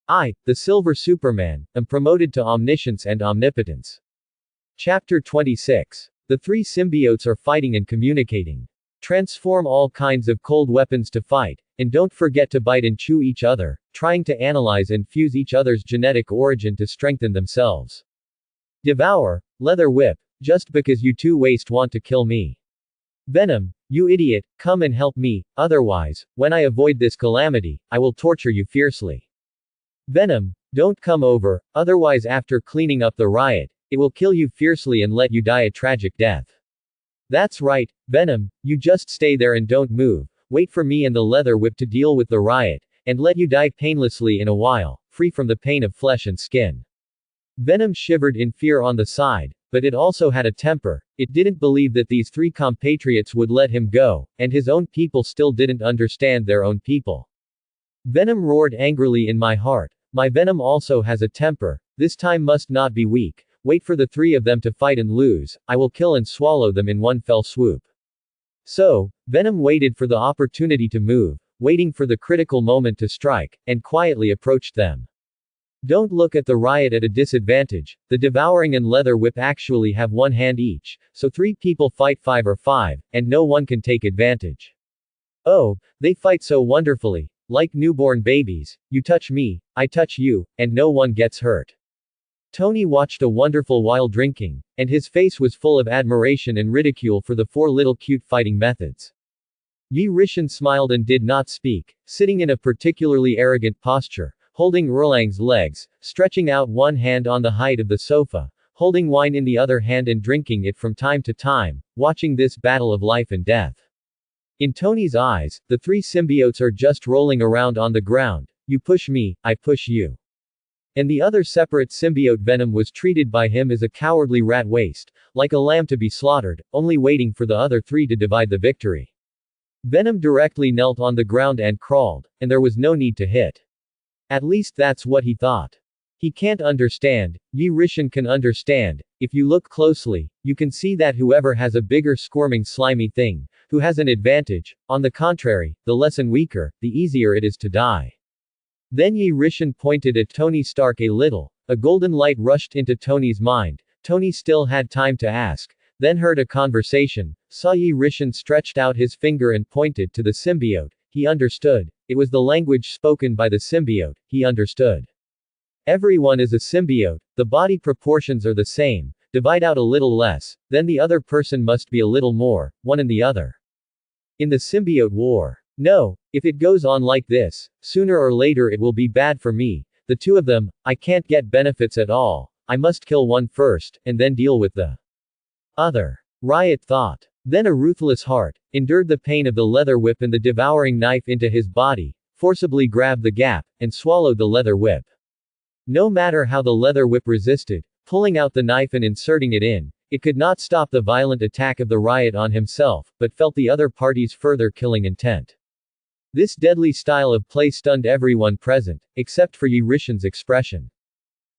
I, the Silver Superman, am promoted to omniscience and omnipotence. Chapter 26. The three symbiotes are fighting and communicating. Transform all kinds of cold weapons to fight, and don't forget to bite and chew each other, trying to analyze and fuse each other's genetic origin to strengthen themselves. Devour, leather whip, just because you two waste want to kill me. Venom, you idiot, come and help me, otherwise, when I avoid this calamity, I will torture you fiercely. Venom, don't come over, otherwise after cleaning up the riot, it will kill you fiercely and let you die a tragic death. That's right, Venom, you just stay there and don't move, wait for me and the leather whip to deal with the riot, and let you die painlessly in a while, free from the pain of flesh and skin. Venom shivered in fear on the side, but it also had a temper. It didn't believe that these three compatriots would let him go, and his own people still didn't understand their own people. Venom roared angrily in my heart. My Venom also has a temper, this time must not be weak, wait for the three of them to fight and lose, I will kill and swallow them in one fell swoop. So, Venom waited for the opportunity to move, waiting for the critical moment to strike, and quietly approached them. Don't look at the riot at a disadvantage, the devouring and leather whip actually have one hand each, so three people fight 5 or 5, and no one can take advantage. Oh, they fight so wonderfully. Like newborn babies, you touch me, I touch you, and no one gets hurt. Tony watched a wonderful while drinking, and his face was full of admiration and ridicule for the 4 little cute fighting methods. Yi Rishan smiled and did not speak, sitting in a particularly arrogant posture, holding Erlang's legs, stretching out one hand on the height of the sofa, holding wine in the other hand and drinking it from time to time, watching this battle of life and death. In Tony's eyes, the three symbiotes are just rolling around on the ground, you push me, I push you. And the other separate symbiote Venom was treated by him as a cowardly rat waste, like a lamb to be slaughtered, only waiting for the other three to divide the victory. Venom directly knelt on the ground and crawled, and there was no need to hit. At least that's what he thought. He can't understand, Yi Rishan can understand, if you look closely, you can see that whoever has a bigger squirming slimy thing, who has an advantage, on the contrary, the less and weaker, the easier it is to die. Then Yi Rishan pointed at Tony Stark a little, a golden light rushed into Tony's mind, Tony still had time to ask, then heard a conversation, saw Yi Rishan stretched out his finger and pointed to the symbiote, he understood, it was the language spoken by the symbiote, he understood. Everyone is a symbiote, the body proportions are the same, divide out a little less, then the other person must be a little more, one and the other. In the symbiote war. No, if it goes on like this, sooner or later it will be bad for me, the two of them, I can't get benefits at all, I must kill one first, and then deal with the other. Riot thought. Then a ruthless heart, endured the pain of the leather whip and the devouring knife into his body, forcibly grabbed the gap, and swallowed the leather whip. No matter how the leather whip resisted, pulling out the knife and inserting it in, it could not stop the violent attack of the riot on himself, but felt the other party's further killing intent. This deadly style of play stunned everyone present, except for Yi Rishan's expression.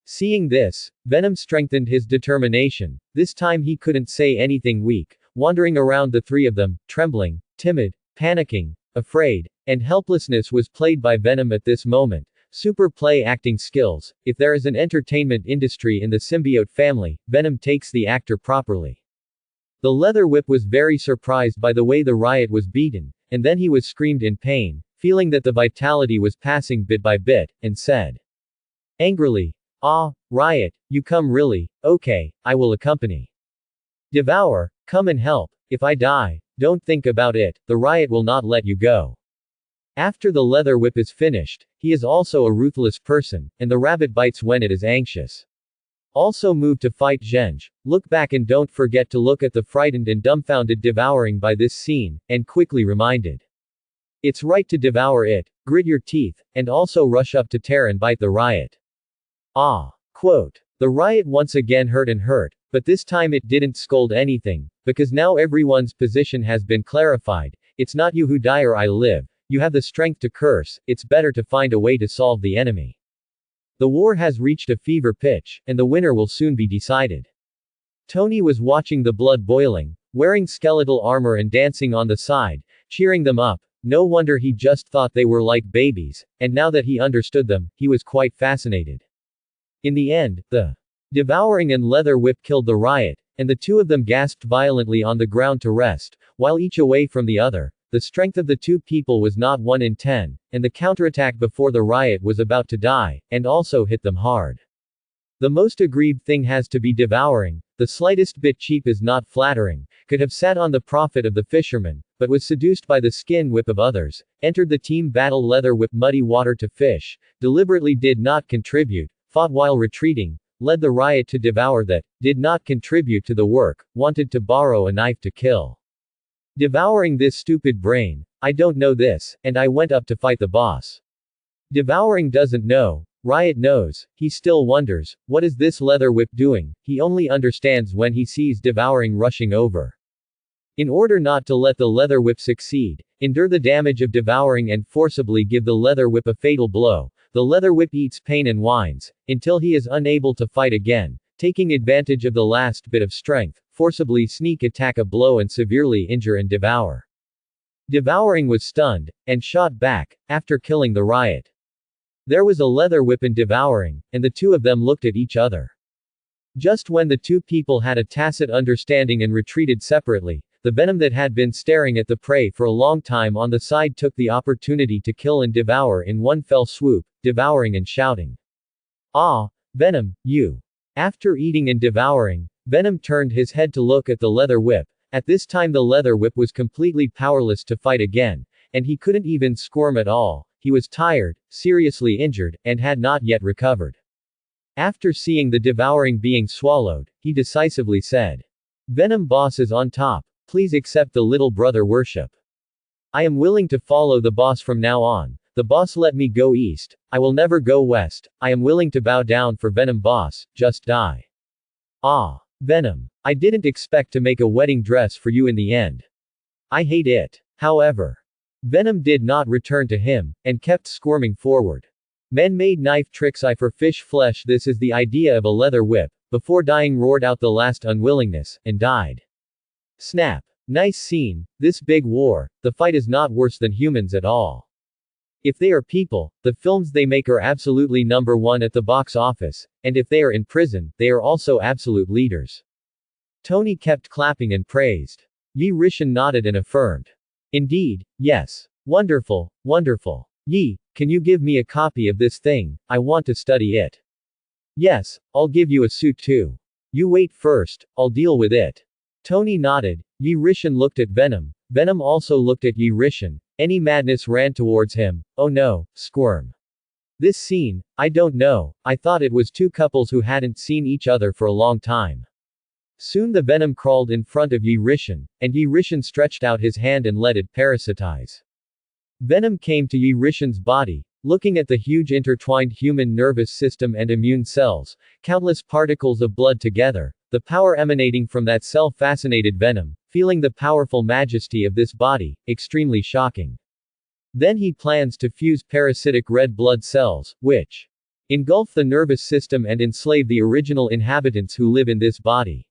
Seeing this, Venom strengthened his determination, this time he couldn't say anything weak, wandering around the three of them, trembling, timid, panicking, afraid, and helplessness was played by Venom at this moment. Super play acting skills. If there is an entertainment industry in the symbiote family, Venom takes the actor properly. The leather whip was very surprised by the way the riot was beaten, and then he was screamed in pain, feeling that the vitality was passing bit by bit, and said angrily, "Ah, riot, you come really, okay, I will accompany. Devour, come and help, if I die, don't think about it, the riot will not let you go." After the leather whip is finished, he is also a ruthless person, and the rabbit bites when it is anxious. Also moved to fight Zhenge, look back and don't forget to look at the frightened and dumbfounded devouring by this scene, and quickly reminded. It's right to devour it, grit your teeth, and also rush up to tear and bite the riot. Ah. Quote. The riot once again hurt, but this time it didn't scold anything, because now everyone's position has been clarified, it's not you who die or I live. You have the strength to curse, it's better to find a way to solve the enemy. The war has reached a fever pitch, and the winner will soon be decided. Tony was watching the blood boiling, wearing skeletal armor and dancing on the side, cheering them up, No wonder he just thought they were like babies, and now that he understood them, he was quite fascinated. In the end, the devouring and leather whip killed the riot, and the two of them gasped violently on the ground to rest, while each away from the other. The strength of the two people was not 1 in 10, and the counterattack before the riot was about to die, and also hit them hard. The most aggrieved thing has to be devouring, the slightest bit cheap is not flattering, could have sat on the profit of the fisherman, but was seduced by the skin whip of others, entered the team battle leather whip muddy water to fish, deliberately did not contribute, fought while retreating, led the riot to devour that, did not contribute to the work, wanted to borrow a knife to kill. Devouring this stupid brain, I don't know this, and I went up to fight the boss. Devouring doesn't know, Riot knows, he still wonders, what is this leather whip doing, he only understands when he sees devouring rushing over. In order not to let the leather whip succeed, endure the damage of devouring and forcibly give the leather whip a fatal blow, the leather whip eats pain and whines, until he is unable to fight again, taking advantage of the last bit of strength, forcibly sneak attack a blow and severely injure and devour. Devouring was stunned, and shot back, after killing the riot. There was a leather whip in devouring, and the two of them looked at each other. Just when the two people had a tacit understanding and retreated separately, the venom that had been staring at the prey for a long time on the side took the opportunity to kill and devour in one fell swoop, devouring and shouting. Ah, Venom, you. After eating and devouring, Venom turned his head to look at the leather whip. At this time the leather whip was completely powerless to fight again, and he couldn't even squirm at all. He was tired, seriously injured, and had not yet recovered. After seeing the devouring being swallowed, he decisively said, Venom boss is on top, please accept the little brother worship. I am willing to follow the boss from now on, the boss let me go east, I will never go west, I am willing to bow down for Venom boss, just die. Ah. Venom. I didn't expect to make a wedding dress for you in the end. I hate it. However. Venom did not return to him, and kept squirming forward. Men-made knife tricks I for fish flesh, this is the idea of a leather whip, before dying roared out the last unwillingness, and died. Snap. Nice scene, this big war, the fight is not worse than humans at all. If they are people, the films they make are absolutely number one at the box office, and if they are in prison, they are also absolute leaders. Tony kept clapping and praised. Yi Rishan nodded and affirmed. Indeed, yes. Wonderful, wonderful. Yi, can you give me a copy of this thing, I want to study it. Yes, I'll give you a suit too. You wait first, I'll deal with it. Tony nodded, Yi Rishan looked at Venom, Venom also looked at Yi Rishan. Any madness ran towards him, oh no, squirm. This scene, I don't know, I thought it was two couples who hadn't seen each other for a long time. Soon the venom crawled in front of Yi Rishan, and Yi Rishan stretched out his hand and let it parasitize. Venom came to Yi Rishan's body, looking at the huge intertwined human nervous system and immune cells, countless particles of blood together, the power emanating from that cell fascinated Venom, feeling the powerful majesty of this body, extremely shocking. Then he plans to fuse parasitic red blood cells, which engulf the nervous system and enslave the original inhabitants who live in this body.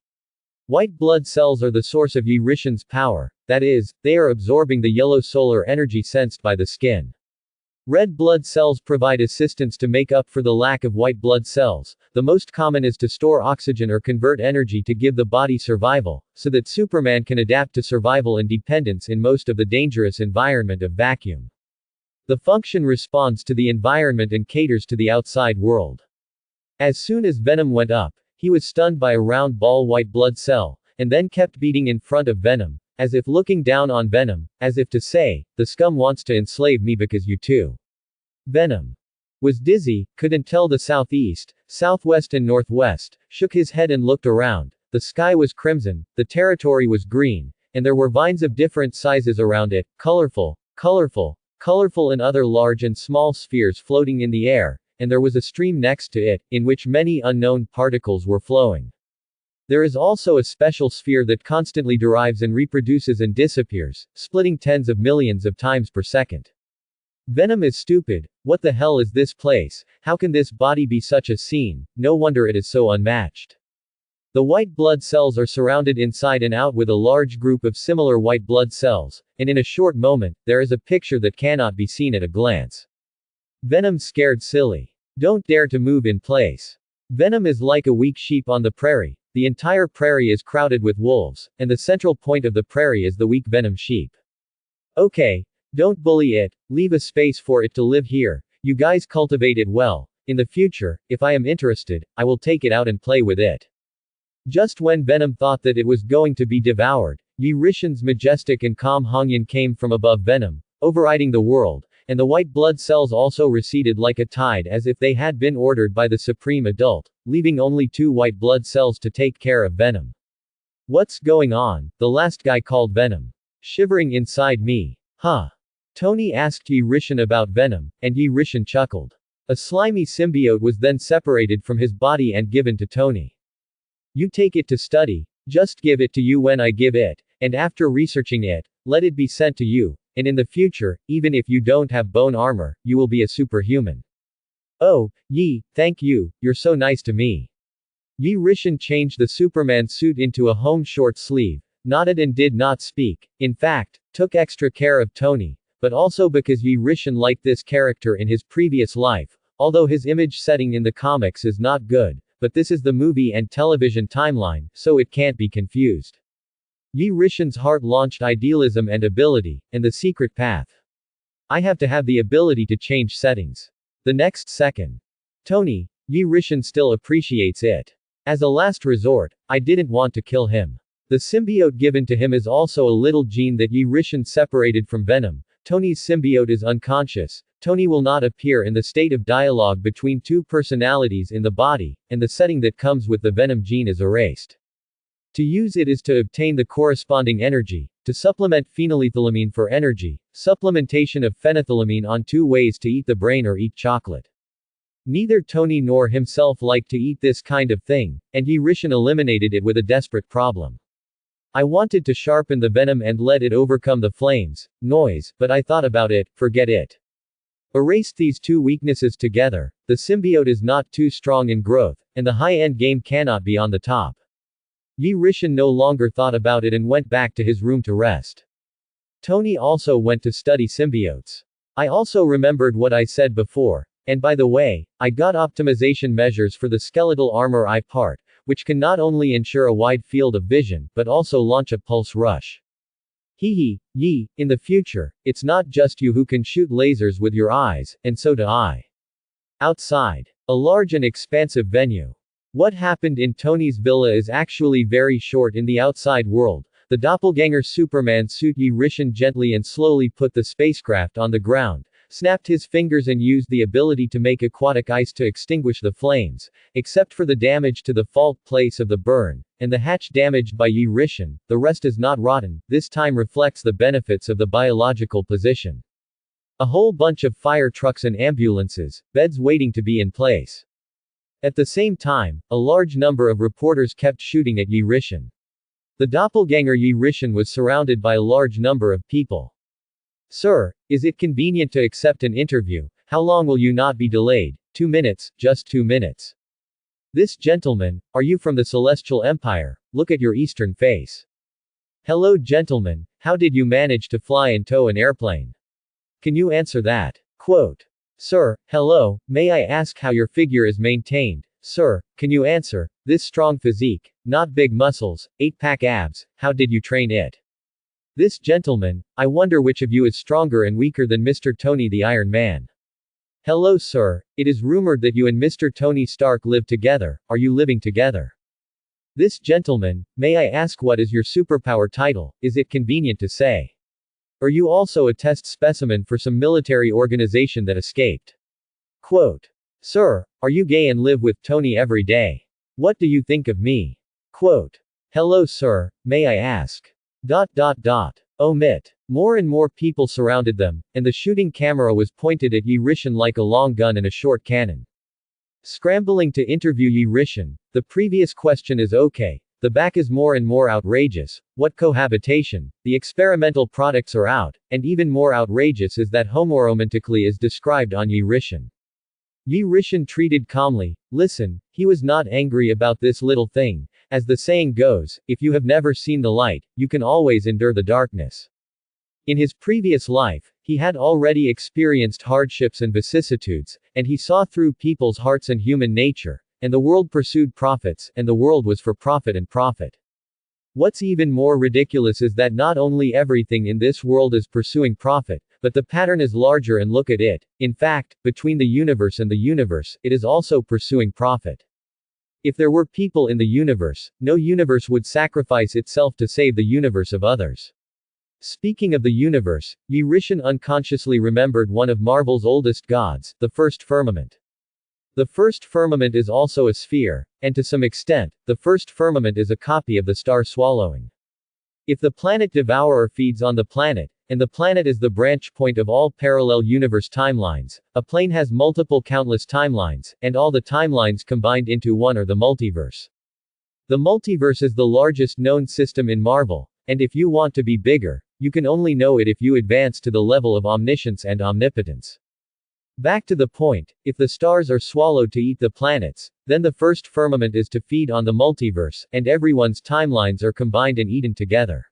White blood cells are the source of Yi Rishan's power, that is, they are absorbing the yellow solar energy sensed by the skin. Red blood cells provide assistance to make up for the lack of white blood cells. The most common is to store oxygen or convert energy to give the body survival, so that Superman can adapt to survival and dependence in most of the dangerous environment of vacuum. The function responds to the environment and caters to the outside world. As soon as Venom went up, he was stunned by a round ball white blood cell, and then kept beating in front of Venom, as if looking down on Venom, as if to say, the scum wants to enslave me because you too. Venom was dizzy, couldn't tell the southeast, southwest and northwest, shook his head and looked around. The sky was crimson, the territory was green, and there were vines of different sizes around it, colorful, and other large and small spheres floating in the air, and there was a stream next to it, in which many unknown particles were flowing. There is also a special sphere that constantly derives and reproduces and disappears, splitting tens of millions of times per second. Venom is stupid. What the hell is this place? How can this body be such a scene? No wonder it is so unmatched. The white blood cells are surrounded inside and out with a large group of similar white blood cells, and in a short moment, there is a picture that cannot be seen at a glance. Venom scared silly. Don't dare to move in place. Venom is like a weak sheep on the prairie. The entire prairie is crowded with wolves, and the central point of the prairie is the weak Venom sheep. Okay, don't bully it, leave a space for it to live here, you guys cultivate it well. In the future, if I am interested, I will take it out and play with it. Just when Venom thought that it was going to be devoured, Yi Rishan's majestic and calm Hongyan came from above Venom, overriding the world, and the white blood cells also receded like a tide as if they had been ordered by the Supreme Adult, leaving only 2 white blood cells to take care of Venom. What's going on? The last guy called Venom. Shivering inside me. Huh? Tony asked Yi Rishan about Venom, and Yi Rishan chuckled. A slimy symbiote was then separated from his body and given to Tony. You take it to study, just give it to you when I give it, and after researching it, let it be sent to you, and in the future, even if you don't have bone armor, you will be a superhuman. Oh, Yi, thank you, you're so nice to me. Yi Rishan changed the Superman suit into a home short sleeve, nodded and did not speak, in fact, took extra care of Tony, but also because Yi Rishan liked this character in his previous life, although his image setting in the comics is not good. But this is the movie and television timeline, so it can't be confused. Yi Rishan's heart launched idealism and ability, and the secret path. I have to have the ability to change settings. The next second. Tony, Yi Rishan still appreciates it. As a last resort, I didn't want to kill him. The symbiote given to him is also a little gene that Yi Rishan separated from Venom. Tony's symbiote is unconscious. Tony will not appear in the state of dialogue between 2 personalities in the body, and the setting that comes with the Venom gene is erased. To use it is to obtain the corresponding energy, to supplement phenylethylamine for energy, supplementation of phenethylamine on 2 ways to eat the brain or eat chocolate. Neither Tony nor himself liked to eat this kind of thing, and Yi Rishan eliminated it with a desperate problem. I wanted to sharpen the Venom and let it overcome the flames, noise, but I thought about it, forget it. Erased these 2 weaknesses together, the symbiote is not too strong in growth, and the high-end game cannot be on the top. Yi Rishan no longer thought about it and went back to his room to rest. Tony also went to study symbiotes. I also remembered what I said before, and by the way, I got optimization measures for the skeletal armor I part, which can not only ensure a wide field of vision, but also launch a pulse rush. Hehe, Yi, in the future, it's not just you who can shoot lasers with your eyes, and so do I. Outside. A large and expansive venue. What happened in Tony's villa is actually very short in the outside world. The doppelganger Superman suit Yi Rishan gently and slowly put the spacecraft on the ground, snapped his fingers and used the ability to make aquatic ice to extinguish the flames, except for the damage to the fault place of the burn, and the hatch damaged by Yi Rishan, the rest is not rotten, this time reflects the benefits of the biological position. A whole bunch of fire trucks and ambulances, beds waiting to be in place. At the same time, a large number of reporters kept shooting at Yi Rishan. The doppelganger Yi Rishan was surrounded by a large number of people. Sir, is it convenient to accept an interview? How long will you not be delayed? 2 minutes, just 2 minutes. This gentleman, are you from the Celestial Empire? Look at your eastern face. Hello gentlemen, how did you manage to fly and tow an airplane? Can you answer that? Quote. Sir, hello, may I ask how your figure is maintained? Sir, can you answer, this strong physique, not big muscles, 8-pack abs, how did you train it? This gentleman, I wonder which of you is stronger and weaker than Mr. Tony the Iron Man. Hello sir, it is rumored that you and Mr. Tony Stark live together, are you living together? This gentleman, may I ask what is your superpower title, is it convenient to say? Are you also a test specimen for some military organization that escaped? Quote. Sir, are you gay and live with Tony every day? What do you think of me? Quote. Hello sir, may I ask? Omit. More and more people surrounded them, and the shooting camera was pointed at Yi Rishan like a long gun and a short cannon. Scrambling to interview Yi Rishan, the previous question is okay, the back is more and more outrageous, what cohabitation, the experimental products are out, and even more outrageous is that homoromantically is described on Yi Rishan. Yi Rishan treated calmly, listen, he was not angry about this little thing, As the saying goes, if you have never seen the light, you can always endure the darkness. In his previous life, he had already experienced hardships and vicissitudes, and he saw through people's hearts and human nature, and the world pursued profits, and the world was for profit and profit. What's even more ridiculous is that not only everything in this world is pursuing profit, but the pattern is larger, and look at it. In fact, between the universe and the universe, it is also pursuing profit. If there were people in the universe, no universe would sacrifice itself to save the universe of others. Speaking of the universe, Yi Rishan unconsciously remembered one of Marvel's oldest gods, the first firmament. The first firmament is also a sphere, and to some extent, the first firmament is a copy of the star swallowing. If the planet devourer feeds on the planet, and the planet is the branch point of all parallel universe timelines, a plane has multiple countless timelines, and all the timelines combined into one are the multiverse. The multiverse is the largest known system in Marvel, and if you want to be bigger, you can only know it if you advance to the level of omniscience and omnipotence. Back to the point, if the stars are swallowed to eat the planets, then the first firmament is to feed on the multiverse, and everyone's timelines are combined and eaten together.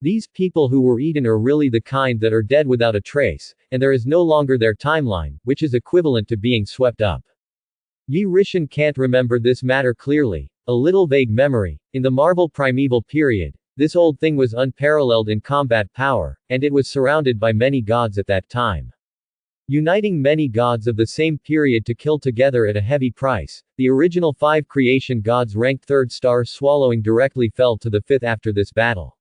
These people who were eaten are really the kind that are dead without a trace, and there is no longer their timeline, which is equivalent to being swept up. Yi Rishan can't remember this matter clearly, a little vague memory. In the Marvel primeval period, this old thing was unparalleled in combat power, and it was surrounded by many gods at that time. Uniting many gods of the same period to kill together at a heavy price, the original 5 creation gods ranked 3rd star swallowing directly fell to the 5th after this battle.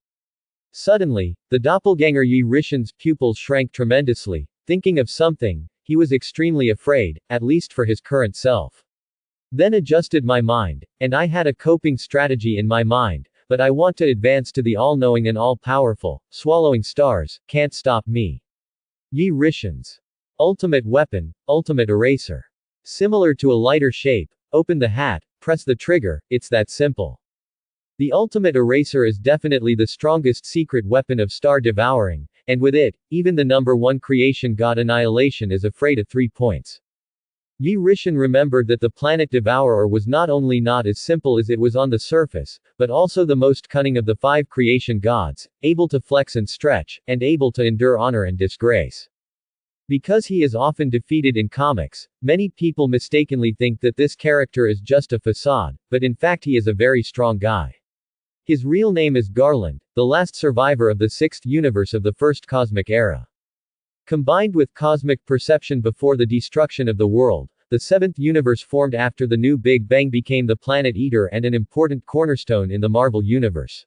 Suddenly, the doppelganger Yi Rishan's pupils shrank tremendously. Thinking of something, he was extremely afraid, at least for his current self. Then adjusted my mind, and I had a coping strategy in my mind, but I want to advance to the all-knowing and all-powerful, swallowing stars, can't stop me. Yi Rishan's ultimate weapon, ultimate eraser. Similar to a lighter shape, open the hat, press the trigger, it's that simple. The ultimate eraser is definitely the strongest secret weapon of star devouring, and with it, even the number 1 creation god Annihilation is afraid of 3 points. Yi Rishan remembered that the planet devourer was not only not as simple as it was on the surface, but also the most cunning of the 5 creation gods, able to flex and stretch, and able to endure honor and disgrace. Because he is often defeated in comics, many people mistakenly think that this character is just a facade, but in fact he is a very strong guy. His real name is Garland, the last survivor of the 6th universe of the first cosmic era. Combined with cosmic perception before the destruction of the world, the 7th universe formed after the new Big Bang became the Planet Eater and an important cornerstone in the Marvel universe.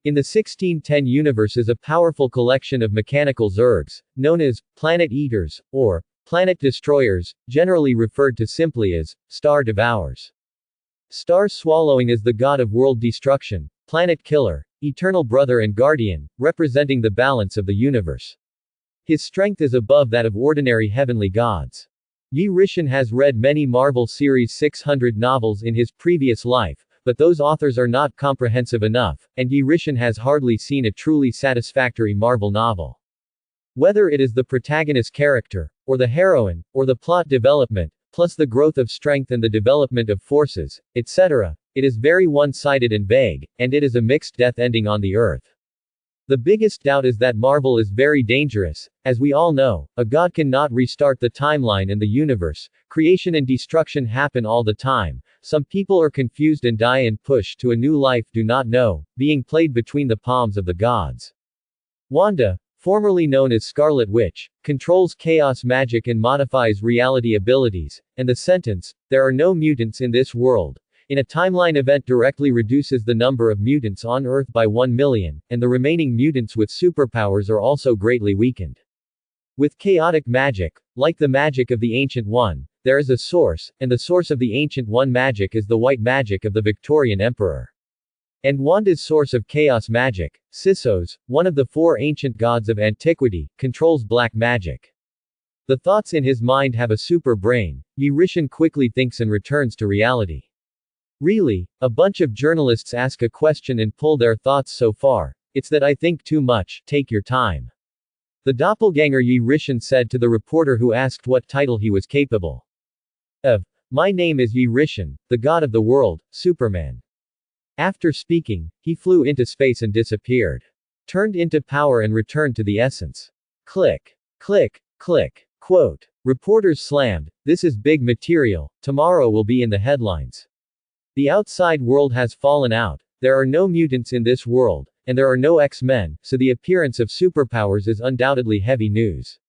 In the 1610 universe is a powerful collection of mechanical zergs, known as Planet Eaters, or Planet Destroyers, generally referred to simply as Star Devourers. Star Swallowing is the god of world destruction, planet killer, eternal brother and guardian, representing the balance of the universe. His strength is above that of ordinary heavenly gods. Yi Rishan has read many Marvel Series 600 novels in his previous life, but those authors are not comprehensive enough, and Yi Rishan has hardly seen a truly satisfactory Marvel novel. Whether it is the protagonist character, or the heroine, or the plot development, plus the growth of strength and the development of forces, etc., it is very one-sided and vague, and it is a mixed death ending on the Earth. The biggest doubt is that Marvel is very dangerous. As we all know, a god cannot restart the timeline and the universe. Creation and destruction happen all the time. Some people are confused and die and pushed to a new life do not know, being played between the palms of the gods. Wanda, formerly known as Scarlet Witch, controls chaos magic and modifies reality abilities, and the sentence, "There are no mutants in this world," in a timeline event directly reduces the number of mutants on Earth by 1 million, and the remaining mutants with superpowers are also greatly weakened. With chaotic magic, like the magic of the Ancient One, there is a source, and the source of the Ancient One magic is the white magic of the Victorian Emperor. And Wanda's source of chaos magic, Sissos, one of the 4 ancient gods of antiquity, controls black magic. The thoughts in his mind have a super brain. Yi Rishan quickly thinks and returns to reality. Really, a bunch of journalists ask a question and pull their thoughts so far. It's that I think too much, take your time. The doppelganger Yi Rishan said to the reporter who asked what title he was capable of. My name is Yi Rishan, the god of the world, Superman. After speaking, he flew into space and disappeared. Turned into power and returned to the essence. Click. Click. Click. Quote. Reporters slammed, "This is big material, tomorrow will be in the headlines. The outside world has fallen out, there are no mutants in this world, and there are no X-Men, so the appearance of superpowers is undoubtedly heavy news."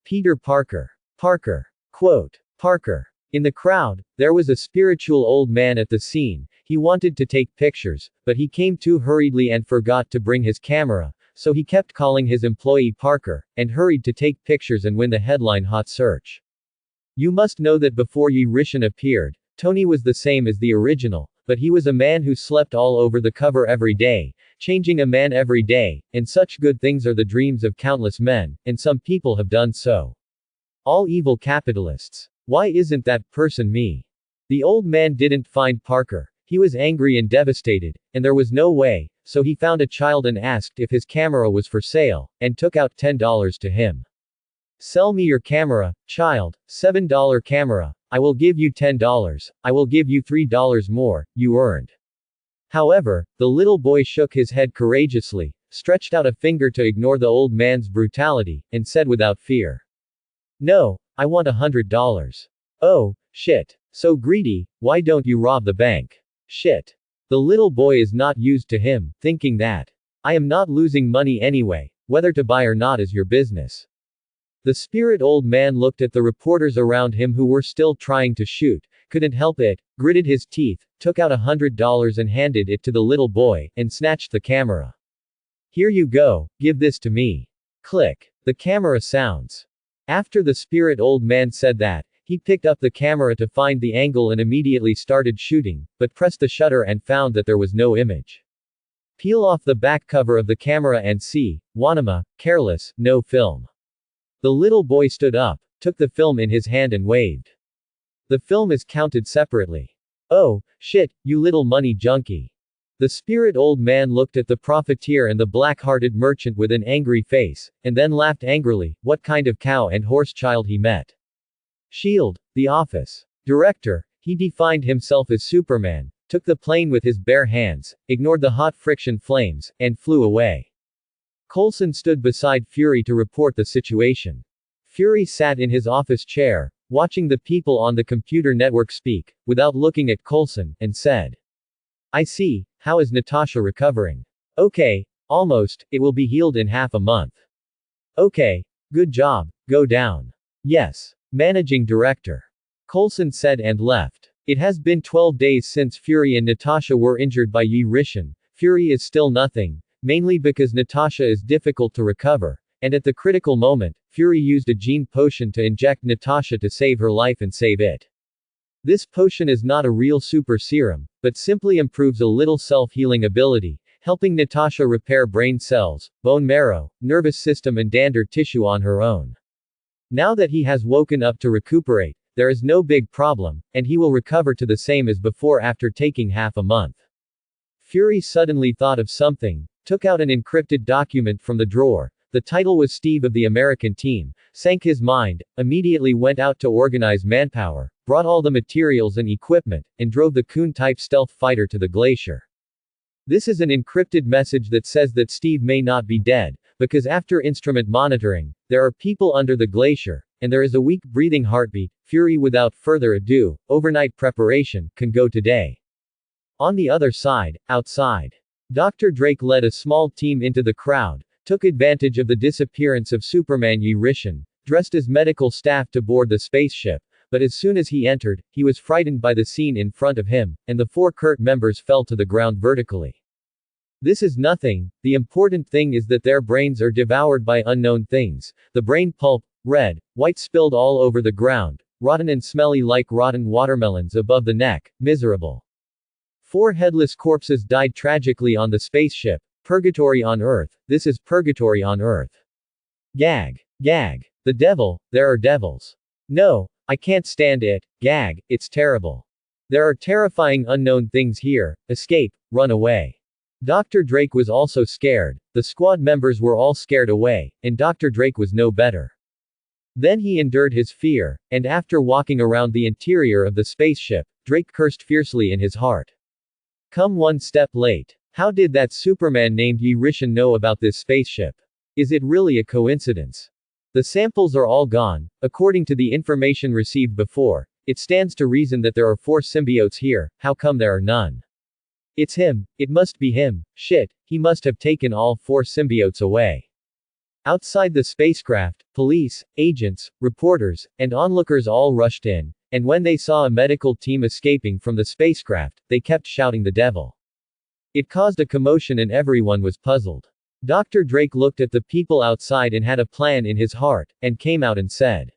Peter Parker. Parker. Quote. Parker. In the crowd, there was a spiritual old man at the scene. He wanted to take pictures, but he came too hurriedly and forgot to bring his camera, so he kept calling his employee Parker, and hurried to take pictures and win the headline hot search. You must know that before Ye Rishan appeared, Tony was the same as the original, but he was a man who slept all over the cover every day, changing a man every day, and such good things are the dreams of countless men, and some people have done so. All evil capitalists. Why isn't that person me? The old man didn't find Parker. He was angry and devastated, and there was no way, so he found a child and asked if his camera was for sale, and took out $10 to him. Sell me your camera, child, $7 camera, I will give you $10, I will give you $3 more, you earned. However, the little boy shook his head courageously, stretched out a finger to ignore the old man's brutality, and said without fear, "No, I want $100. Oh, shit. So greedy, why don't you rob the bank? Shit." The little boy is not used to him, thinking that, "I am not losing money anyway, whether to buy or not is your business." The spirit old man looked at the reporters around him who were still trying to shoot, couldn't help it, gritted his teeth, took out $100 and handed it to the little boy, and snatched the camera. "Here you go, give this to me." Click. The camera sounds. After the spirit old man said that, he picked up the camera to find the angle and immediately started shooting, but pressed the shutter and found that there was no image. Peel off the back cover of the camera and see, Wanama, careless, no film. The little boy stood up, took the film in his hand and waved. The film is counted separately. "Oh, shit, you little money junkie." The spirit old man looked at the profiteer and the black-hearted merchant with an angry face, and then laughed angrily, what kind of cow and horse child he met. Shield, the office director, he defined himself as Superman, took the plane with his bare hands, ignored the hot friction flames, and flew away. Coulson stood beside Fury to report the situation. Fury sat in his office chair, watching the people on the computer network speak, without looking at Coulson, and said, "I see, how is Natasha recovering?" "Okay, almost, it will be healed in half a month." "Okay, good job, go down." "Yes, Managing Director." Coulson said and left. It has been 12 days since Fury and Natasha were injured by Ye Rishan. Fury is still nothing, mainly because Natasha is difficult to recover, and at the critical moment, Fury used a gene potion to inject Natasha to save her life and save it. This potion is not a real super serum, but simply improves a little self-healing ability, helping Natasha repair brain cells, bone marrow, nervous system and dander tissue on her own. Now that he has woken up to recuperate, there is no big problem, and he will recover to the same as before after taking half a month. Fury suddenly thought of something, took out an encrypted document from the drawer. The title was Steve of the American Team, sank his mind, immediately went out to organize manpower, brought all the materials and equipment, and drove the Coon-type stealth fighter to the glacier. This is an encrypted message that says that Steve may not be dead, because after instrument monitoring, there are people under the glacier, and there is a weak breathing heartbeat. Fury without further ado, overnight preparation, can go today. On the other side, outside, Dr. Drake led a small team into the crowd, took advantage of the disappearance of Superman Ye Rishan, dressed as medical staff to board the spaceship, but as soon as he entered, he was frightened by the scene in front of him, and the 4 Kurt members fell to the ground vertically. This is nothing, the important thing is that their brains are devoured by unknown things, the brain pulp, red, white spilled all over the ground, rotten and smelly like rotten watermelons above the neck, miserable. 4 headless corpses died tragically on the spaceship. Purgatory on Earth, this is purgatory on Earth. Gag. Gag. The devil, there are devils. No, I can't stand it, gag, it's terrible. There are terrifying unknown things here, escape, run away. Dr. Drake was also scared, the squad members were all scared away, and Dr. Drake was no better. Then he endured his fear, and after walking around the interior of the spaceship, Drake cursed fiercely in his heart. Come one step late. How did that Superman named Yi Rishin know about this spaceship? Is it really a coincidence? The samples are all gone. According to the information received before, it stands to reason that there are 4 symbiotes here. How come there are none? It's him. It must be him. Shit, he must have taken all 4 symbiotes away. Outside the spacecraft, police, agents, reporters, and onlookers all rushed in, and when they saw a medical team escaping from the spacecraft, they kept shouting the devil. It caused a commotion and everyone was puzzled. Dr. Drake looked at the people outside and had a plan in his heart, and came out and said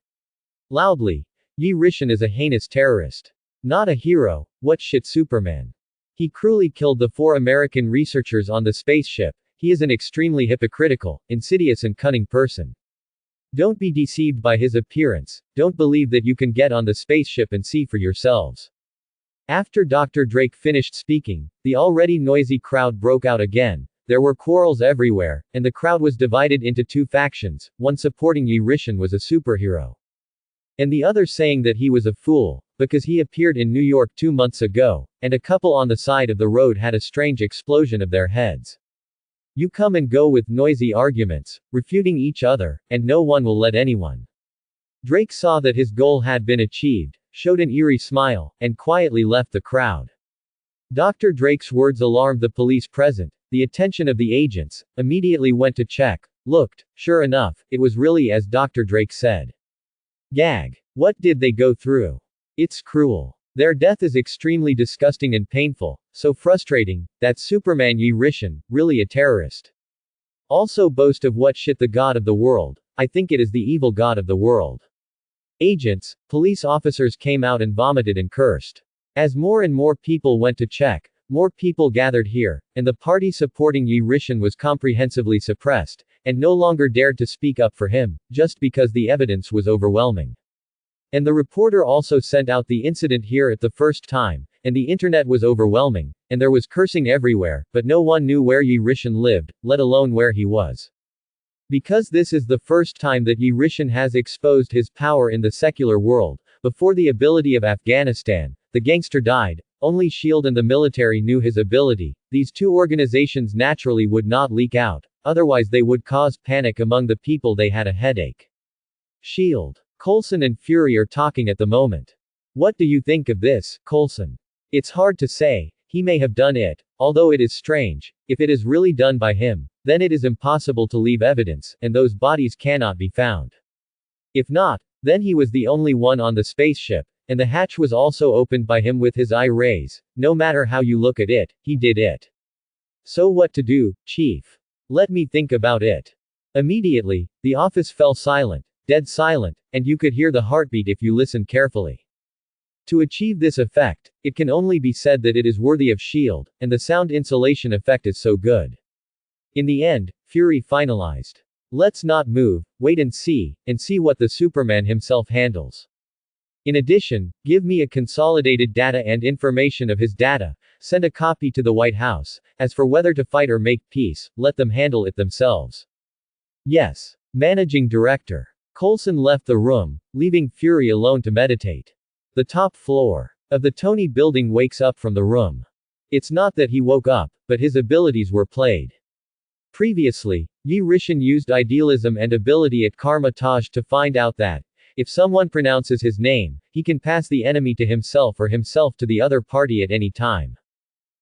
loudly, Yi Rishin is a heinous terrorist. Not a hero. What shit Superman. He cruelly killed the 4 American researchers on the spaceship. He is an extremely hypocritical, insidious and cunning person. Don't be deceived by his appearance. Don't believe that you can get on the spaceship and see for yourselves. After Dr. Drake finished speaking, the already noisy crowd broke out again. There were quarrels everywhere, and the crowd was divided into 2 factions, one supporting Yi Rishin was a superhero, and the other saying that he was a fool, because he appeared in New York 2 months ago, and a couple on the side of the road had a strange explosion of their heads. You come and go with noisy arguments, refuting each other, and no one will let anyone. Drake saw that his goal had been achieved, showed an eerie smile, and quietly left the crowd. Dr. Drake's words alarmed the police present. The attention of the agents immediately went to check, looked, sure enough, it was really as Dr. Drake said. Gag. What did they go through? It's cruel. Their death is extremely disgusting and painful, so frustrating, that Superman Yi Rishin, really a terrorist. Also boast of what shit the god of the world, I think it is the evil god of the world. Agents, police officers came out and vomited and cursed. As more and more people went to check, more people gathered here, and the party supporting Yi Rishin was comprehensively suppressed, and no longer dared to speak up for him, just because the evidence was overwhelming. And the reporter also sent out the incident here at the first time, and the internet was overwhelming, and there was cursing everywhere, but no one knew where Yi Rishin lived, let alone where he was. Because this is the first time that Yi Rishin has exposed his power in the secular world. Before the ability of Afghanistan, the gangster died, only SHIELD and the military knew his ability. These 2 organizations naturally would not leak out, otherwise they would cause panic among the people. They had a headache. SHIELD. Coulson and Fury are talking at the moment. What do you think of this, Coulson? It's hard to say. He may have done it, although it is strange. If it is really done by him, then it is impossible to leave evidence, and those bodies cannot be found. If not, then he was the only one on the spaceship, and the hatch was also opened by him with his eye rays. No matter how you look at it, he did it. So what to do, Chief? Let me think about it. Immediately, the office fell silent, dead silent, and you could hear the heartbeat if you listened carefully. To achieve this effect, it can only be said that it is worthy of SHIELD, and the sound insulation effect is so good. In the end, Fury finalized. Let's not move, wait and see what the Superman himself handles. In addition, give me a consolidated data and information of his data, send a copy to the White House. As for whether to fight or make peace, let them handle it themselves. Yes. Managing Director. Coulson left the room, leaving Fury alone to meditate. The top floor of the Tony building wakes up from the room. It's not that he woke up, but his abilities were played. Previously, Yi Rishin used idealism and ability at Karma Taj to find out that, if someone pronounces his name, he can pass the enemy to himself or himself to the other party at any time.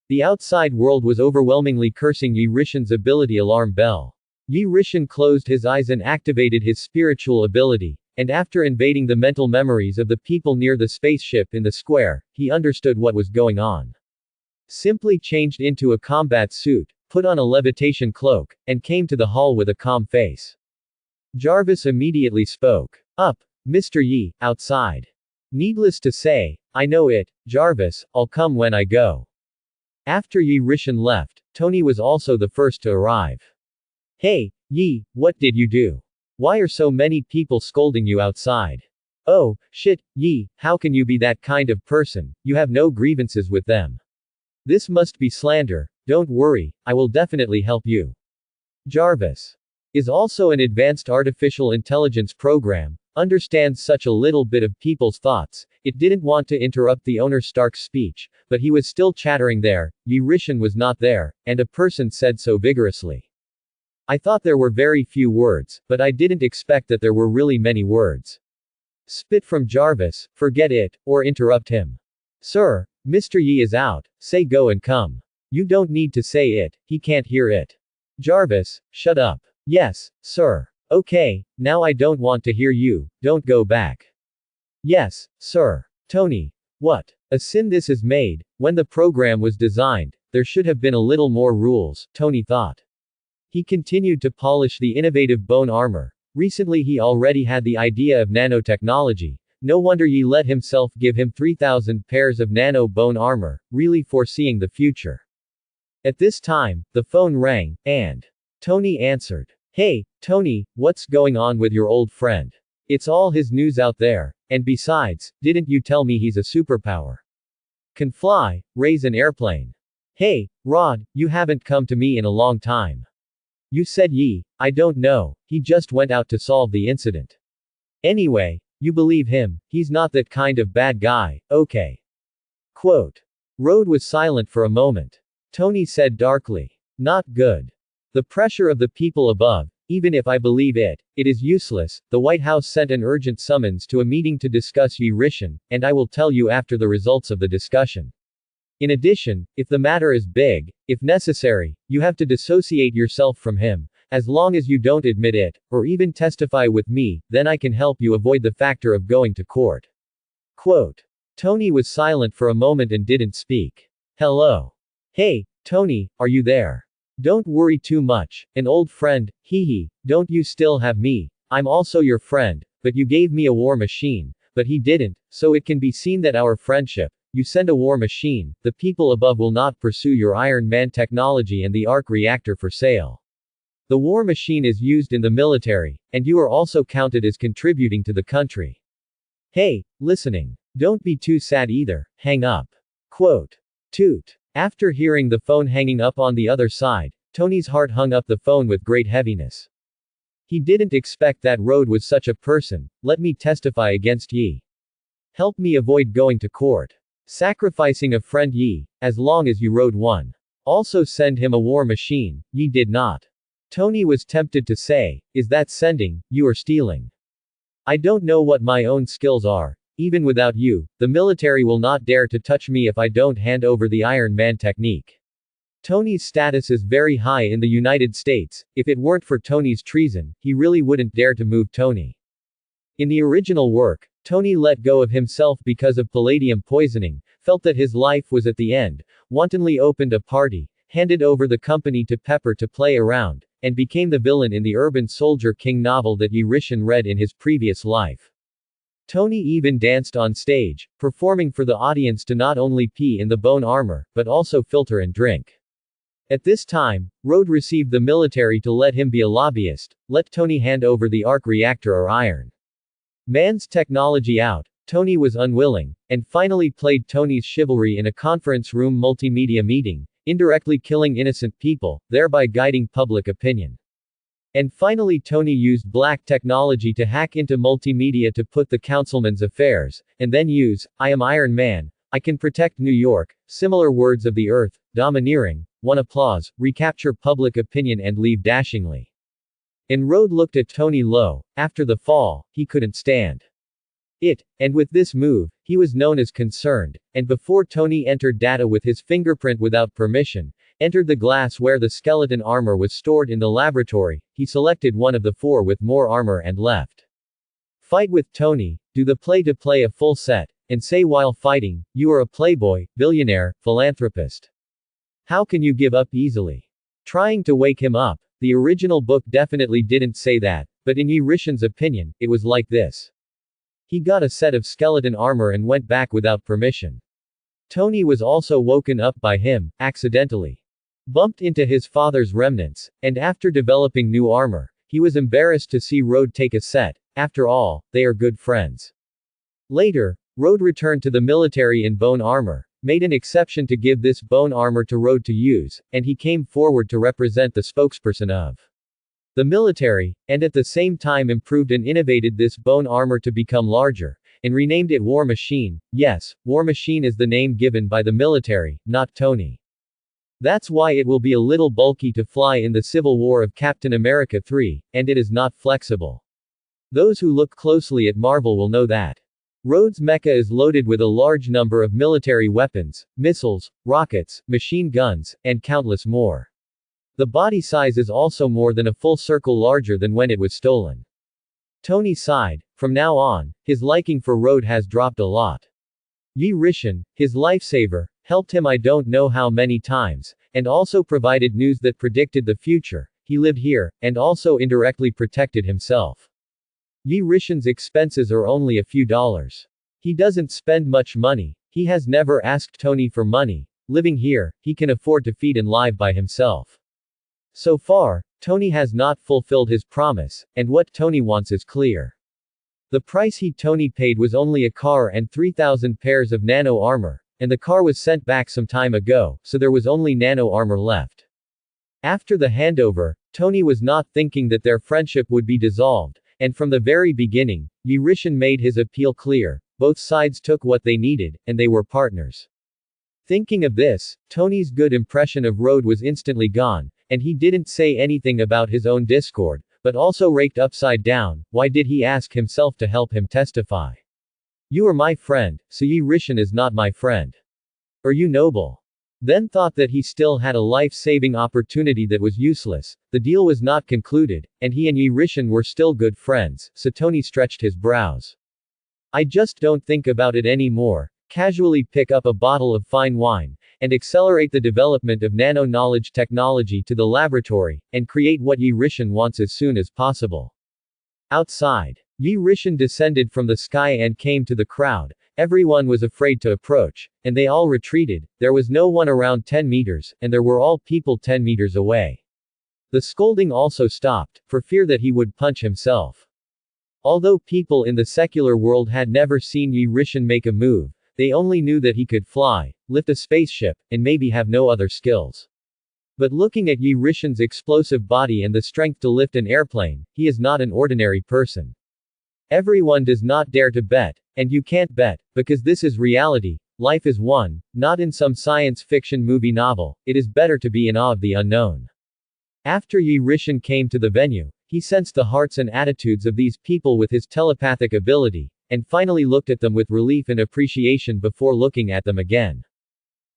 The outside world was overwhelmingly cursing Yi Rishin's ability alarm bell. Yi Rishin closed his eyes and activated his spiritual ability, and after invading the mental memories of the people near the spaceship in the square, he understood what was going on. Simply changed into a combat suit, put on a levitation cloak, and came to the hall with a calm face. Jarvis immediately spoke. Up, Mr. Yi, outside. Needless to say, I know it, Jarvis, I'll come when I go. After Yi Rishin left, Tony was also the first to arrive. Hey, Yi, what did you do? Why are so many people scolding you outside? Oh, shit, Yi, how can you be that kind of person? You have no grievances with them. This must be slander. Don't worry, I will definitely help you. Jarvis is also an advanced artificial intelligence program, understands such a little bit of people's thoughts. It didn't want to interrupt the owner Stark's speech, but he was still chattering there. Yi Rishan was not there, and a person said so vigorously. I thought there were very few words, but I didn't expect that there were really many words. Spit from Jarvis, forget it, or interrupt him. Sir, Mr. Yi is out, say go and come. You don't need to say it, he can't hear it. Jarvis, shut up. Yes, sir. Okay, now I don't want to hear you, don't go back. Yes, sir. Tony. What a sin this is made. When the program was designed, there should have been a little more rules, Tony thought. He continued to polish the innovative bone armor. Recently he already had the idea of nanotechnology. No wonder Yi let himself give him 3,000 pairs of nano bone armor, really foreseeing the future. At this time, the phone rang, and Tony answered. Hey, Tony, what's going on with your old friend? It's all his news out there, and besides, didn't you tell me he's a superpower? Can fly, raise an airplane. Hey, Rod, you haven't come to me in a long time. You said Yi, I don't know, he just went out to solve the incident. Anyway, you believe him, he's not that kind of bad guy, okay. Quote. Rod was silent for a moment. Tony said darkly. Not good. The pressure of the people above, even if I believe it, it is useless. The White House sent an urgent summons to a meeting to discuss Yi Rishan, and I will tell you after the results of the discussion. In addition, if the matter is big, if necessary, you have to dissociate yourself from him. As long as you don't admit it, or even testify with me, then I can help you avoid the factor of going to court. Quote. Tony was silent for a moment and didn't speak. Hello. Hey, Tony, are you there? Don't worry too much, an old friend, hee, don't you still have me? I'm also your friend, but you gave me a war machine, but he didn't, so it can be seen that our friendship, you send a war machine, the people above will not pursue your Iron Man technology and the arc reactor for sale. The war machine is used in the military, and you are also counted as contributing to the country. Hey, listening. Don't be too sad either, hang up. Quote. Toot. After hearing the phone hanging up on the other side, Tony's heart hung up the phone with great heaviness. He didn't expect that Rod was such a person. Let me testify against Yi. Help me avoid going to court. Sacrificing a friend Yi, as long as you Rod won. Also send him a war machine, Yi did not. Tony was tempted to say, is that sending, you are stealing. I don't know what my own skills are. Even without you, the military will not dare to touch me if I don't hand over the Iron Man technique. Tony's status is very high in the United States. If it weren't for Tony's treason, he really wouldn't dare to move Tony. In the original work, Tony let go of himself because of palladium poisoning, felt that his life was at the end, wantonly opened a party, handed over the company to Pepper to play around, and became the villain in the Urban Soldier King novel that Yi Rishan read in his previous life. Tony even danced on stage, performing for the audience to not only pee in the bone armor, but also filter and drink. At this time, Rod received the military to let him be a lobbyist, let Tony hand over the arc reactor or Iron Man's technology out. Tony was unwilling, and finally played Tony's chivalry in a conference room multimedia meeting, indirectly killing innocent people, thereby guiding public opinion. And finally Tony used black technology to hack into multimedia to put the councilman's affairs, and then use, I am Iron Man, I can protect New York, similar words of the earth, domineering, won applause, recapture public opinion and leave dashingly. And Rod looked at Tony low, after the fall, he couldn't stand it, and with this move, he was known as concerned, and before Tony entered data with his fingerprint without permission, entered the glass where the skeleton armor was stored in the laboratory, he selected one of the four with more armor and left. Fight with Tony, do the play-to-play a full set, and say while fighting, you are a playboy, billionaire, philanthropist. How can you give up easily? Trying to wake him up. The original book definitely didn't say that, but in Yi Rishan's opinion, it was like this. He got a set of skeleton armor and went back without permission. Tony was also woken up by him, accidentally. Bumped into his father's remnants, and after developing new armor, he was embarrassed to see Rod take a set. After all, they are good friends. Later, Rod returned to the military in bone armor, made an exception to give this bone armor to Rod to use, and he came forward to represent the spokesperson of The military, and at the same time improved and innovated this bone armor to become larger, and renamed it War Machine. Yes, War Machine is the name given by the military, not Tony. That's why it will be a little bulky to fly in the Civil War of Captain America 3, and it is not flexible. Those who look closely at Marvel will know that. Rhodes' mecha is loaded with a large number of military weapons, missiles, rockets, machine guns, and countless more. The body size is also more than a full circle larger than when it was stolen. Tony sighed. From now on, his liking for Rhodes has dropped a lot. Yi Rishin, his lifesaver, helped him I don't know how many times, and also provided news that predicted the future. He lived here, and also indirectly protected himself. Yi Rishin's expenses are only a few dollars. He doesn't spend much money. He has never asked Tony for money. Living here, he can afford to feed and live by himself. So far, Tony has not fulfilled his promise, and what Tony wants is clear. The price Tony paid was only a car and 3,000 pairs of nano armor, and the car was sent back some time ago, so there was only nano armor left. After the handover, Tony was not thinking that their friendship would be dissolved, and from the very beginning, Yi Rishin made his appeal clear. Both sides took what they needed, and they were partners. Thinking of this, Tony's good impression of Rhodes was instantly gone, and he didn't say anything about his own discord, but also raked upside down. Why did he ask himself to help him testify? You are my friend, so Yi Rishin is not my friend. Are you noble? Then thought that he still had a life-saving opportunity that was useless. The deal was not concluded, and he and Yi Rishin were still good friends, so Tony stretched his brows. I just don't think about it anymore. Casually pick up a bottle of fine wine, and accelerate the development of nano-knowledge technology to the laboratory, and create what Yi Rishin wants as soon as possible. Outside, Yi Rishin descended from the sky and came to the crowd. Everyone was afraid to approach, and they all retreated. There was no one around 10 meters, and there were all people 10 meters away. The scolding also stopped, for fear that he would punch himself. Although people in the secular world had never seen Yi Rishin make a move, they only knew that he could fly, lift a spaceship, and maybe have no other skills. But looking at Yi Rishin's explosive body and the strength to lift an airplane, he is not an ordinary person. Everyone does not dare to bet, and you can't bet, because this is reality. Life is one, not in some science fiction movie novel. It is better to be in awe of the unknown. After Yi Rishin came to the venue, he sensed the hearts and attitudes of these people with his telepathic ability, and finally looked at them with relief and appreciation before looking at them again.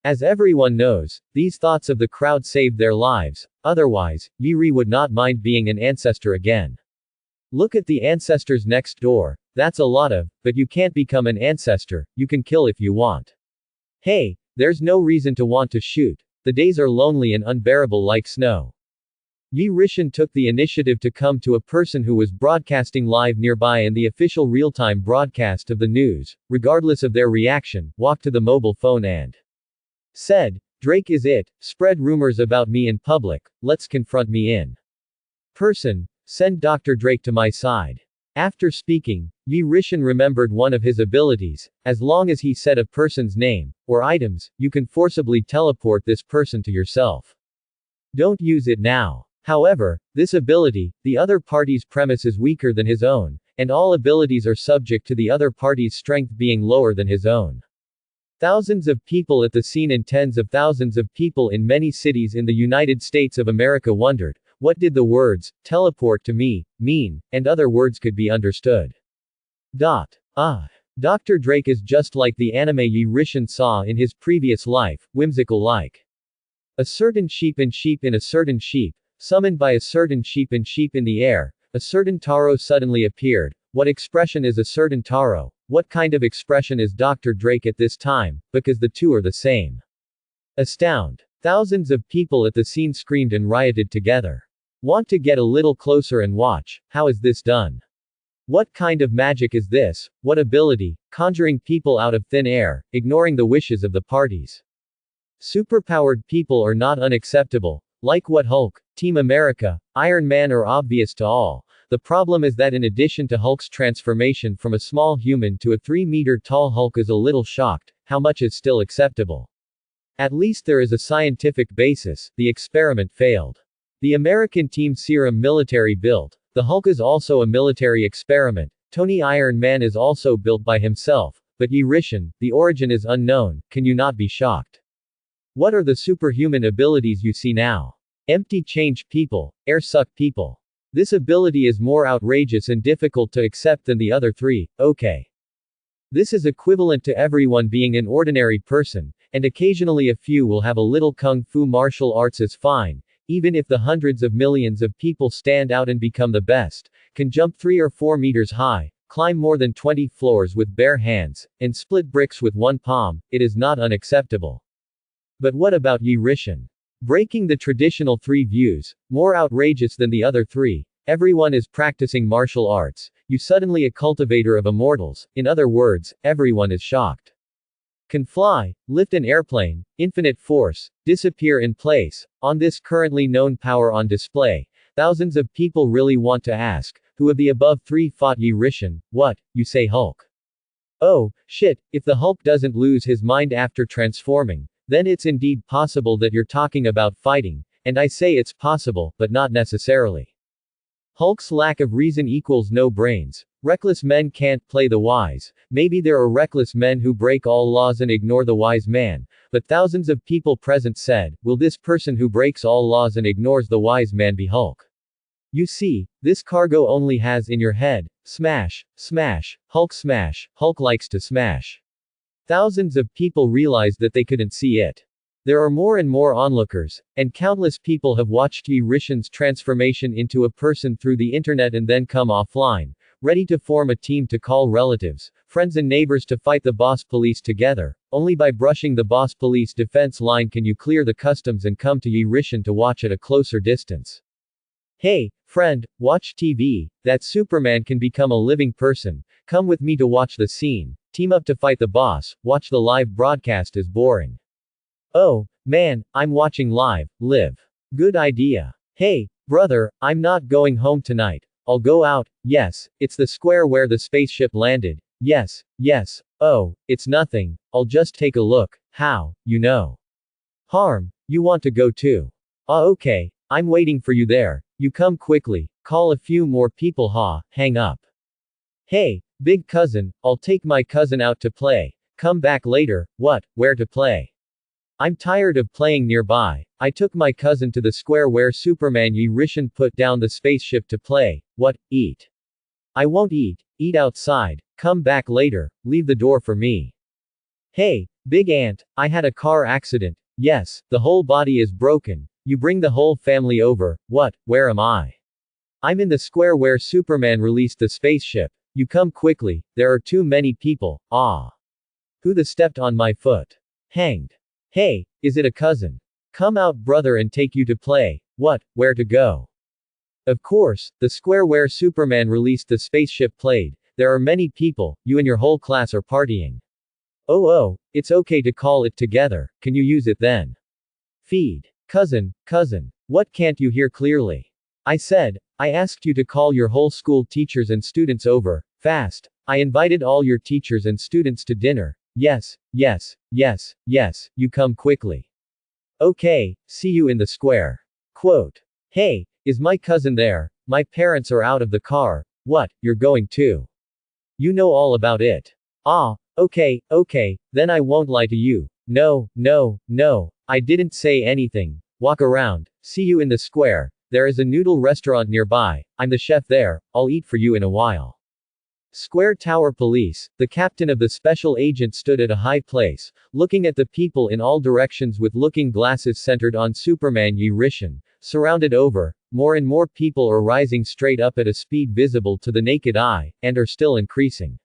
As everyone knows, these thoughts of the crowd saved their lives. Otherwise, Yi Ri would not mind being an ancestor again. Look at the ancestors next door. That's a lot of, but you can't become an ancestor. You can kill if you want. Hey, there's no reason to want to shoot. The days are lonely and unbearable like snow. Yi Rishin took the initiative to come to a person who was broadcasting live nearby and the official real-time broadcast of the news, regardless of their reaction, walked to the mobile phone and said, Drake is it, spread rumors about me in public, let's confront me in person, send Dr. Drake to my side. After speaking, Yi Rishin remembered one of his abilities. As long as he said a person's name, or items, you can forcibly teleport this person to yourself. Don't use it now. However, this ability, the other party's premise is weaker than his own, and all abilities are subject to the other party's strength being lower than his own. Thousands of people at the scene and tens of thousands of people in many cities in the United States of America wondered, what did the words, teleport to me, mean, and other words could be understood. Dr. Drake is just like the anime Yi Rishin saw in his previous life, whimsical like. A certain sheep in a certain sheep, summoned by a certain sheep in the air, a certain Taro suddenly appeared. What expression is a certain Taro? What kind of expression is Dr. Drake at this time, because the two are the same. Astound. Thousands of people at the scene screamed and rioted together. Want to get a little closer and watch, how is this done? What kind of magic is this? What ability? Conjuring people out of thin air, ignoring the wishes of the parties. Superpowered people are not unacceptable. Like what Hulk, Team America, Iron Man are obvious to all. The problem is that in addition to Hulk's transformation from a small human to a 3-meter-tall Hulk is a little shocked, how much is still acceptable? At least there is a scientific basis, the experiment failed. The American Team Serum military built. The Hulk is also a military experiment. Tony Iron Man is also built by himself. But Yi Rishan, the origin is unknown. Can you not be shocked? What are the superhuman abilities you see now? Empty change people, air suck people. This ability is more outrageous and difficult to accept than the other three, okay. This is equivalent to everyone being an ordinary person, and occasionally a few will have a little kung fu martial arts is fine, even if the hundreds of millions of people stand out and become the best, can jump 3 or 4 meters high, climb more than 20 floors with bare hands, and split bricks with one palm, it is not unacceptable. But what about Yi Rishan? Breaking the traditional 3 views, more outrageous than the other 3, everyone is practicing martial arts, you suddenly a cultivator of immortals, in other words, everyone is shocked. Can fly, lift an airplane, infinite force, disappear in place, on this currently known power on display, thousands of people really want to ask, who of the above 3 fought Yi Rishan? What, you say Hulk? Oh, shit, if the Hulk doesn't lose his mind after transforming, then it's indeed possible that you're talking about fighting, and I say it's possible, but not necessarily. Hulk's lack of reason equals no brains. Reckless men can't play the wise. Maybe there are reckless men who break all laws and ignore the wise man, but thousands of people present said, will this person who breaks all laws and ignores the wise man be Hulk? You see, this cargo only has in your head, smash, smash, Hulk likes to smash. Thousands of people realized that they couldn't see it. There are more and more onlookers, and countless people have watched Yi Rishan's transformation into a person through the internet and then come offline, ready to form a team to call relatives, friends and neighbors to fight the boss police together. Only by brushing the boss police defense line can you clear the customs and come to Yi Rishan to watch at a closer distance. Hey, friend, watch TV, that Superman can become a living person, come with me to watch the scene, team up to fight the boss, watch the live broadcast is boring. Oh, man, I'm watching live, live. Good idea. Hey, brother, I'm not going home tonight, I'll go out, yes, it's the square where the spaceship landed, yes, oh, it's nothing, I'll just take a look, how, you know. Harm, you want to go too? Okay, I'm waiting for you there, you come quickly, call a few more people hang up. Hey, big cousin, I'll take my cousin out to play, come back later, what, where to play? I'm tired of playing nearby, I took my cousin to the square where Superman Yi Rishan put down the spaceship to play, what, eat? I won't eat outside, come back later, leave the door for me. Hey, big aunt, I had a car accident, yes, the whole body is broken, you bring the whole family over, what, where am I? I'm in the square where Superman released the spaceship, you come quickly, there are too many people, Who the stepped on my foot? Hanged. Hey, is it a cousin? Come out brother and take you to play, what, where to go? Of course, the square where Superman released the spaceship played, there are many people, you and your whole class are partying. Oh, it's okay to call it together, can you use it then? Feed. Cousin, what can't you hear clearly? I said, I asked you to call your whole school teachers and students over, fast, I invited all your teachers and students to dinner, yes, you come quickly. Okay, see you in the square. Quote. Hey, is my cousin there? My parents are out of the car, what, you're going too? You know all about it. Okay, then I won't lie to you, no, I didn't say anything, walk around, see you in the square, there is a noodle restaurant nearby, I'm the chef there, I'll eat for you in a while. Square Tower Police, the captain of the special agent stood at a high place, looking at the people in all directions with looking glasses centered on Superman Yi Rishan, surrounded over, more and more people are rising straight up at a speed visible to the naked eye, and are still increasing.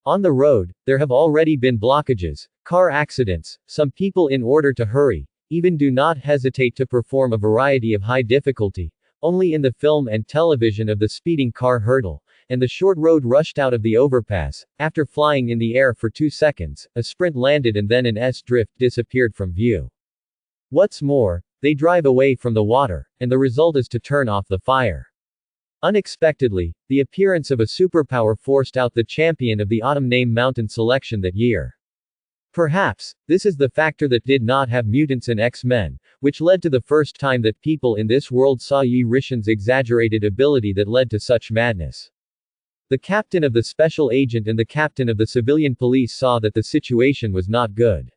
On the road, there have already been blockages, car accidents, some people in order to hurry, even do not hesitate to perform a variety of high difficulty, only in the film and television of the speeding car hurdle, and the short road rushed out of the overpass, after flying in the air for 2 seconds, a sprint landed and then an S-drift disappeared from view. What's more, they drive away from the water, and the result is to turn off the fire. Unexpectedly, the appearance of a superpower forced out the champion of the autumn name mountain selection that year. Perhaps, this is the factor that did not have mutants in X-Men, which led to the first time that people in this world saw Yi Rishan's exaggerated ability that led to such madness. The captain of the special agent and the captain of the civilian police saw that the situation was not good.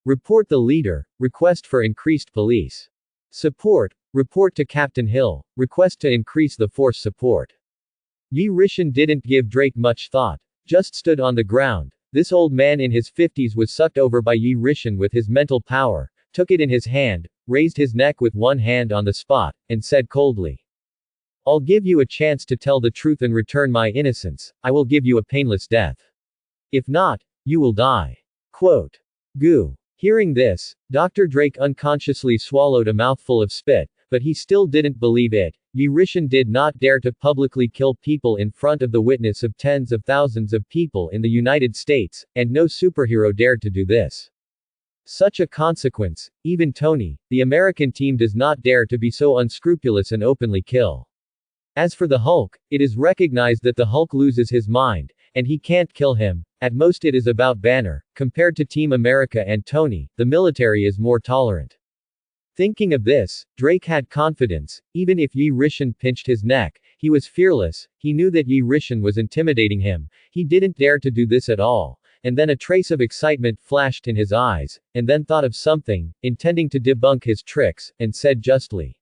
Report the leader, request for increased police support, report to Captain Hill, request to increase the force support. Yi Rishan didn't give Drake much thought, just stood on the ground. This old man in his 50s was sucked over by Yi Rishan with his mental power, took it in his hand, raised his neck with one hand on the spot, and said coldly, "I'll give you a chance to tell the truth and return my innocence. I will give you a painless death. If not, you will die." Quote. Goo. Hearing this, Dr. Drake unconsciously swallowed a mouthful of spit, but he still didn't believe it. Yi Rishan did not dare to publicly kill people in front of the witness of tens of thousands of people in the United States, and no superhero dared to do this. Such a consequence, even Tony, the American team, does not dare to be so unscrupulous and openly kill. As for the Hulk, it is recognized that the Hulk loses his mind, and he can't kill him. At most it is about Banner. Compared to Team America and Tony, the military is more tolerant. Thinking of this, Drake had confidence. Even if Yi Rishan pinched his neck, he was fearless. He knew that Yi Rishan was intimidating him. He didn't dare to do this at all. And then a trace of excitement flashed in his eyes, and then thought of something, intending to debunk his tricks, and said justly,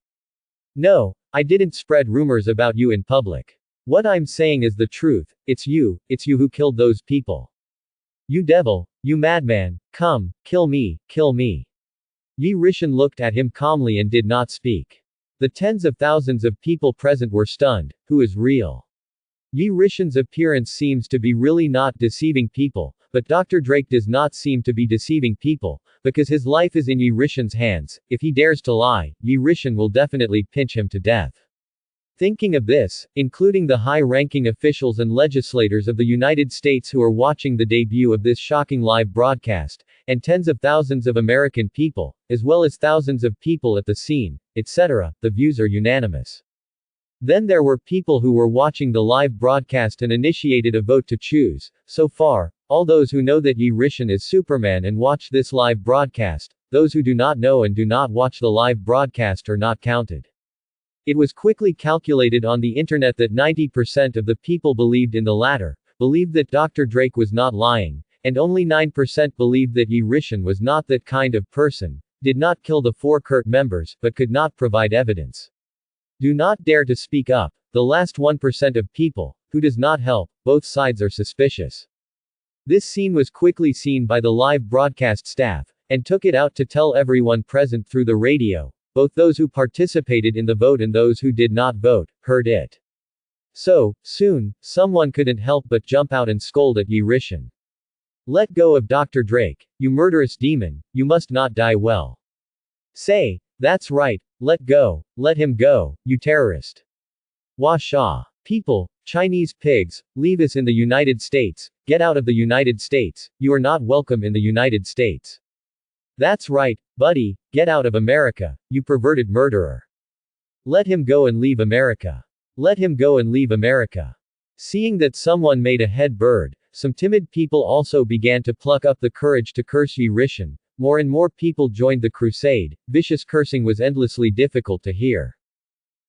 "No, I didn't spread rumors about you in public. What I'm saying is the truth. It's you who killed those people. You devil, you madman, come, kill me, kill me." Yi Rishan looked at him calmly and did not speak. The tens of thousands of people present were stunned. Who is real? Yi Rishan's appearance seems to be really not deceiving people, but Dr. Drake does not seem to be deceiving people, because his life is in Yi Rishan's hands. If he dares to lie, Yi Rishan will definitely pinch him to death. Thinking of this, including the high-ranking officials and legislators of the United States who are watching the debut of this shocking live broadcast, and tens of thousands of American people, as well as thousands of people at the scene, etc., the views are unanimous. Then there were people who were watching the live broadcast and initiated a vote to choose. So far, all those who know that Yi Rishan is Superman and watch this live broadcast, those who do not know and do not watch the live broadcast are not counted. It was quickly calculated on the internet that 90% of the people believed in the latter, believed that Dr. Drake was not lying, and only 9% believed that Yi Rishan was not that kind of person, did not kill the 4 Kurt members, but could not provide evidence. Do not dare to speak up. The last 1% of people, who does not help, both sides are suspicious. This scene was quickly seen by the live broadcast staff, and took it out to tell everyone present through the radio. Both those who participated in the vote and those who did not vote, heard it. So, soon, someone couldn't help but jump out and scold at Yi Rishan. "Let go of Dr. Drake, you murderous demon, you must not die well. Say, that's right, let go, let him go, you terrorist. Washa. People, Chinese pigs, leave us in the United States, get out of the United States, you are not welcome in the United States. That's right, buddy, get out of America, you perverted murderer. Let him go and leave America. Let him go and leave America." Seeing that someone made a head bird, some timid people also began to pluck up the courage to curse Yi Rishan. More and more people joined the crusade. Vicious cursing was endlessly difficult to hear.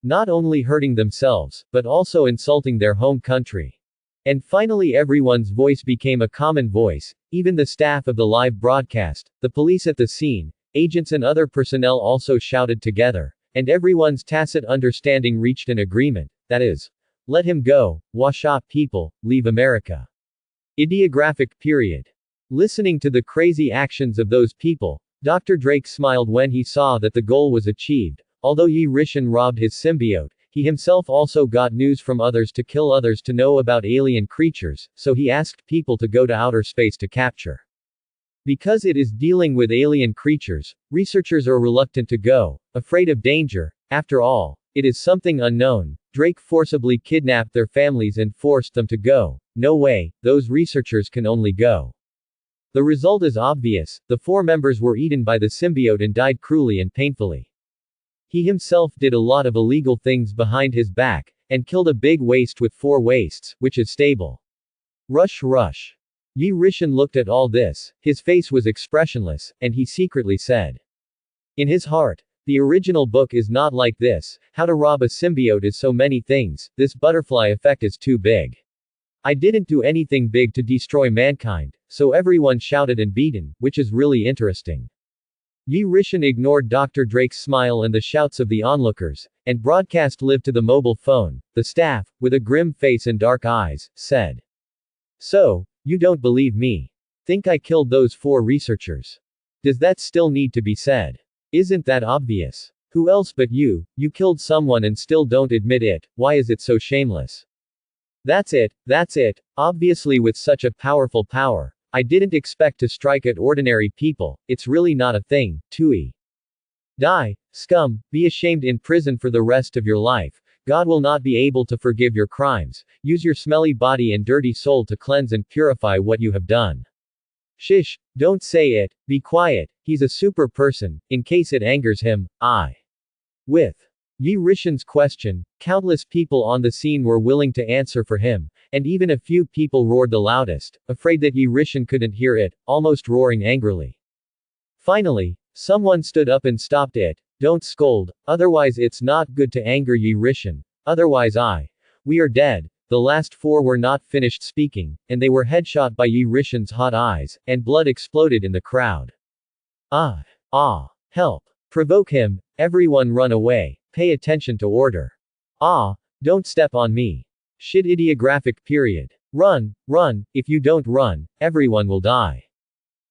Not only hurting themselves, but also insulting their home country. And finally everyone's voice became a common voice, even the staff of the live broadcast, the police at the scene, agents and other personnel also shouted together, and everyone's tacit understanding reached an agreement, that is, let him go, Washa people, leave America. Ideographic period. Listening to the crazy actions of those people, Dr. Drake smiled when he saw that the goal was achieved. Although Yi Rishan robbed his symbiote, he himself also got news from others to kill others to know about alien creatures, so he asked people to go to outer space to capture. Because it is dealing with alien creatures, researchers are reluctant to go, afraid of danger. After all, it is something unknown. Drake forcibly kidnapped their families and forced them to go. No way, those researchers can only go. The result is obvious. The 4 members were eaten by the symbiote and died cruelly and painfully. He himself did a lot of illegal things behind his back, and killed a big waste with 4 wastes, which is stable. Rush rush. Yi Rishan looked at all this, his face was expressionless, and he secretly said. In his heart, the original book is not like this, how to rob a symbiote is so many things, this butterfly effect is too big. I didn't do anything big to destroy mankind, so everyone shouted and beaten, which is really interesting. Yi Rishan ignored Dr. Drake's smile and the shouts of the onlookers, and broadcast live to the mobile phone. The staff, with a grim face and dark eyes, said. So, you don't believe me? Think I killed those 4 researchers? Does that still need to be said? Isn't that obvious? Who else but you? You killed someone and still don't admit it, why is it so shameless? That's it, obviously with such a powerful power. I didn't expect to strike at ordinary people, it's really not a thing, Tui. Die, scum, be ashamed in prison for the rest of your life. God will not be able to forgive your crimes. Use your smelly body and dirty soul to cleanse and purify what you have done. Shish, don't say it, be quiet, he's a super person, in case it angers him, With Yi Rishan's question, countless people on the scene were willing to answer for him, and even a few people roared the loudest, afraid that Yi Rishan couldn't hear it, almost roaring angrily. Finally, someone stood up and stopped it. Don't scold, otherwise it's not good to anger Yi Rishan, otherwise we are dead. The last 4 were not finished speaking, and they were headshot by Yi Rishan's hot eyes, and blood exploded in the crowd. Help! Provoke him, everyone run away, pay attention to order. Don't step on me. Shit ideographic period. Run, if you don't run, everyone will die.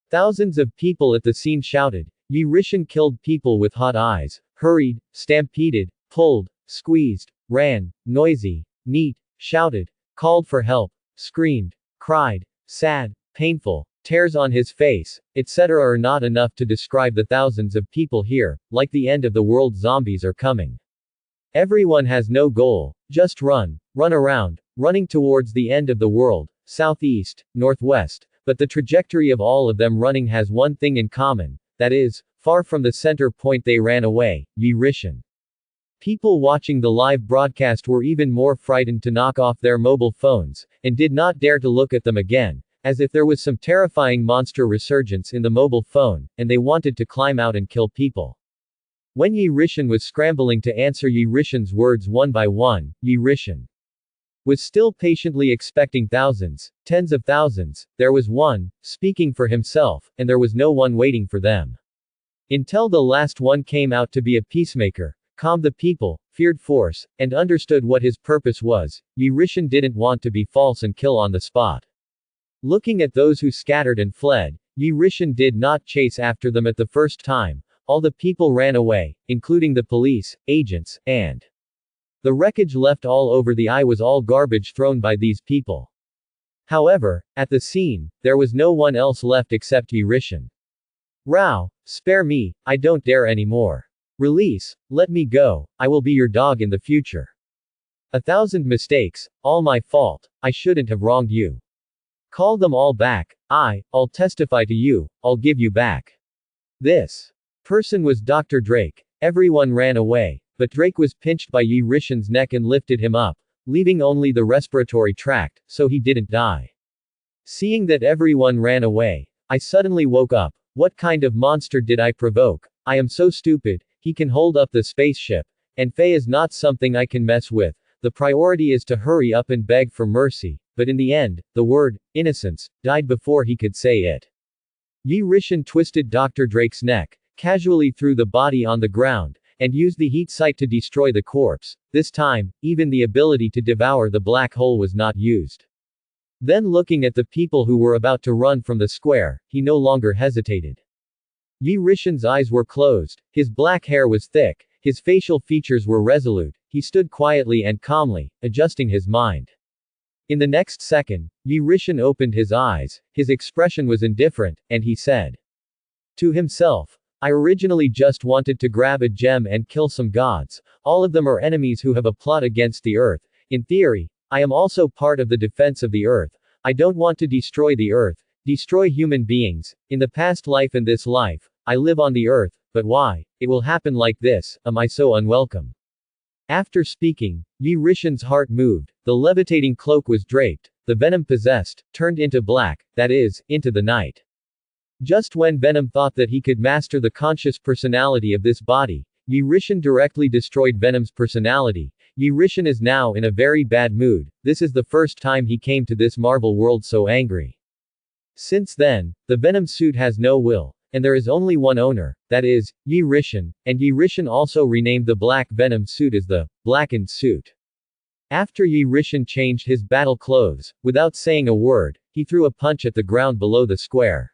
Thousands of people at the scene shouted. Yi Rishan killed people with hot eyes, hurried, stampeded, pulled, squeezed, ran, noisy, neat, shouted, called for help, screamed, cried, sad, painful, tears on his face, etc. are not enough to describe the thousands of people here, like the end of the world. Zombies are coming. Everyone has no goal, just run around, running towards the end of the world, southeast, northwest, but the trajectory of all of them running has one thing in common, that is, far from the center point they ran away, Yi Rishan. People watching the live broadcast were even more frightened to knock off their mobile phones, and did not dare to look at them again, as if there was some terrifying monster resurgence in the mobile phone, and they wanted to climb out and kill people. When Yi Rishan was scrambling to answer Yi Rishan's words one by one, Yi Rishan was still patiently expecting thousands, tens of thousands. There was one, speaking for himself, and there was no one waiting for them. Until the last one came out to be a peacemaker, calmed the people, feared force, and understood what his purpose was. Yi Rishan didn't want to be false and kill on the spot. Looking at those who scattered and fled, Yi Rishan did not chase after them at the first time. All the people ran away, including the police, agents, and the wreckage left all over the eye was all garbage thrown by these people. However, at the scene, there was no one else left except Yi Rishan. Rao, spare me, I don't dare anymore. Release, let me go, I will be your dog in the future. 1,000 mistakes, all my fault, I shouldn't have wronged you. Call them all back, I'll testify to you, I'll give you back. This person was Dr. Drake. Everyone ran away, but Drake was pinched by Yi Rishan's neck and lifted him up, leaving only the respiratory tract, so he didn't die. Seeing that everyone ran away, I suddenly woke up. What kind of monster did I provoke? I am so stupid. He can hold up the spaceship, and Faye is not something I can mess with. The priority is to hurry up and beg for mercy, but in the end, the word, innocence, died before he could say it. Yi Rishan twisted Dr. Drake's neck, casually threw the body on the ground, and used the heat sight to destroy the corpse. This time, even the ability to devour the black hole was not used. Then looking at the people who were about to run from the square, he no longer hesitated. Yi Rishan's eyes were closed, his black hair was thick, his facial features were resolute, he stood quietly and calmly, adjusting his mind. In the next second, Yi Rishan opened his eyes, his expression was indifferent, and he said to himself, I originally just wanted to grab a gem and kill some gods. All of them are enemies who have a plot against the earth. In theory, I am also part of the defense of the earth. I don't want to destroy the earth, destroy human beings. In the past life and this life, I live on the earth, but why? It will happen like this, am I so unwelcome? After speaking, Yi Rishan's heart moved, the levitating cloak was draped, the the venom possessed, turned into black, that is, into the night. Just when Venom thought that he could master the conscious personality of this body, Yi Rishan directly destroyed Venom's personality. Yi Rishan is now in a very bad mood. This is the first time he came to this Marvel world so angry. Since then, the Venom suit has no will, and there is only one owner, that is, Yi Rishan, and Yi Rishan also renamed the Black Venom suit as the Blackened Suit. After Yi Rishan changed his battle clothes, without saying a word, he threw a punch at the ground below the square.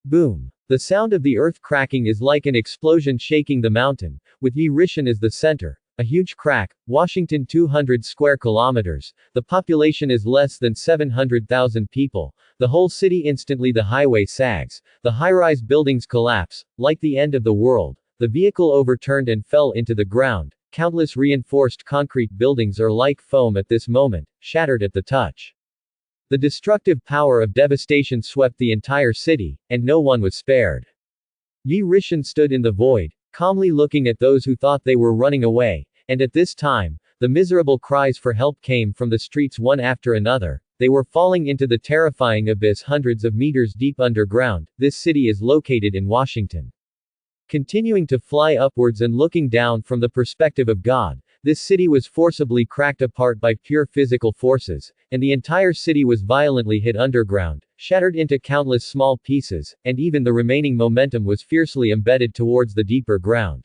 Boom. The sound of the earth cracking is like an explosion shaking the mountain, with Yi Rishan as the center. A huge crack. Washington 200 square kilometers. The population is less than 700,000 people. The whole city instantly the highway sags. The high-rise buildings collapse. Like the end of the world. The vehicle overturned and fell into the ground. Countless reinforced concrete buildings are like foam at this moment, shattered at the touch. The destructive power of devastation swept the entire city, and no one was spared. Yi Rishan stood in the void, calmly looking at those who thought they were running away, and at this time, the miserable cries for help came from the streets one after another. They were falling into the terrifying abyss hundreds of meters deep underground. This city is located in Washington. Continuing to fly upwards and looking down from the perspective of God, this city was forcibly cracked apart by pure physical forces, and the entire city was violently hit underground, shattered into countless small pieces, and even the remaining momentum was fiercely embedded towards the deeper ground.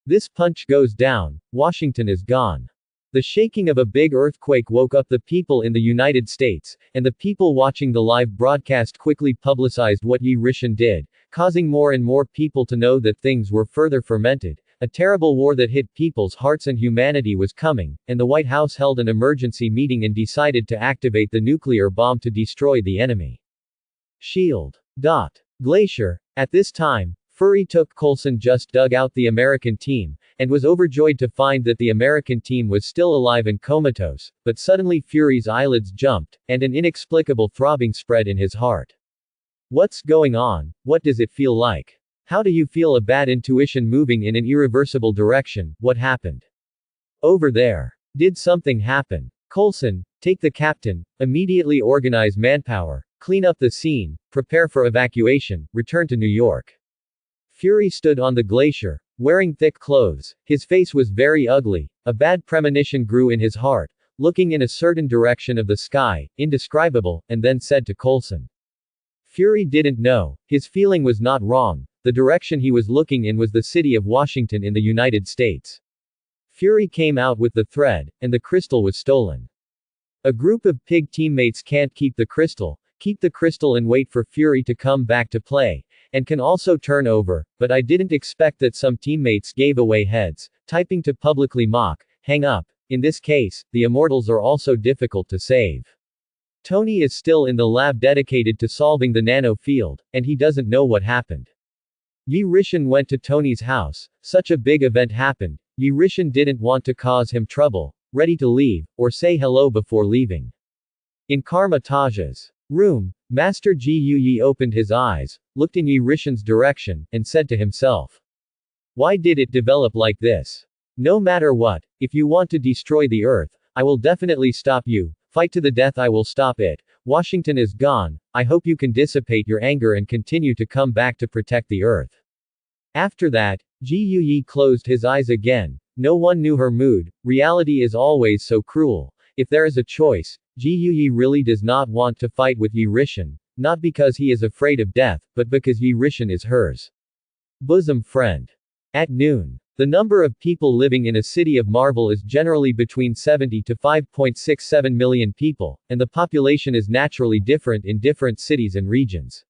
This punch goes down, Washington is gone. The shaking of a big earthquake woke up the people in the United States, and the people watching the live broadcast quickly publicized what Yi Rishan did, causing more and more people to know that things were further fermented. A terrible war that hit people's hearts and humanity was coming, and the White House held an emergency meeting and decided to activate the nuclear bomb to destroy the enemy. Shield. Glacier. At this time, Fury took Coulson just dug out the American team, and was overjoyed to find that the American team was still alive and comatose, but suddenly Fury's eyelids jumped, and an inexplicable throbbing spread in his heart. What's going on? What does it feel like? How do you feel a bad intuition moving in an irreversible direction? What happened? Over there. Did something happen? Coulson, take the captain, immediately organize manpower, clean up the scene, prepare for evacuation, return to New York. Fury stood on the glacier, wearing thick clothes. His face was very ugly. A bad premonition grew in his heart, looking in a certain direction of the sky, indescribable, and then said to Coulson. Fury didn't know. His feeling was not wrong. The direction he was looking in was the city of Washington in the United States. Fury came out with the thread, and the crystal was stolen. A group of pig teammates can't keep the crystal and wait for Fury to come back to play, and can also turn over, but I didn't expect that some teammates gave away heads, typing to publicly mock, hang up. In this case, the immortals are also difficult to save. Tony is still in the lab dedicated to solving the nano field, and he doesn't know what happened. Yi Rishan went to Tony's house. Such a big event happened. Yi Rishan didn't want to cause him trouble, ready to leave, or say hello before leaving. In Karma Taj's room, Master Ji Yi opened his eyes, looked in Yi Rishan's direction, and said to himself. Why did it develop like this? No matter what, if you want to destroy the earth, I will definitely stop you. Fight to the death, I will stop it. Washington is gone. I hope you can dissipate your anger and continue to come back to protect the earth. After that, Ji Yi closed his eyes again. No one knew her mood. Reality is always so cruel. If there is a choice, Ji Yi really does not want to fight with Yi Rishan, not because he is afraid of death, but because Yi Rishan is hers bosom friend. At noon, the number of people living in a city of Marvel is generally between 70 to 5.67 million people, and the population is naturally different in different cities and regions.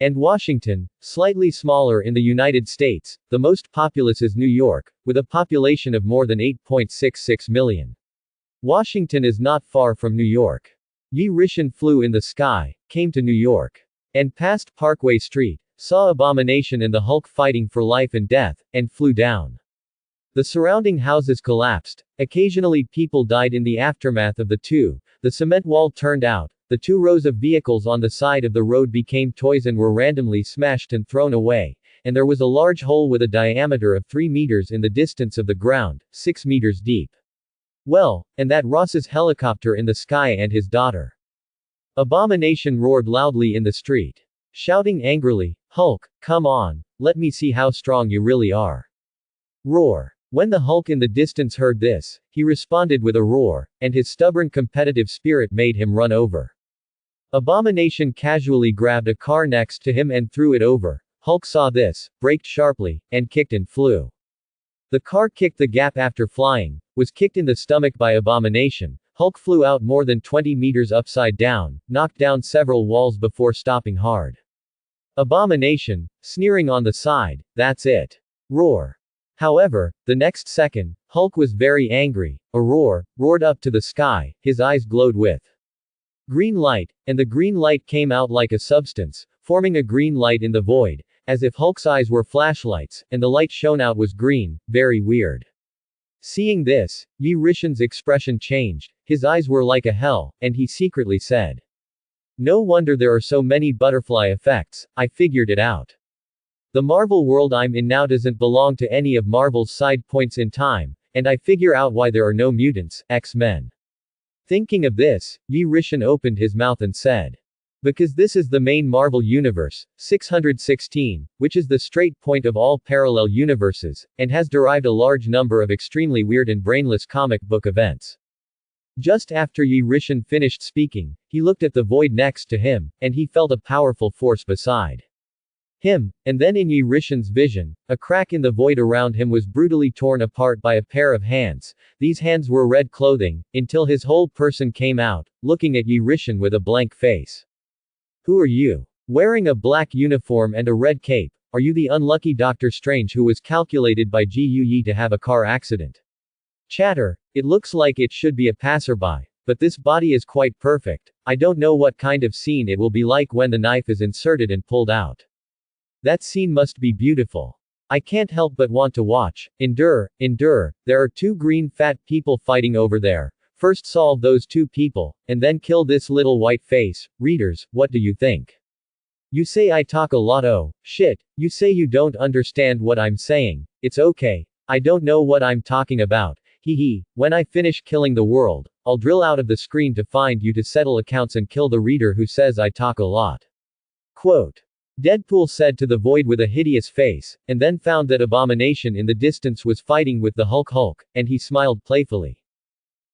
And Washington, slightly smaller in the United States, the most populous is New York, with a population of more than 8.66 million. Washington is not far from New York. Yi Rishan flew in the sky, came to New York, and passed Parkway Street, saw Abomination and the Hulk fighting for life and death, and flew down. The surrounding houses collapsed. Occasionally people died in the aftermath of the two. The cement wall turned out. The 2 rows of vehicles on the side of the road became toys and were randomly smashed and thrown away, and there was a large hole with a diameter of 3 meters in the distance of the ground, 6 meters deep. Well, and that Ross's helicopter in the sky and his daughter. Abomination roared loudly in the street, shouting angrily, "Hulk, come on, let me see how strong you really are." Roar. When the Hulk in the distance heard this, he responded with a roar, and his stubborn competitive spirit made him run over. Abomination casually grabbed a car next to him and threw it over. Hulk saw this, braked sharply, and kicked and flew. The car kicked the gap after flying, was kicked in the stomach by Abomination. Hulk flew out more than 20 meters upside down, knocked down several walls before stopping hard. Abomination, sneering on the side, "That's it." Roar. However, the next second, Hulk was very angry. A roar roared up to the sky, his eyes glowed with green light, and the green light came out like a substance, forming a green light in the void, as if Hulk's eyes were flashlights, and the light shone out was green, very weird. Seeing this, Yi Rishan's expression changed, his eyes were like a hell, and he secretly said, "No wonder there are so many butterfly effects, I figured it out. The Marvel world I'm in now doesn't belong to any of Marvel's side points in time, and I figure out why there are no mutants, X-Men." Thinking of this, Yi Rishan opened his mouth and said, "Because this is the main Marvel universe, 616, which is the straight point of all parallel universes, and has derived a large number of extremely weird and brainless comic book events." Just after Yi Rishan finished speaking, he looked at the void next to him, and he felt a powerful force beside him, and then in Yi Rishan's vision, a crack in the void around him was brutally torn apart by a pair of hands. These hands were red clothing, until his whole person came out, looking at Yi Rishan with a blank face. "Who are you? Wearing a black uniform and a red cape, are you the unlucky Doctor Strange who was calculated by Ji Yi to have a car accident?" Chatter. "It looks like it should be a passerby, but this body is quite perfect. I don't know what kind of scene it will be like when the knife is inserted and pulled out. That scene must be beautiful. I can't help but want to watch. Endure, endure, there are two green fat people fighting over there. First solve those two people, and then kill this little white face." Readers, what do you think? You say I talk a lot. Oh, shit, you say you don't understand what I'm saying. It's okay. I don't know what I'm talking about. Hee. When I finish killing the world, I'll drill out of the screen to find you to settle accounts and kill the reader who says I talk a lot. Quote. Deadpool said to the void with a hideous face, and then found that Abomination in the distance was fighting with the Hulk, and he smiled playfully.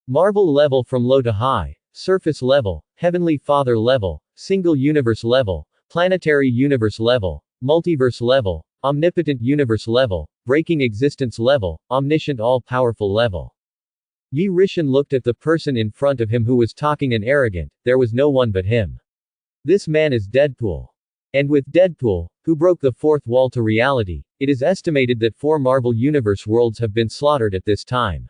Marvel level from low to high, surface level, Heavenly Father level, single universe level, planetary universe level, multiverse level, omnipotent universe level, breaking existence level, omniscient all-powerful level. Yi Rishan looked at the person in front of him who was talking and arrogant. There was no one but him. This man is Deadpool. And with Deadpool, who broke the fourth wall to reality, it is estimated that 4 Marvel Universe worlds have been slaughtered at this time.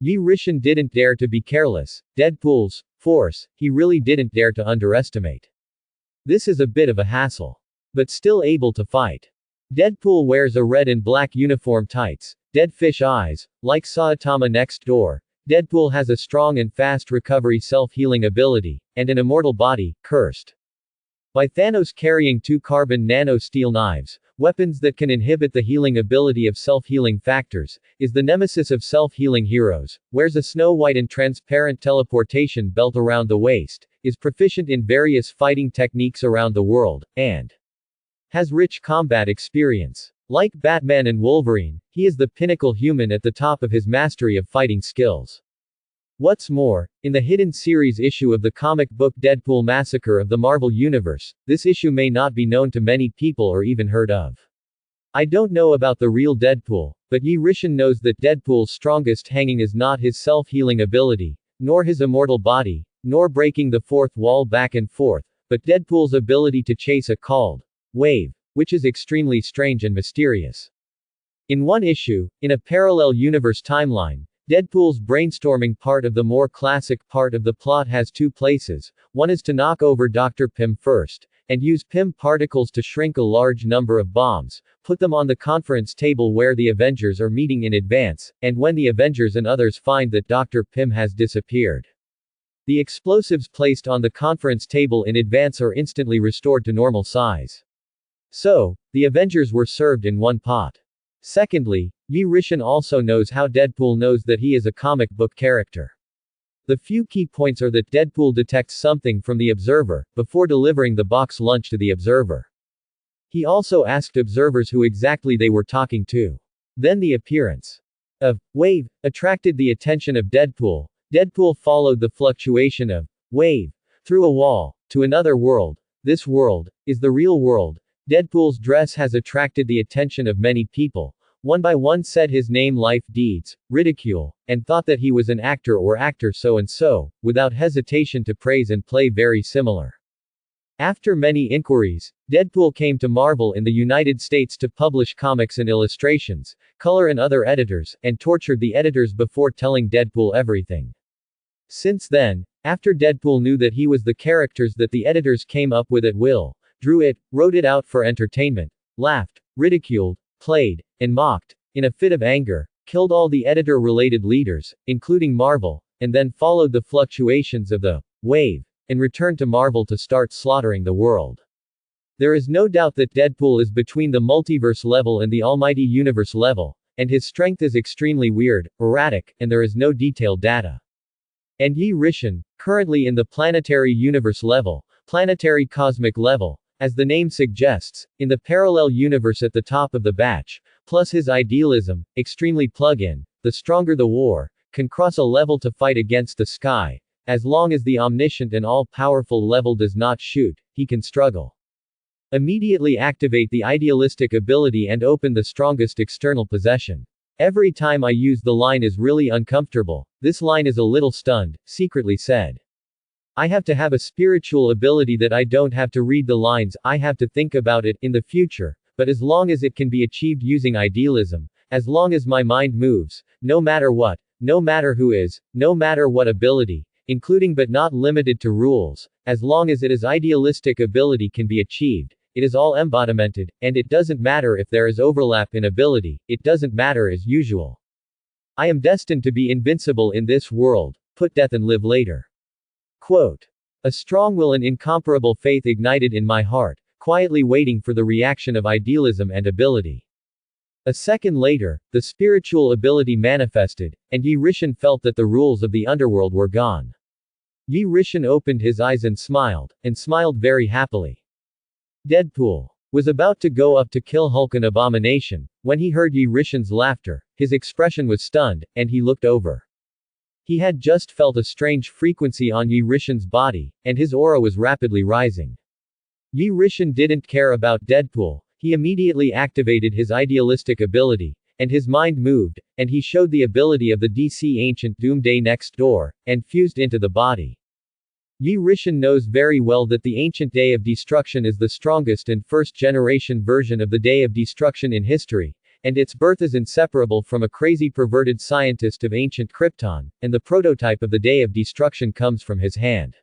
Yi Rishan didn't dare to be careless. Deadpool's force, he really didn't dare to underestimate. This is a bit of a hassle. But still able to fight. Deadpool wears a red and black uniform tights, dead fish eyes, like Saitama next door. Deadpool has a strong and fast recovery self-healing ability, and an immortal body, cursed by Thanos, carrying 2 carbon nano-steel knives, weapons that can inhibit the healing ability of self-healing factors, is the nemesis of self-healing heroes, wears a snow-white and transparent teleportation belt around the waist, is proficient in various fighting techniques around the world, and has rich combat experience. Like Batman and Wolverine, he is the pinnacle human at the top of his mastery of fighting skills. What's more, in the hidden series issue of the comic book Deadpool Massacre of the Marvel Universe, this issue may not be known to many people or even heard of. I don't know about the real Deadpool, but Yi Rishan knows that Deadpool's strongest hanging is not his self-healing ability, nor his immortal body, nor breaking the fourth wall back and forth, but Deadpool's ability to chase a called wave, which is extremely strange and mysterious. In one issue, in a parallel universe timeline, Deadpool's brainstorming part of the more classic part of the plot has 2 places. One is to knock over Dr. Pym first, and use Pym particles to shrink a large number of bombs, put them on the conference table where the Avengers are meeting in advance, and when the Avengers and others find that Dr. Pym has disappeared, the explosives placed on the conference table in advance are instantly restored to normal size. So, the Avengers were served in one pot. Secondly, Yi Rishan also knows how Deadpool knows that he is a comic book character. The few key points are that Deadpool detects something from the observer, before delivering the box lunch to the observer. He also asked observers who exactly they were talking to. Then the appearance of wave attracted the attention of Deadpool. Deadpool followed the fluctuation of wave through a wall to another world. This world is the real world. Deadpool's dress has attracted the attention of many people. One by one said his name, life, deeds, ridicule, and thought that he was an actor or actor so and so, without hesitation to praise and play very similar. After many inquiries, Deadpool came to Marvel in the United States to publish comics and illustrations, color and other editors, and tortured the editors before telling Deadpool everything. Since then, after Deadpool knew that he was the characters that the editors came up with at will, drew it, wrote it out for entertainment, laughed, ridiculed, played, and mocked, in a fit of anger, killed all the editor-related leaders, including Marvel, and then followed the fluctuations of the wave, and returned to Marvel to start slaughtering the world. There is no doubt that Deadpool is between the multiverse level and the almighty universe level, and his strength is extremely weird, erratic, and there is no detailed data. And Yi Rishan, currently in the planetary universe level, planetary cosmic level, as the name suggests, in the parallel universe at the top of the batch, plus his idealism, extremely plug-in, the stronger the war, can cross a level to fight against the sky. As long as the omniscient and all-powerful level does not shoot, he can struggle. Immediately activate the idealistic ability and open the strongest external possession. Every time I use the line is really uncomfortable. This line is a little stunned, secretly said. I have to have a spiritual ability that I don't have to read the lines, I have to think about it, in the future, but as long as it can be achieved using idealism, as long as my mind moves, no matter what, no matter who is, no matter what ability, including but not limited to rules, as long as it is idealistic ability can be achieved, it is all embodimented, and it doesn't matter if there is overlap in ability, it doesn't matter as usual. I am destined to be invincible in this world, put death and live later. Quote. A strong will and incomparable faith ignited in my heart, quietly waiting for the reaction of idealism and ability. A second later, the spiritual ability manifested, and Yi Rishan felt that the rules of the underworld were gone. Yi Rishan opened his eyes and smiled very happily. Deadpool was about to go up to kill Hulk and Abomination, when he heard Yi Rishan's laughter. His expression was stunned, and he looked over. He had just felt a strange frequency on Yi Rishan's body, and his aura was rapidly rising. Yi Rishan didn't care about Deadpool. He immediately activated his idealistic ability, and his mind moved, and he showed the ability of the DC Ancient Doomsday next door, and fused into the body. Yi Rishan knows very well that the Ancient Day of Destruction is the strongest and first-generation version of the Day of Destruction in history, and its birth is inseparable from a crazy perverted scientist of ancient Krypton, and the prototype of the Day of Destruction comes from his hand.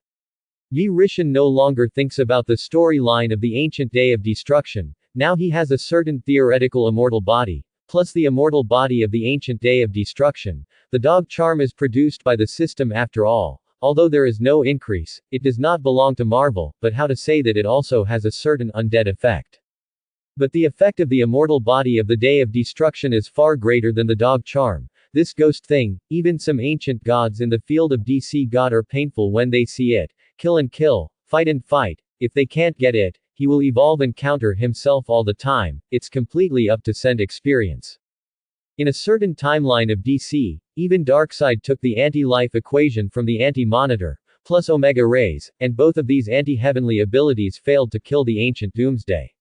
Yi Rishan no longer thinks about the storyline of the Ancient Day of Destruction. Now he has a certain theoretical immortal body, plus the immortal body of the Ancient Day of Destruction. The dog charm is produced by the system after all. Although there is no increase, it does not belong to Marvel, but how to say that it also has a certain undead effect. But the effect of the immortal body of the Day of Destruction is far greater than the dog charm. This ghost thing, even some ancient gods in the field of DC God are painful when they see it. Kill and kill, fight and fight. If they can't get it, he will evolve and counter himself all the time. It's completely up to Send experience. In a certain timeline of DC, even Darkseid took the anti-life equation from the anti-monitor, plus Omega rays, and both of these anti-heavenly abilities failed to kill the ancient Doomsday.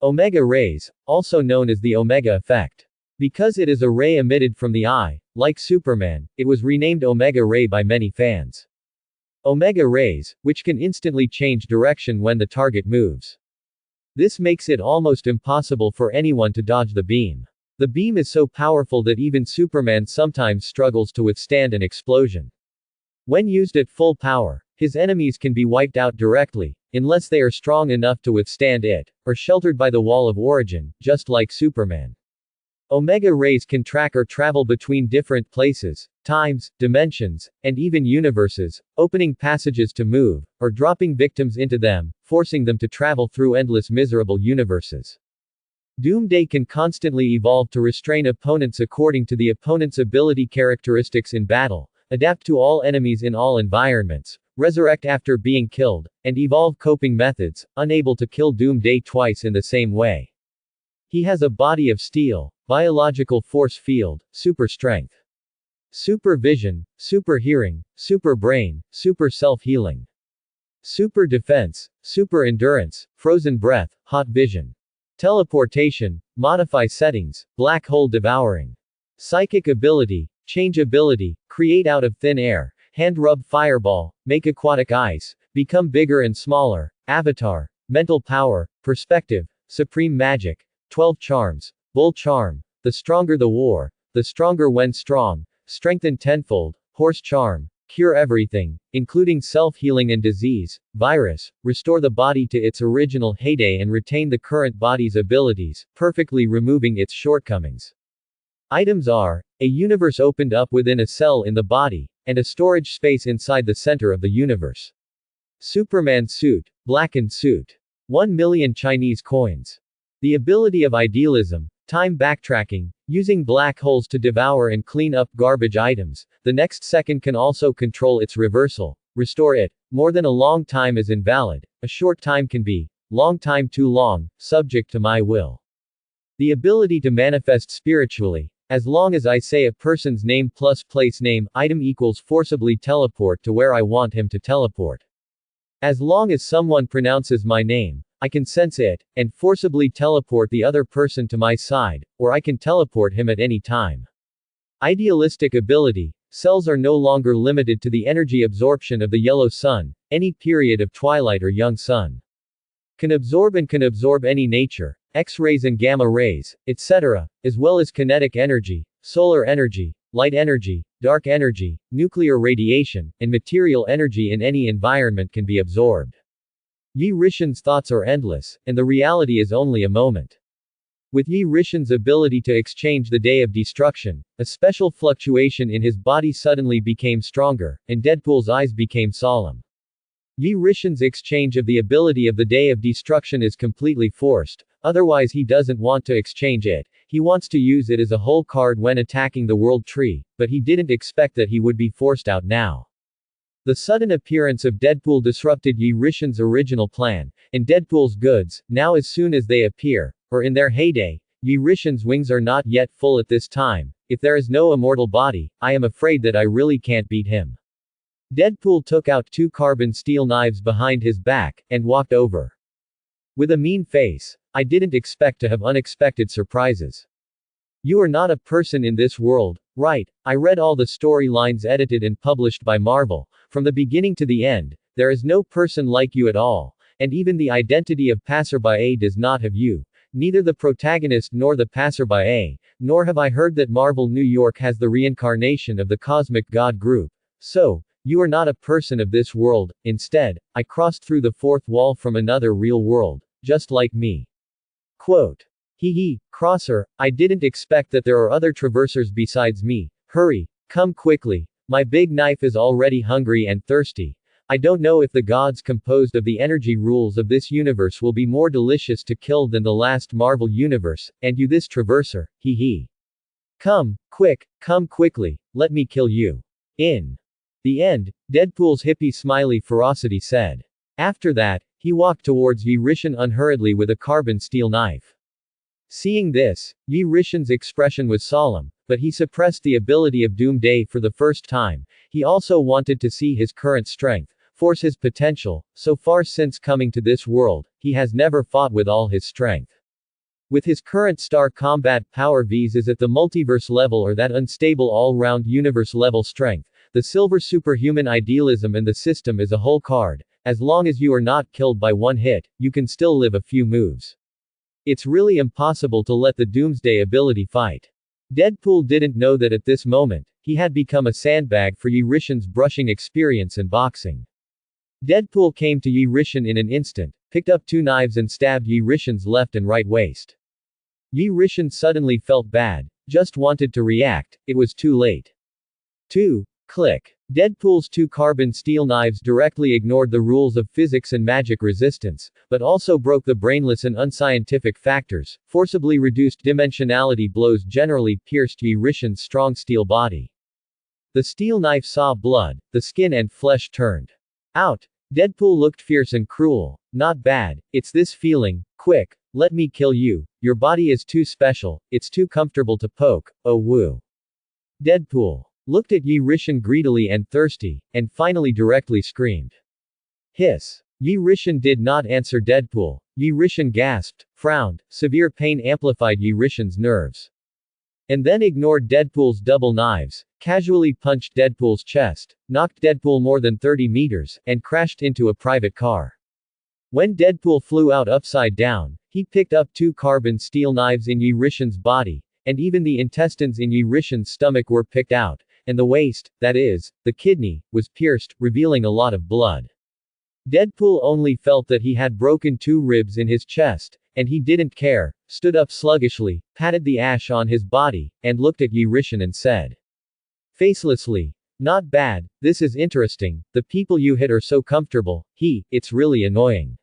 Omega rays, also known as the Omega effect. Because it is a ray emitted from the eye, like Superman, it was renamed Omega ray by many fans. Omega rays, which can instantly change direction when the target moves. This makes it almost impossible for anyone to dodge the beam. The beam is so powerful that even Superman sometimes struggles to withstand an explosion. When used at full power, his enemies can be wiped out directly, unless they are strong enough to withstand it, or sheltered by the Wall of Origin, just like Superman. Omega rays can track or travel between different places, times, dimensions, and even universes, opening passages to move, or dropping victims into them, forcing them to travel through endless miserable universes. Doomsday can constantly evolve to restrain opponents according to the opponent's ability characteristics in battle, adapt to all enemies in all environments, resurrect after being killed, and evolve coping methods, unable to kill Doomsday twice in the same way. He has a body of steel, biological force field, super strength, super vision, super hearing, super brain, super self-healing, super defense, super endurance, frozen breath, hot vision, teleportation, modify settings, black hole devouring, psychic ability, change ability, create out of thin air, hand rub fireball, make aquatic ice, become bigger and smaller, avatar, mental power, perspective, supreme magic, 12 charms, bull charm, the stronger the war, the stronger when strong, strengthen tenfold, horse charm, cure everything, including self-healing and disease, virus, restore the body to its original heyday and retain the current body's abilities, perfectly removing its shortcomings. Items are, a universe opened up within a cell in the body, and a storage space inside the center of the universe. Superman suit, blackened suit. 1 million Chinese coins. The ability of idealism, time backtracking, using black holes to devour and clean up garbage items, the next second can also control its reversal, restore it, more than a long time is invalid, a short time can be, long time too long, subject to my will. The ability to manifest spiritually, as long as I say a person's name plus place name, item equals forcibly teleport to where I want him to teleport. As long as someone pronounces my name, I can sense it, and forcibly teleport the other person to my side, or I can teleport him at any time. Idealistic ability, cells are no longer limited to the energy absorption of the yellow sun, any period of twilight or young sun. Can absorb any nature, X-rays and gamma rays, etc., as well as kinetic energy, solar energy, light energy, dark energy, nuclear radiation, and material energy in any environment can be absorbed. Yi Rishan's thoughts are endless, and the reality is only a moment. With Yi Rishan's ability to exchange the day of destruction, a special fluctuation in his body suddenly became stronger, and Deadpool's eyes became solemn. Yi Rishan's exchange of the ability of the day of destruction is completely forced, otherwise he doesn't want to exchange it, he wants to use it as a whole card when attacking the World Tree, but he didn't expect that he would be forced out now. The sudden appearance of Deadpool disrupted Yi Rishan's original plan, and Deadpool's goods, now as soon as they appear, or in their heyday, Yi Rishan's wings are not yet full at this time, if there is no immortal body, I am afraid that I really can't beat him. Deadpool took out 2 carbon steel knives behind his back, and walked over. With a mean face, I didn't expect to have unexpected surprises. You are not a person in this world, right? I read all the storylines edited and published by Marvel, from the beginning to the end, there is no person like you at all, and even the identity of Passerby A does not have you, neither the protagonist nor the Passerby A, nor have I heard that Marvel New York has the reincarnation of the cosmic god group. So, you are not a person of this world, instead, I crossed through the 4th wall from another real world, just like me. Quote. Hee, crosser, I didn't expect that there are other traversers besides me, hurry, come quickly, my big knife is already hungry and thirsty. I don't know if the gods composed of the energy rules of this universe will be more delicious to kill than the last Marvel universe, and you this traverser, hee. Come, quick, come quickly, let me kill you. In the end, Deadpool's hippie smiley ferocity said. After that, he walked towards Yi Rishan unhurriedly with a carbon steel knife. Seeing this, Yi Rishan's expression was solemn, but he suppressed the ability of Doomsday for the first time. He also wanted to see his current strength, force his potential. So far since coming to this world, he has never fought with all his strength. With his current star combat power V's is at the multiverse level or that unstable all-round universe level strength, the silver superhuman idealism and the system is a whole card. As long as you are not killed by one hit, you can still live a few moves. It's really impossible to let the Doomsday ability fight. Deadpool didn't know that at this moment, he had become a sandbag for Yi Rishan's brushing experience and boxing. Deadpool came to Yi Rishan in an instant, picked up 2 knives and stabbed Yi Rishan's left and right waist. Yi Rishan suddenly felt bad, just wanted to react, it was too late. 2. Click. Deadpool's 2 carbon steel knives directly ignored the rules of physics and magic resistance, but also broke the brainless and unscientific factors. Forcibly reduced dimensionality blows generally pierced Yi Rishan's strong steel body. The steel knife saw blood, the skin and flesh turned out. Deadpool looked fierce and cruel. Not bad, it's this feeling, quick, let me kill you, your body is too special, it's too comfortable to poke, oh woo. Deadpool looked at Yi Rishan greedily and thirsty, and finally directly screamed. Hiss. Yi Rishan did not answer Deadpool. Yi Rishan gasped, frowned, severe pain amplified Yi Rishan's nerves. And then ignored Deadpool's double knives, casually punched Deadpool's chest, knocked Deadpool more than 30 meters, and crashed into a private car. When Deadpool flew out upside down, he picked up 2 carbon steel knives in Yi Rishan's body, and even the intestines in Yi Rishan's stomach were picked out, and the waist, that is, the kidney, was pierced, revealing a lot of blood. Deadpool only felt that he had broken 2 ribs in his chest, and he didn't care, stood up sluggishly, patted the ash on his body, and looked at Yi Rishan and said facelessly, not bad, this is interesting, the people you hit are so comfortable, it's really annoying.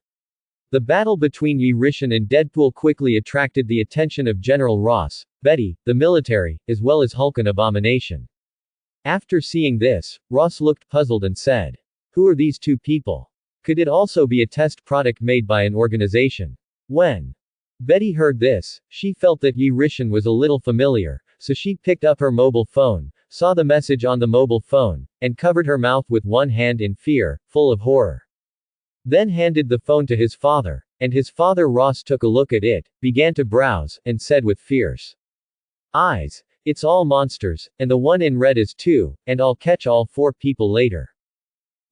The battle between Yi Rishan and Deadpool quickly attracted the attention of General Ross, Betty, the military, as well as Hulk and Abomination. After seeing this, Ross looked puzzled and said, who are these 2 people? Could it also be a test product made by an organization? When Betty heard this, she felt that Yi Rishan was a little familiar, so she picked up her mobile phone, saw the message on the mobile phone, and covered her mouth with one hand in fear, full of horror. Then handed the phone to his father, and his father Ross took a look at it, began to browse, and said with fierce eyes, it's all monsters, and the one in red is too, and I'll catch all 4 people later.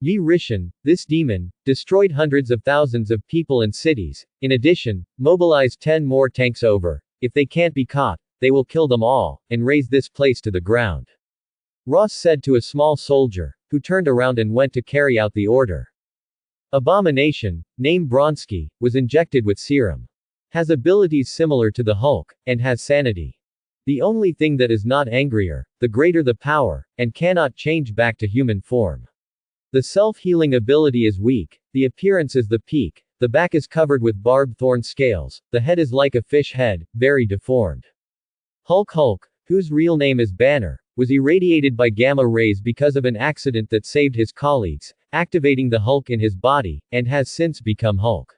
Yi Rishan, this demon, destroyed hundreds of thousands of people and cities, in addition, mobilized 10 more tanks over, if they can't be caught, they will kill them all, and raze this place to the ground. Ross said to a small soldier, who turned around and went to carry out the order. Abomination, named Bronsky, was injected with serum. Has abilities similar to the Hulk, and has sanity. The only thing that is not angrier, the greater the power, and cannot change back to human form. The self-healing ability is weak, the appearance is the peak, the back is covered with barbed thorn scales, the head is like a fish head, very deformed. Hulk, whose real name is Banner, was irradiated by gamma rays because of an accident that saved his colleagues, activating the Hulk in his body, and has since become Hulk.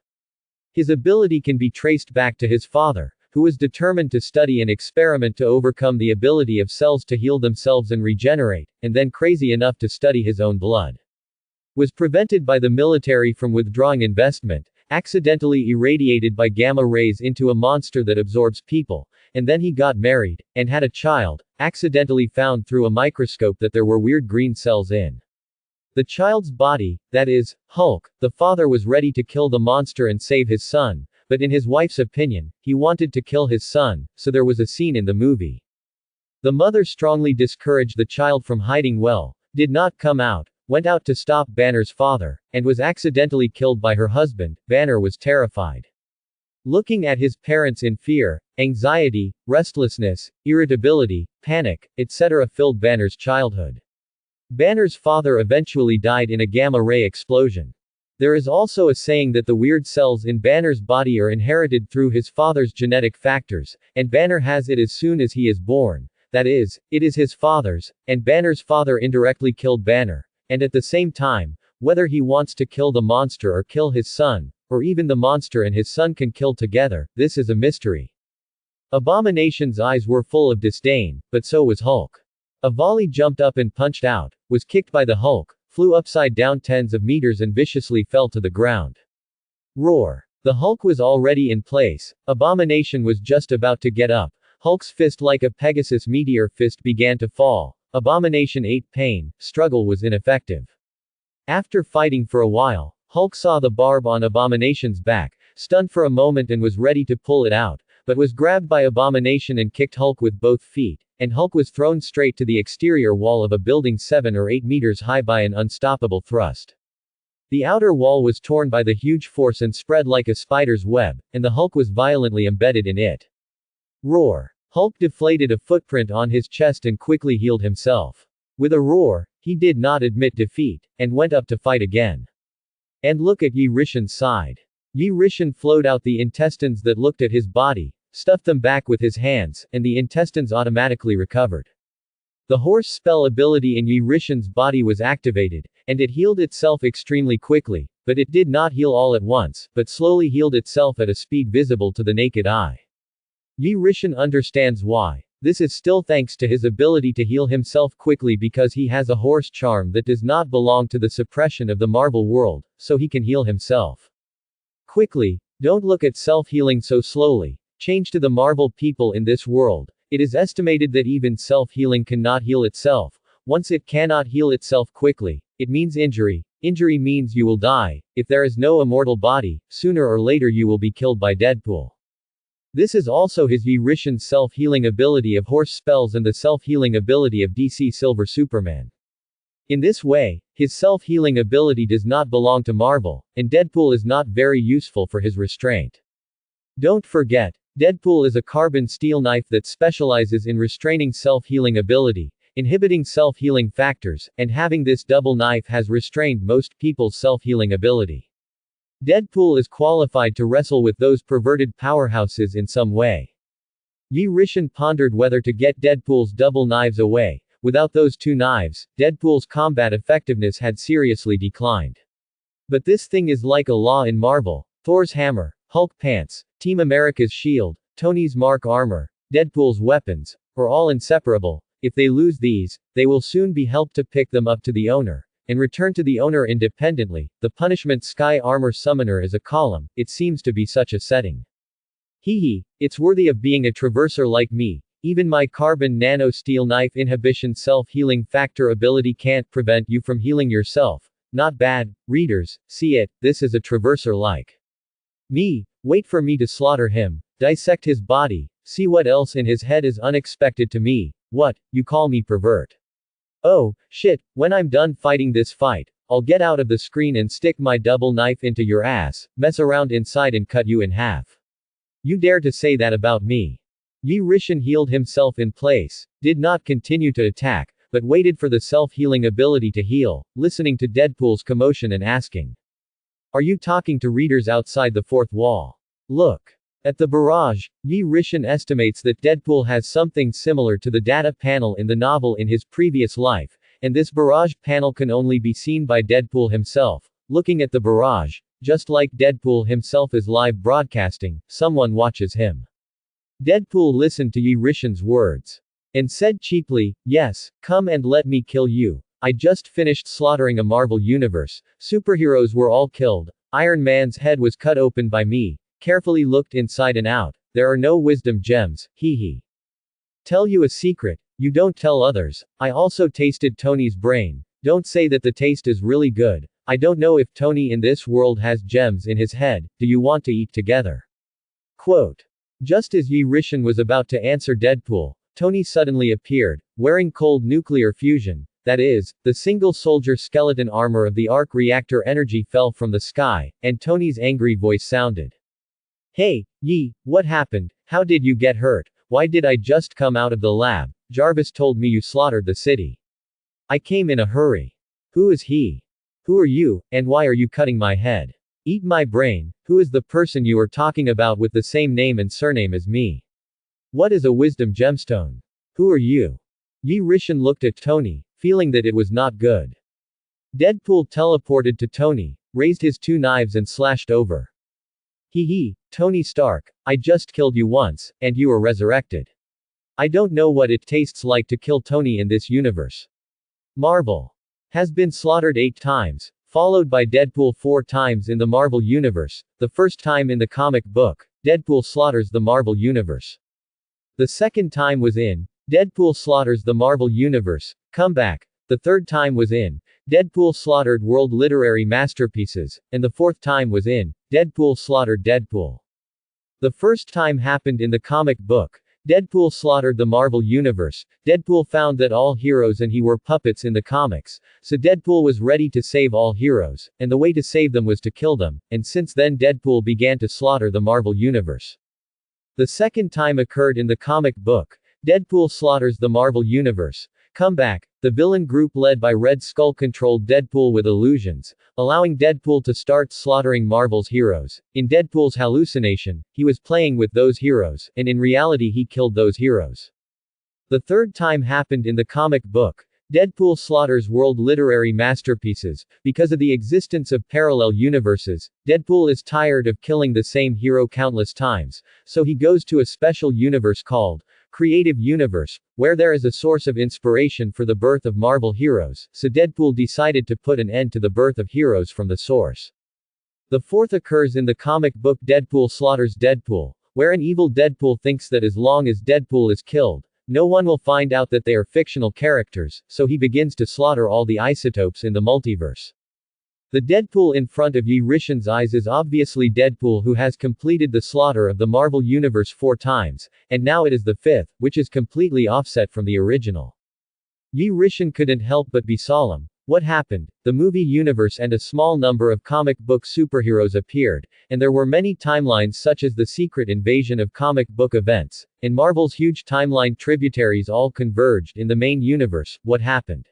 His ability can be traced back to his father, who was determined to study and experiment to overcome the ability of cells to heal themselves and regenerate, and then crazy enough to study his own blood. Was prevented by the military from withdrawing investment, accidentally irradiated by gamma rays into a monster that absorbs people, and then he got married, and had a child, accidentally found through a microscope that there were weird green cells in the child's body, that is, Hulk. The father was ready to kill the monster and save his son, but in his wife's opinion, he wanted to kill his son, so there was a scene in the movie. The mother strongly discouraged the child from hiding well, did not come out, went out to stop Banner's father, and was accidentally killed by her husband. Banner was terrified. Looking at his parents in fear, anxiety, restlessness, irritability, panic, etc. filled Banner's childhood. Banner's father eventually died in a gamma-ray explosion. There is also a saying that the weird cells in Banner's body are inherited through his father's genetic factors, and Banner has it as soon as he is born. That is, it is his father's, and Banner's father indirectly killed Banner. And at the same time, whether he wants to kill the monster or kill his son, or even the monster and his son can kill together, this is a mystery. Abomination's eyes were full of disdain, but so was Hulk. A volley jumped up and punched out, was kicked by the Hulk, flew upside down tens of meters and viciously fell to the ground. Roar. The Hulk was already in place, Abomination was just about to get up, Hulk's fist like a Pegasus meteor fist began to fall. Abomination ate pain, struggle was ineffective. After fighting for a while, Hulk saw the barb on Abomination's back, stunned for a moment and was ready to pull it out, but was grabbed by Abomination and kicked Hulk with both feet, and Hulk was thrown straight to the exterior wall of a building 7 or 8 meters high by an unstoppable thrust. The outer wall was torn by the huge force and spread like a spider's web, and the Hulk was violently embedded in it. Roar. Hulk deflated a footprint on his chest and quickly healed himself. With a roar, he did not admit defeat, and went up to fight again. And look at Yi Rishan's side. Yi Rishan flowed out the intestines that looked at his body, stuffed them back with his hands, and the intestines automatically recovered. The horse spell ability in Yi Rishan's body was activated, and it healed itself extremely quickly, but it did not heal all at once, but slowly healed itself at a speed visible to the naked eye. Yi Rishan understands why. This is still thanks to his ability to heal himself quickly because he has a horse charm that does not belong to the suppression of the marble world, so he can heal himself quickly. Don't look at self-healing so slowly. Change to the marble people in this world. It is estimated that even self-healing cannot heal itself. Once it cannot heal itself quickly, it means injury. Injury means you will die. If there is no immortal body, sooner or later you will be killed by Deadpool. This is also his Yi Rishan's self-healing ability of horse spells and the self-healing ability of DC Silver Superman. In this way, his self-healing ability does not belong to Marvel, and Deadpool is not very useful for his restraint. Don't forget, Deadpool is a carbon steel knife that specializes in restraining self-healing ability, inhibiting self-healing factors, and having this double knife has restrained most people's self-healing ability. Deadpool is qualified to wrestle with those perverted powerhouses in some way. Yi Rishan pondered whether to get Deadpool's double knives away. Without those two knives, Deadpool's combat effectiveness had seriously declined. But this thing is like a law in Marvel. Thor's hammer, Hulk pants, Team America's shield, Tony's Mark armor, Deadpool's weapons, are all inseparable. If they lose these, they will soon be helped to pick them up to the owner, and return to the owner independently. The punishment Sky Armor Summoner is a column, it seems to be such a setting. Hehe, it's worthy of being a traverser like me. Even my carbon nano steel knife inhibition self-healing factor ability can't prevent you from healing yourself. Not bad, readers, see it, this is a traverser like me. Wait for me to slaughter him, dissect his body, see what else in his head is unexpected to me. What, you call me pervert? Oh, shit, when I'm done fighting this fight, I'll get out of the screen and stick my double knife into your ass, mess around inside and cut you in half. You dare to say that about me? Yi Rishan healed himself in place, did not continue to attack, but waited for the self-healing ability to heal, listening to Deadpool's commotion and asking, "Are you talking to readers outside the fourth wall? Look at the barrage." Yi Rishan estimates that Deadpool has something similar to the data panel in the novel in his previous life, and this barrage panel can only be seen by Deadpool himself. Looking at the barrage, just like Deadpool himself is live broadcasting, someone watches him. Deadpool listened to Yi Rishan's words and said cheaply, "Yes, come and let me kill you. I just finished slaughtering a Marvel universe. Superheroes were all killed. Iron Man's head was cut open by me. Carefully looked inside and out. There are no wisdom gems, hee. Tell you a secret, you don't tell others. I also tasted Tony's brain. Don't say that the taste is really good. I don't know if Tony in this world has gems in his head. Do you want to eat together?" Quote. Just as Yi Rishan was about to answer Deadpool, Tony suddenly appeared, wearing cold nuclear fusion. That is, the single soldier skeleton armor of the arc reactor energy fell from the sky, and Tony's angry voice sounded. "Hey, Yi, what happened? How did you get hurt? Why did I just come out of the lab? Jarvis told me you slaughtered the city. I came in a hurry. Who is he? Who are you, and why are you cutting my head? Eat my brain. Who is the person you are talking about with the same name and surname as me? What is a wisdom gemstone? Who are you?" Yi Rishan looked at Tony, feeling that it was not good. Deadpool teleported to Tony, raised his two knives and slashed over. Hee, Tony Stark, I just killed you once, and you are resurrected. I don't know what it tastes like to kill Tony in this universe. Marvel has been slaughtered 8 times, followed by Deadpool 4 times in the Marvel Universe. The first time in the comic book, Deadpool slaughters the Marvel Universe. The second time was in Deadpool slaughters the Marvel Universe. Comeback. The third time was in Deadpool slaughtered world literary masterpieces, and the fourth time was in Deadpool slaughtered Deadpool. The first time happened in the comic book. Deadpool slaughtered the Marvel Universe. Deadpool found that all heroes and he were puppets in the comics, so Deadpool was ready to save all heroes, and the way to save them was to kill them, and since then Deadpool began to slaughter the Marvel Universe. The second time occurred in the comic book. Deadpool slaughters the Marvel Universe. Comeback. The villain group led by Red Skull controlled Deadpool with illusions, allowing Deadpool to start slaughtering Marvel's heroes. In Deadpool's hallucination, he was playing with those heroes, and in reality he killed those heroes. The third time happened in the comic book. Deadpool slaughters world literary masterpieces. Because of the existence of parallel universes, Deadpool is tired of killing the same hero countless times, so he goes to a special universe called Creative Universe, where there is a source of inspiration for the birth of Marvel heroes, so Deadpool decided to put an end to the birth of heroes from the source. The fourth occurs in the comic book Deadpool Slaughters Deadpool, where an evil Deadpool thinks that as long as Deadpool is killed, no one will find out that they are fictional characters, so he begins to slaughter all the isotopes in the multiverse. The Deadpool in front of Yi Rishin's eyes is obviously Deadpool, who has completed the slaughter of the Marvel Universe 4 times, and now it is the 5th, which is completely offset from the original. Yi Rishin couldn't help but be solemn. What happened? The movie universe and a small number of comic book superheroes appeared, and there were many timelines such as the secret invasion of comic book events, and Marvel's huge timeline tributaries all converged in the main universe. What happened?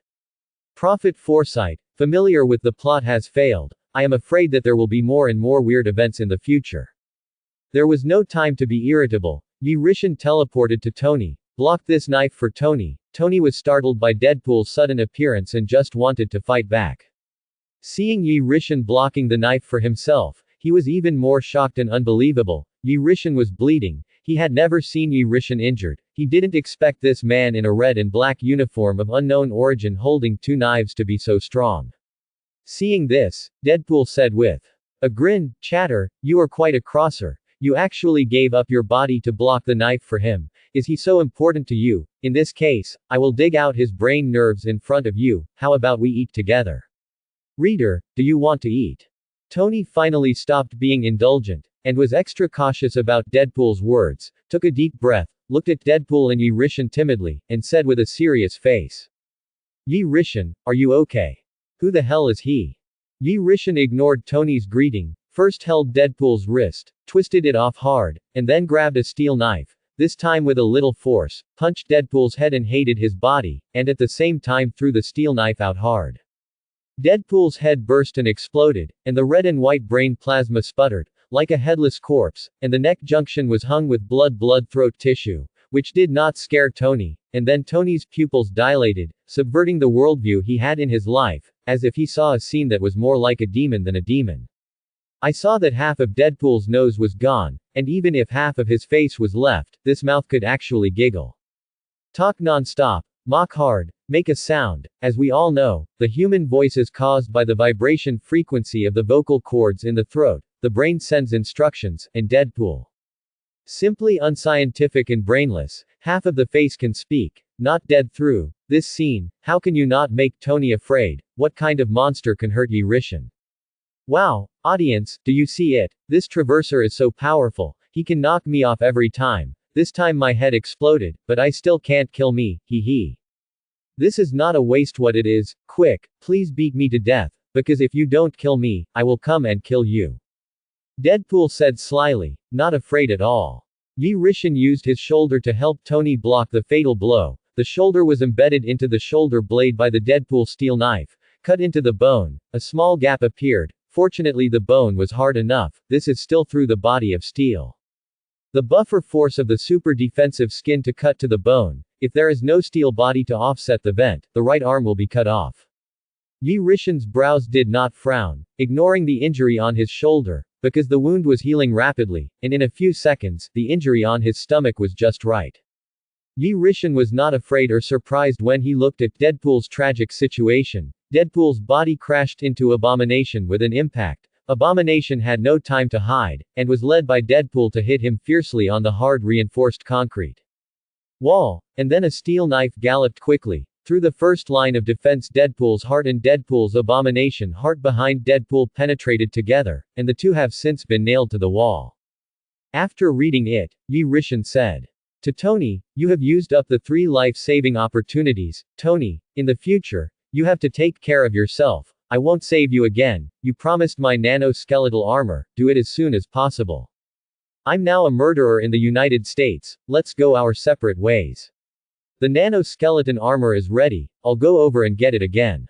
Prophet Foresight, familiar with the plot, has failed. I am afraid that there will be more and more weird events in the future. There was no time to be irritable. Yi Rishin teleported to Tony. Blocked this knife for Tony. Tony was startled by Deadpool's sudden appearance and just wanted to fight back. Seeing Yi Rishin blocking the knife for himself, he was even more shocked and unbelievable. Yi Rishin was bleeding. He had never seen Yi Rishin injured. He didn't expect this man in a red and black uniform of unknown origin holding 2 knives to be so strong. Seeing this, Deadpool said with a grin, "Chatter, you are quite a crosser. You actually gave up your body to block the knife for him. Is he so important to you? In this case, I will dig out his brain nerves in front of you. How about we eat together?" Reader, do you want to eat? Tony finally stopped being indulgent, and was extra cautious about Deadpool's words, took a deep breath, looked at Deadpool and Yi Rishin timidly, and said with a serious face, "Yi Rishin, are you okay? Who the hell is he?" Yi Rishin ignored Tony's greeting, first held Deadpool's wrist, twisted it off hard, and then grabbed a steel knife, this time with a little force, punched Deadpool's head and hated his body, and at the same time threw the steel knife out hard. Deadpool's head burst and exploded, and the red and white brain plasma sputtered, like a headless corpse, and the neck junction was hung with blood throat tissue, which did not scare Tony, and then Tony's pupils dilated, subverting the worldview he had in his life, as if he saw a scene that was more like a demon than a demon. I saw that half of Deadpool's nose was gone, and even if half of his face was left, this mouth could actually giggle. Talk non-stop, mock hard, make a sound. As we all know, the human voice is caused by the vibration frequency of the vocal cords in the throat. The brain sends instructions, and Deadpool. Simply unscientific and brainless, half of the face can speak, not dead through. This scene, how can you not make Tony afraid? What kind of monster can hurt Yi Rishin? Wow, audience, do you see it? This traverser is so powerful, he can knock me off every time. This time my head exploded, but I still can't kill me, hee. This is not a waste. What it is, quick, please beat me to death, because if you don't kill me, I will come and kill you. Deadpool said slyly, not afraid at all. Yi Rishin used his shoulder to help Tony block the fatal blow. The shoulder was embedded into the shoulder blade by the Deadpool steel knife, cut into the bone. A small gap appeared. Fortunately the bone was hard enough, this is still through the body of steel. The buffer force of the super defensive skin to cut to the bone. If there is no steel body to offset the vent, the right arm will be cut off. Yi Rishin's brows did not frown, ignoring the injury on his shoulder, because the wound was healing rapidly, and in a few seconds, the injury on his stomach was just right. Yi Rishin was not afraid or surprised when he looked at Deadpool's tragic situation. Deadpool's body crashed into Abomination with an impact. Abomination had no time to hide, and was led by Deadpool to hit him fiercely on the hard reinforced concrete wall, and then a steel knife galloped quickly through the first line of defense. Deadpool's heart and Deadpool's Abomination heart behind Deadpool penetrated together, and the two have since been nailed to the wall. After reading it, Yi Rishin said to Tony, "You have used up the 3 life-saving opportunities, Tony. In the future, you have to take care of yourself. I won't save you again. You promised my nano-skeletal armor, do it as soon as possible. I'm now a murderer in the United States, let's go our separate ways. The nano-skeleton armor is ready, I'll go over and get it again.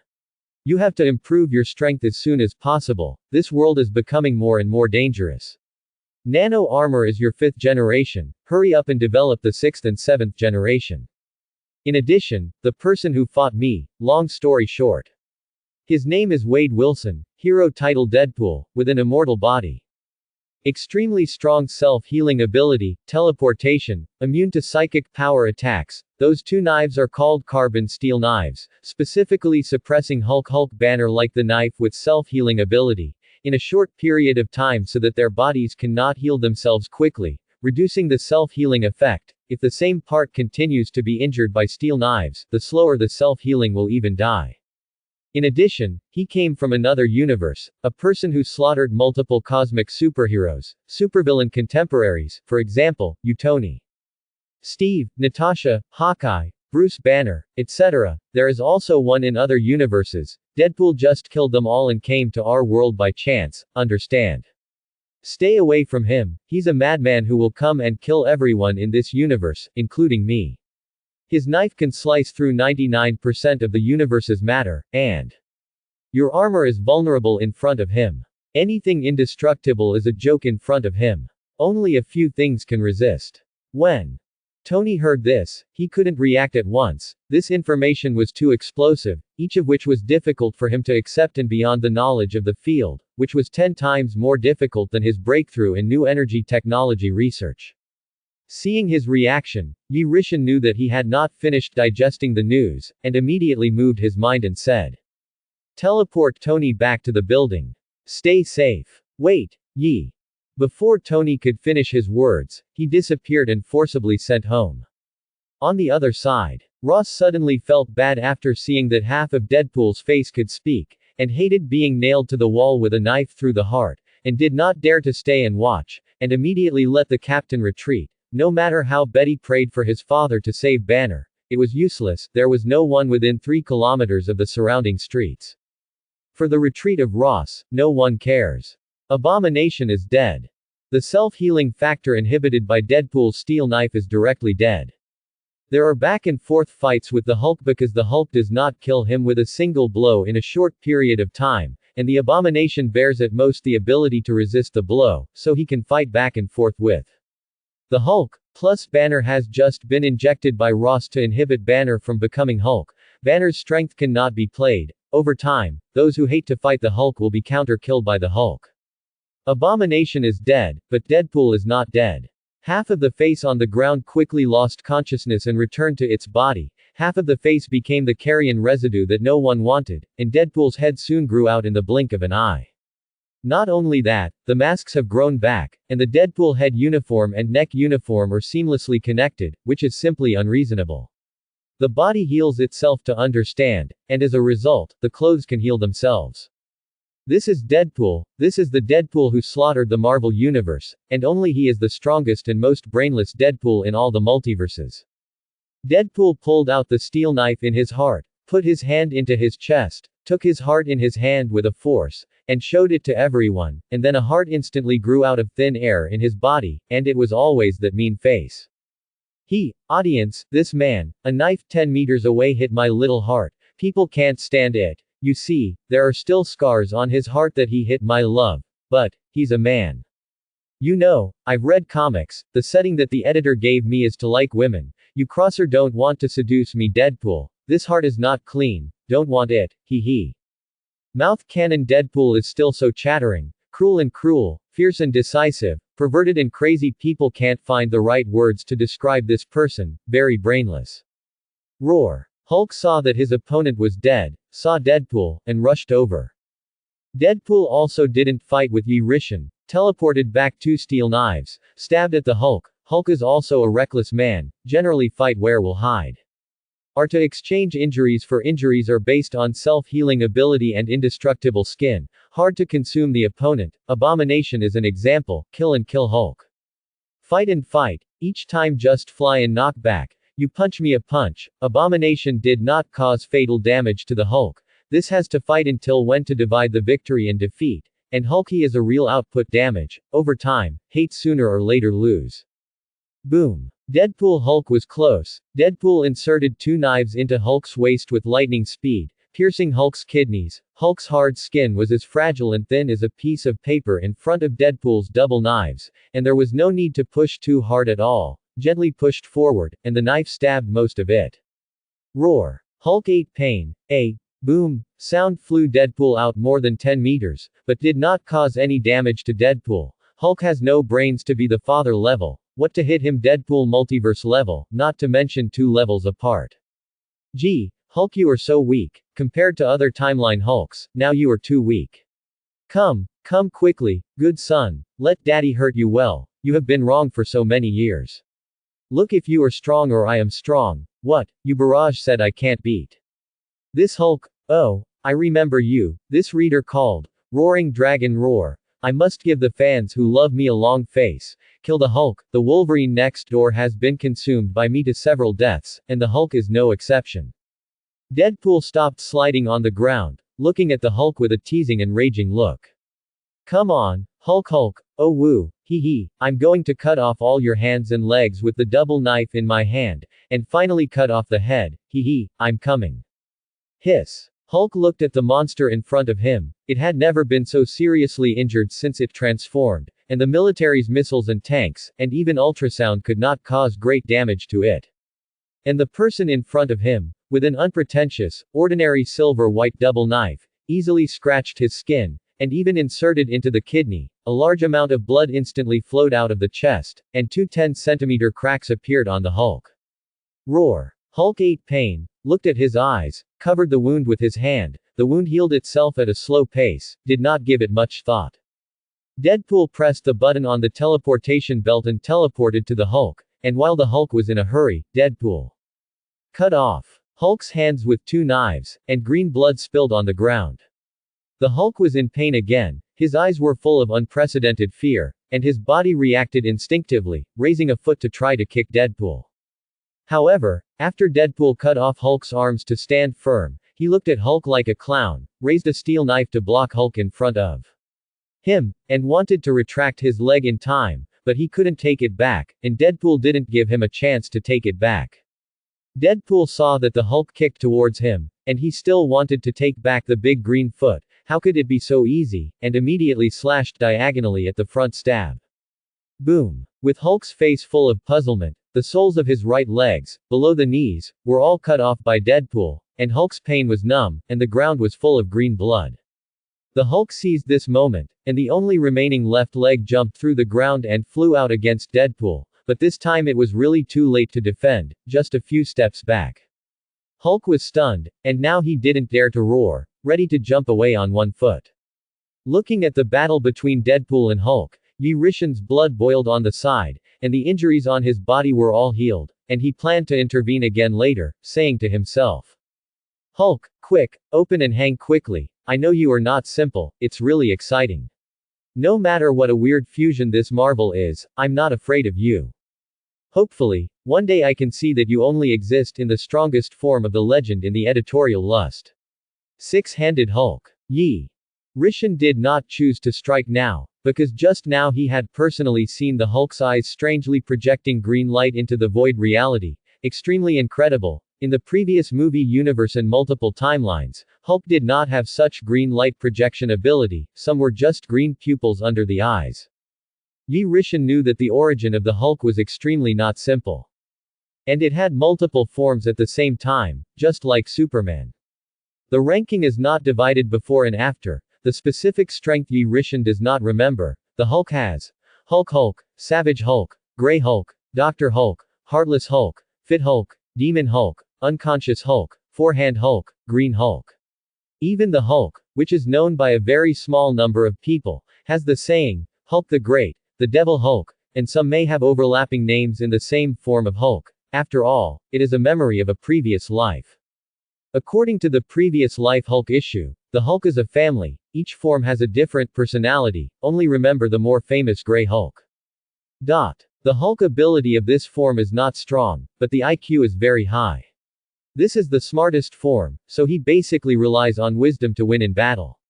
You have to improve your strength as soon as possible, this world is becoming more and more dangerous. Nano armor is your 5th generation, hurry up and develop the 6th and 7th generation. In addition, the person who fought me, long story short. His name is Wade Wilson, hero title Deadpool, with an immortal body. Extremely strong self-healing ability, teleportation, immune to psychic power attacks. Those two knives are called carbon steel knives, specifically suppressing Hulk Banner like the knife with self-healing ability, in a short period of time so that their bodies cannot heal themselves quickly, reducing the self-healing effect. If the same part continues to be injured by steel knives, the slower the self-healing will even die. In addition, he came from another universe, a person who slaughtered multiple cosmic superheroes, supervillain contemporaries, for example, Tony, Steve, Natasha, Hawkeye, Bruce Banner, etc. There is also one in other universes. Deadpool just killed them all and came to our world by chance, understand? Stay away from him, he's a madman who will come and kill everyone in this universe, including me. His knife can slice through 99% of the universe's matter, and your armor is vulnerable in front of him. Anything indestructible is a joke in front of him. Only a few things can resist. When Tony heard this, he couldn't react at once. This information was too explosive, each of which was difficult for him to accept and beyond the knowledge of the field, which was 10 times more difficult than his breakthrough in new energy technology research. Seeing his reaction, Yi Rishan knew that he had not finished digesting the news, and immediately moved his mind and said, "Teleport Tony back to the building. Stay safe. Wait, Yi." Before Tony could finish his words, he disappeared and forcibly sent home. On the other side, Ross suddenly felt bad after seeing that half of Deadpool's face could speak, and hated being nailed to the wall with a knife through the heart, and did not dare to stay and watch, and immediately let the captain retreat. No matter how Betty prayed for his father to save Banner, it was useless. There was no one within 3 kilometers of the surrounding streets. For the retreat of Ross, no one cares. Abomination is dead. The self-healing factor inhibited by Deadpool's steel knife is directly dead. There are back and forth fights with the Hulk because the Hulk does not kill him with a single blow in a short period of time, and the Abomination bears at most the ability to resist the blow, so he can fight back and forth with the Hulk, plus Banner has just been injected by Ross to inhibit Banner from becoming Hulk. Banner's strength cannot be played. Over time, those who hate to fight the Hulk will be counter-killed by the Hulk. Abomination is dead, but Deadpool is not dead. Half of the face on the ground quickly lost consciousness and returned to its body. Half of the face became the carrion residue that no one wanted, and Deadpool's head soon grew out in the blink of an eye. Not only that, the masks have grown back, and the Deadpool head uniform and neck uniform are seamlessly connected, which is simply unreasonable. The body heals itself to understand, and as a result, the clothes can heal themselves. This is Deadpool. This is the Deadpool who slaughtered the Marvel Universe, and only he is the strongest and most brainless Deadpool in all the multiverses. Deadpool pulled out the steel knife in his heart, put his hand into his chest, took his heart in his hand with a force, and showed it to everyone, and then a heart instantly grew out of thin air in his body, and it was always that mean face. Audience, this man, a knife 10 meters away hit my little heart. People can't stand it. You see, there are still scars on his heart that he hit my love. But, he's a man. You know, I've read comics, the setting that the editor gave me is to like women. You crosser don't want to seduce me Deadpool. This heart is not clean, don't want it, hee. Mouth cannon Deadpool is still so chattering, cruel, fierce and decisive, perverted and crazy. People can't find the right words to describe this person, very brainless. Roar. Hulk saw that his opponent was dead, saw Deadpool, and rushed over. Deadpool also didn't fight with Yi Rishan, teleported back 2 steel knives, stabbed at the Hulk. Hulk is also a reckless man, generally fight where will hide. Are to exchange injuries for injuries are based on self-healing ability and indestructible skin, hard to consume the opponent. Abomination is an example, kill and kill Hulk. Fight and fight, each time just fly and knock back, you punch me a punch. Abomination did not cause fatal damage to the Hulk. This has to fight until when to divide the victory and defeat, and Hulky is a real output damage, over time, hate sooner or later lose. Boom. Deadpool Hulk was close. Deadpool inserted 2 knives into Hulk's waist with lightning speed, piercing Hulk's kidneys. Hulk's hard skin was as fragile and thin as a piece of paper in front of Deadpool's double knives, and there was no need to push too hard at all, gently pushed forward, and the knife stabbed most of it. Roar. Hulk ate pain. A boom sound flew Deadpool out more than 10 meters, but did not cause any damage to Deadpool. Hulk has no brains to be the father level. What to hit him Deadpool multiverse level, not to mention 2 levels apart. Gee, Hulk, you are so weak. Compared to other timeline Hulks, now you are too weak. Come quickly, good son. Let daddy hurt you well. You have been wrong for so many years. Look, if you are strong or I am strong. What, you barrage said I can't beat. This Hulk, oh, I remember you, this reader called, Roaring Dragon Roar. I must give the fans who love me a long face. Kill the Hulk, the Wolverine next door has been consumed by me to several deaths, and the Hulk is no exception. Deadpool stopped sliding on the ground, looking at the Hulk with a teasing and raging look. Come on, Hulk, oh woo, hee hee, I'm going to cut off all your hands and legs with the double knife in my hand, and finally cut off the head, hee hee, I'm coming. Hiss. Hulk looked at the monster in front of him. It had never been so seriously injured since it transformed, and the military's missiles and tanks, and even ultrasound could not cause great damage to it. And the person in front of him, with an unpretentious, ordinary silver-white double knife, easily scratched his skin, and even inserted into the kidney. A large amount of blood instantly flowed out of the chest, and 2 10-centimeter cracks appeared on the Hulk. Roar. Hulk ate pain, looked at his eyes, covered the wound with his hand. The wound healed itself at a slow pace, did not give it much thought. Deadpool pressed the button on the teleportation belt and teleported to the Hulk, and while the Hulk was in a hurry, Deadpool cut off Hulk's hands with 2 knives, and green blood spilled on the ground. The Hulk was in pain again, his eyes were full of unprecedented fear, and his body reacted instinctively, raising a foot to try to kick Deadpool. However, after Deadpool cut off Hulk's arms to stand firm, he looked at Hulk like a clown, raised a steel knife to block Hulk in front of him, and wanted to retract his leg in time, but he couldn't take it back, and Deadpool didn't give him a chance to take it back. Deadpool saw that the Hulk kicked towards him, and he still wanted to take back the big green foot. How could it be so easy, and immediately slashed diagonally at the front stab. Boom. With Hulk's face full of puzzlement, the soles of his right legs, below the knees, were all cut off by Deadpool, and Hulk's pain was numb, and the ground was full of green blood. The Hulk seized this moment, and the only remaining left leg jumped through the ground and flew out against Deadpool, but this time it was really too late to defend, just a few steps back. Hulk was stunned, and now he didn't dare to roar, ready to jump away on 1 foot. Looking at the battle between Deadpool and Hulk, Yi Rishan's blood boiled on the side, and the injuries on his body were all healed, and he planned to intervene again later, saying to himself, Hulk, quick, open and hang quickly, I know you are not simple, it's really exciting. No matter what a weird fusion this marvel is, I'm not afraid of you. Hopefully, one day I can see that you only exist in the strongest form of the legend in the editorial lust. 6-handed Hulk. Yi Rishan did not choose to strike now, because just now he had personally seen the Hulk's eyes strangely projecting green light into the void reality. Extremely incredible. In the previous movie universe and multiple timelines, Hulk did not have such green light projection ability, some were just green pupils under the eyes. Yi Rishan knew that the origin of the Hulk was extremely not simple. And it had multiple forms at the same time, just like Superman. The ranking is not divided before and after. The specific strength Yi Rishan does not remember. The Hulk has Hulk, Savage Hulk, Grey Hulk, Dr. Hulk, Heartless Hulk, Fit Hulk, Demon Hulk, Unconscious Hulk, Four-Hand Hulk, Green Hulk. Even the Hulk, which is known by a very small number of people, has the saying, Hulk the Great, the Devil Hulk, and some may have overlapping names in the same form of Hulk. After all, it is a memory of a previous life. According to the previous life Hulk issue, the Hulk is a family, each form has a different personality, only remember the more famous Grey Hulk. The Hulk ability of this form is not strong, but the IQ is very high. This is the smartest form, so he basically relies on wisdom to win in battle.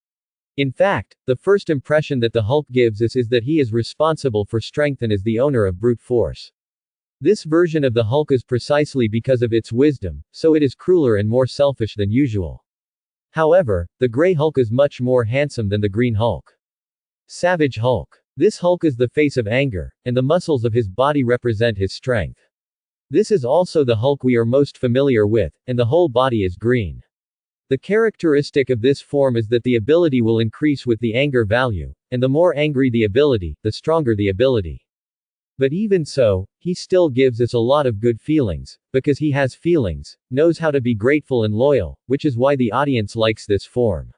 In fact, the first impression that the Hulk gives us is that he is responsible for strength and is the owner of brute force. This version of the Hulk is precisely because of its wisdom, so it is crueler and more selfish than usual. However, the Grey Hulk is much more handsome than the Green Hulk. Savage Hulk. This Hulk is the face of anger, and the muscles of his body represent his strength. This is also the Hulk we are most familiar with, and the whole body is green. The characteristic of this form is that the ability will increase with the anger value, and the more angry the ability, the stronger the ability. But even so, he still gives us a lot of good feelings, because he has feelings, knows how to be grateful and loyal, which is why the audience likes this form.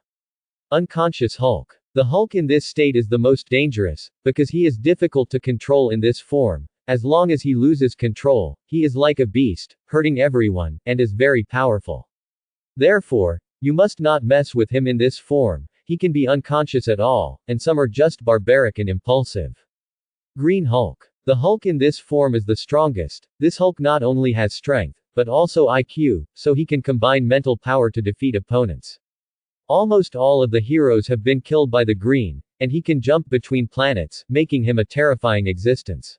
Unconscious Hulk. The Hulk in this state is the most dangerous, because he is difficult to control in this form. As long as he loses control, he is like a beast, hurting everyone, and is very powerful. Therefore, you must not mess with him in this form. He can be unconscious at all, and some are just barbaric and impulsive. Green Hulk. The Hulk in this form is the strongest. This Hulk not only has strength, but also IQ, so he can combine mental power to defeat opponents. Almost all of the heroes have been killed by the Green, and he can jump between planets, making him a terrifying existence.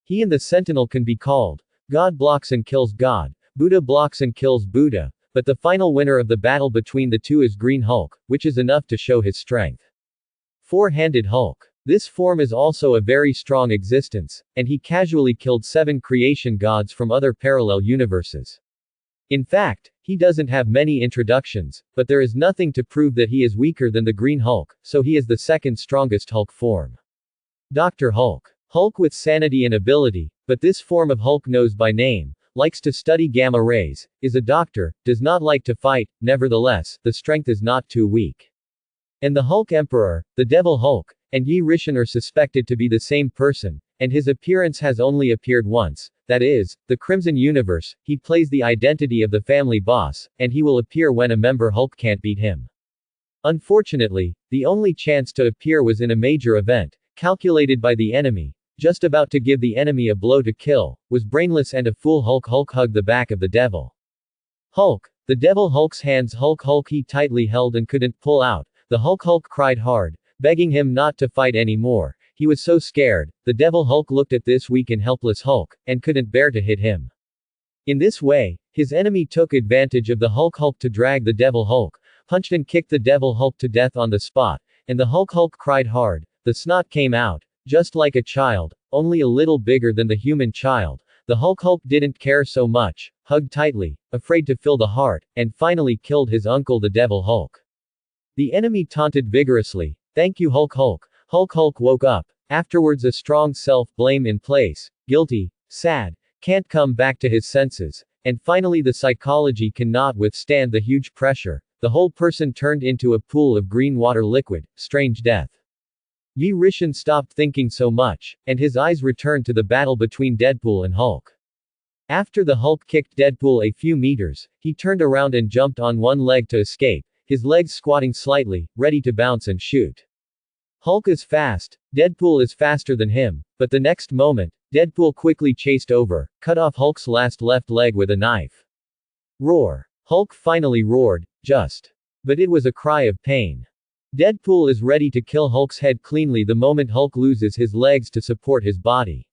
He and the Sentinel can be called God blocks and kills God, Buddha blocks and kills Buddha, but the final winner of the battle between the two is Green Hulk, which is enough to show his strength. Four-handed Hulk. This form is also a very strong existence, and he casually killed 7 creation gods from other parallel universes. In fact, he doesn't have many introductions, but there is nothing to prove that he is weaker than the Green Hulk, so he is the second strongest Hulk form. Dr. Hulk. Hulk with sanity and ability, but this form of Hulk knows by name, likes to study gamma rays, is a doctor, does not like to fight, nevertheless, the strength is not too weak. And the Hulk Emperor, the Devil Hulk, and Yi Rishan are suspected to be the same person, and his appearance has only appeared once, that is, the Crimson Universe. He plays the identity of the family boss, and he will appear when a member Hulk can't beat him. Unfortunately, the only chance to appear was in a major event, calculated by the enemy, just about to give the enemy a blow to kill, was brainless and a fool. Hulk hugged the back of the Devil Hulk. The Devil Hulk's hands Hulk he tightly held and couldn't pull out. The Hulk cried hard, begging him not to fight anymore. He was so scared. The Devil Hulk looked at this weak and helpless Hulk, and couldn't bear to hit him. In this way, his enemy took advantage of the Hulk to drag the Devil Hulk, punched and kicked the Devil Hulk to death on the spot, and the Hulk cried hard. The snot came out, just like a child, only a little bigger than the human child. The Hulk didn't care so much, hugged tightly, afraid to fill the heart, and finally killed his uncle the Devil Hulk. The enemy taunted vigorously, "Thank you Hulk." Hulk woke up. Afterwards a strong self-blame in place, guilty, sad, can't come back to his senses, and finally the psychology cannot withstand the huge pressure. The whole person turned into a pool of green water liquid, strange death. Yi Rishan stopped thinking so much, and his eyes returned to the battle between Deadpool and Hulk. After the Hulk kicked Deadpool a few meters, he turned around and jumped on one leg to escape, his legs squatting slightly, ready to bounce and shoot. Hulk is fast, Deadpool is faster than him, but the next moment, Deadpool quickly chased over, cut off Hulk's left leg with a knife. Roar. Hulk finally roared, just. But it was a cry of pain. Deadpool is ready to kill Hulk's head cleanly the moment Hulk loses his legs to support his body.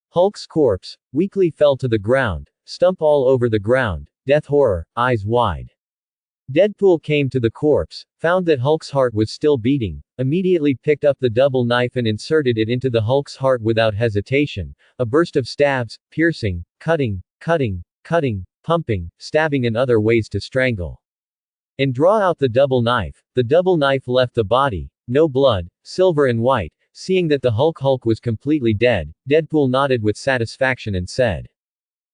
Hulk's corpse, weakly fell to the ground, stump all over the ground, death horror, eyes wide. Deadpool came to the corpse, found that Hulk's heart was still beating, immediately picked up the double knife and inserted it into the Hulk's heart without hesitation. A burst of stabs, piercing, cutting, pumping, stabbing and other ways to strangle. And draw out the double knife. The double knife left the body, no blood, silver and white. Seeing that the Hulk was completely dead, Deadpool nodded with satisfaction and said,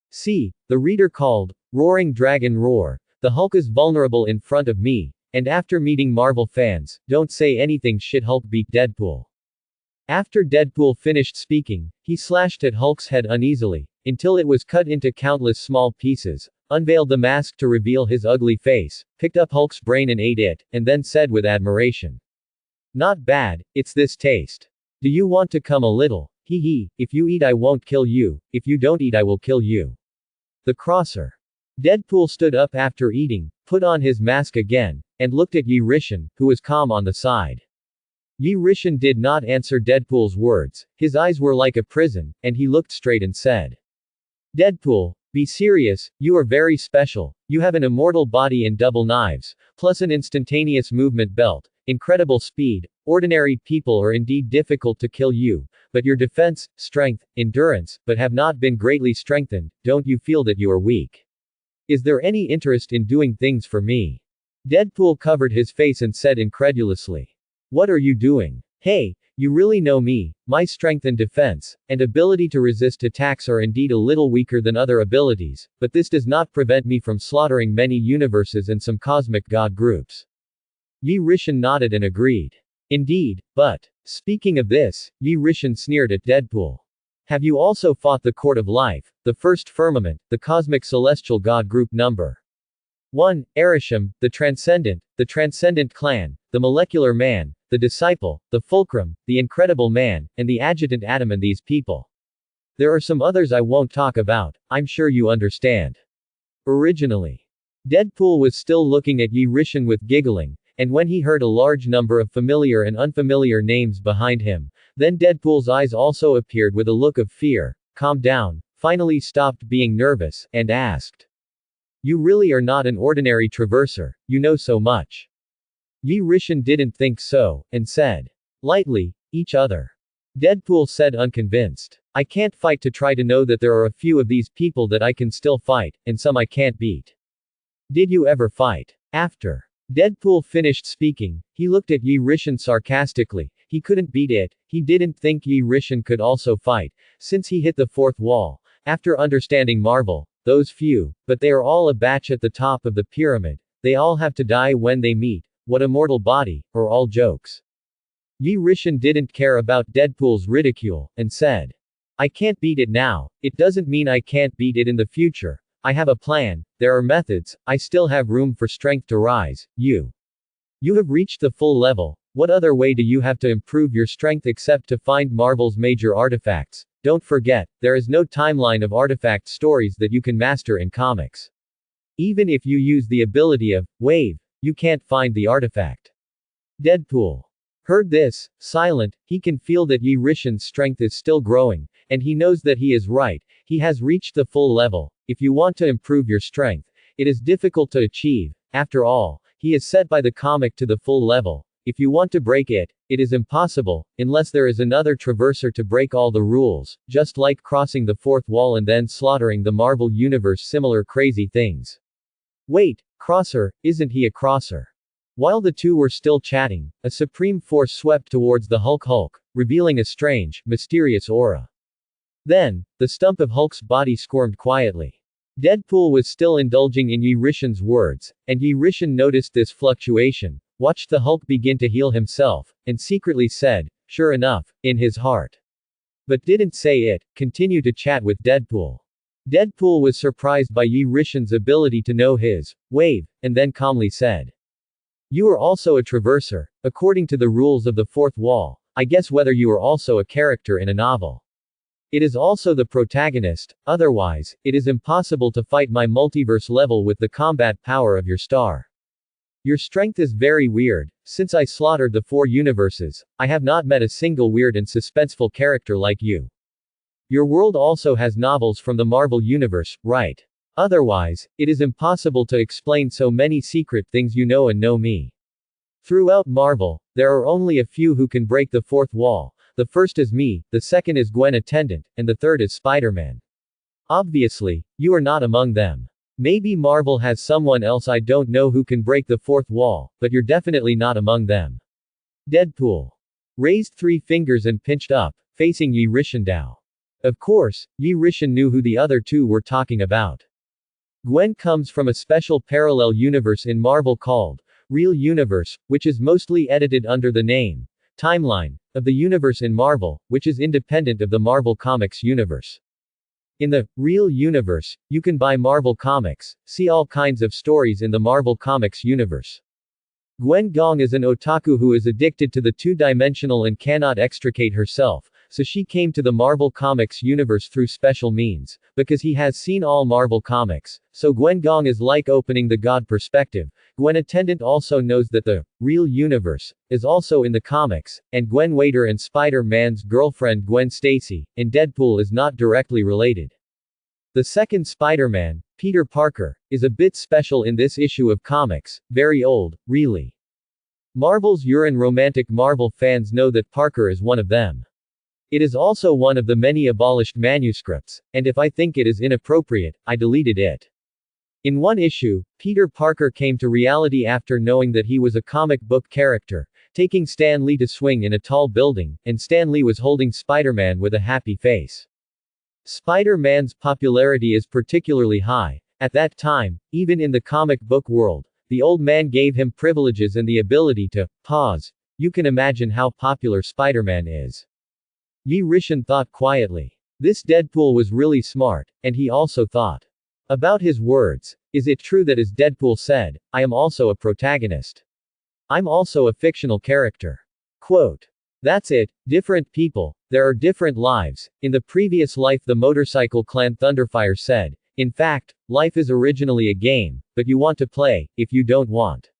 "See, the reader called, Roaring Dragon Roar. The Hulk is vulnerable in front of me, and after meeting Marvel fans, don't say anything shit." Hulk beat Deadpool. After Deadpool finished speaking, he slashed at Hulk's head uneasily, until it was cut into countless small pieces, unveiled the mask to reveal his ugly face, picked up Hulk's brain and ate it, and then said with admiration, "Not bad, it's this taste. Do you want to come a little? Hee hee, if you eat I won't kill you, if you don't eat I will kill you." The Crosser. Deadpool stood up after eating, put on his mask again, and looked at Yi Rishan, who was calm on the side. Yi Rishan did not answer Deadpool's words, his eyes were like a prison, and he looked straight and said, "Deadpool, be serious, you are very special, you have an immortal body and double knives, plus an instantaneous movement belt, incredible speed, ordinary people are indeed difficult to kill you, but your defense, strength, endurance, but have not been greatly strengthened, don't you feel that you are weak? Is there any interest in doing things for me? Deadpool covered his face and said incredulously. What are you doing? Hey, you really know me, my strength and defense, and ability to resist attacks are indeed a little weaker than other abilities, but this does not prevent me from slaughtering many universes and some cosmic god groups. Yi Rishan nodded and agreed. Indeed, but, speaking of this, Yi Rishan sneered at Deadpool. Have you also fought the Court of Life, the First Firmament, the cosmic celestial god group number 1, Erisham, the Transcendent Clan, the Molecular Man, the Disciple, the Fulcrum, the Incredible Man, and the Adjutant Atom and these people. There are some others I won't talk about, I'm sure you understand. Originally, Deadpool was still looking at Yi Rishan with giggling, and when he heard a large number of familiar and unfamiliar names behind him, then Deadpool's eyes also appeared with a look of fear, calmed down, finally stopped being nervous, and asked. You really are not an ordinary traverser, you know so much. Yi Rishan didn't think so, and said. Lightly, each other. Deadpool said unconvinced. I can't fight to try to know that there are a few of these people that I can still fight, and some I can't beat. Did you ever fight? After Deadpool finished speaking, he looked at Yi Rishan sarcastically. He couldn't beat it, he didn't think Yi Rishan could also fight, since he hit the fourth wall. After understanding Marvel, those few, but they are all a batch at the top of the pyramid, they all have to die when they meet, what a mortal body, or all jokes. Yi Rishan didn't care about Deadpool's ridicule, and said. I can't beat it now, it doesn't mean I can't beat it in the future, I have a plan, there are methods, I still have room for strength to rise, You have reached the full level, what other way do you have to improve your strength except to find Marvel's major artifacts? Don't forget, there is no timeline of artifact stories that you can master in comics. Even if you use the ability of wave, you can't find the artifact. Deadpool heard this, silent, he can feel that Yi Rishan's strength is still growing, and he knows that he is right, he has reached the full level. If you want to improve your strength, it is difficult to achieve, after all, he is set by the comic to the full level. If you want to break it, it is impossible, unless there is another traverser to break all the rules, just like crossing the fourth wall and then slaughtering the Marvel Universe similar crazy things. Wait, crosser, isn't he a crosser? While the two were still chatting, a supreme force swept towards the Hulk, revealing a strange, mysterious aura. Then, the stump of Hulk's body squirmed quietly. Deadpool was still indulging in Yi Rishan's words, and Yi Rishan noticed this fluctuation, watched the Hulk begin to heal himself, and secretly said, sure enough, in his heart. But didn't say it, continued to chat with Deadpool. Deadpool was surprised by Yi Rishan's ability to know his wave, and then calmly said. You are also a traverser, according to the rules of the fourth wall, I guess whether you are also a character in a novel. It is also the protagonist, otherwise, it is impossible to fight my multiverse level with the combat power of your star. Your strength is very weird, since I slaughtered the 4 universes, I have not met a single weird and suspenseful character like you. Your world also has novels from the Marvel Universe, right? Otherwise, it is impossible to explain so many secret things you know and know me. Throughout Marvel, there are only a few who can break the fourth wall. The first is me, the second is Gwen Attendant, and the third is Spider-Man. Obviously, you are not among them. Maybe Marvel has someone else I don't know who can break the fourth wall, but you're definitely not among them. Deadpool raised 3 fingers and pinched up, facing Yi Rishan Dao. Of course, Yi Rishan knew who the other 2 were talking about. Gwen comes from a special parallel universe in Marvel called Real Universe, which is mostly edited under the name Timeline of the universe in Marvel, which is independent of the Marvel Comics universe. In the Real Universe, you can buy Marvel Comics, see all kinds of stories in the Marvel Comics universe. Gwen Gong is an otaku who is addicted to the two-dimensional and cannot extricate herself, so she came to the Marvel Comics universe through special means, because he has seen all Marvel Comics, so Gwen Gong is like opening the God perspective. Gwen Attendant also knows that the Real Universe is also in the comics, and Gwen Waiter and Spider-Man's girlfriend Gwen Stacy, in Deadpool is not directly related. The second Spider-Man, Peter Parker, is a bit special in this issue of comics, very old, really. Marvel's urine romantic Marvel fans know that Parker is one of them. It is also one of the many abolished manuscripts, and if I think it is inappropriate, I deleted it. In one issue, Peter Parker came to reality after knowing that he was a comic book character, taking Stan Lee to swing in a tall building, and Stan Lee was holding Spider-Man with a happy face. Spider-Man's popularity is particularly high. At that time, even in the comic book world, the old man gave him privileges and the ability to pause. You can imagine how popular Spider-Man is. Yi Rishin thought quietly. This Deadpool was really smart, and he also thought about his words. Is it true that as Deadpool said, I am also a protagonist? I'm also a fictional character. Quote. That's it, different people, there are different lives. In the previous life, the motorcycle clan Thunderfire said, in fact, life is originally a game, but you want to play. If you don't want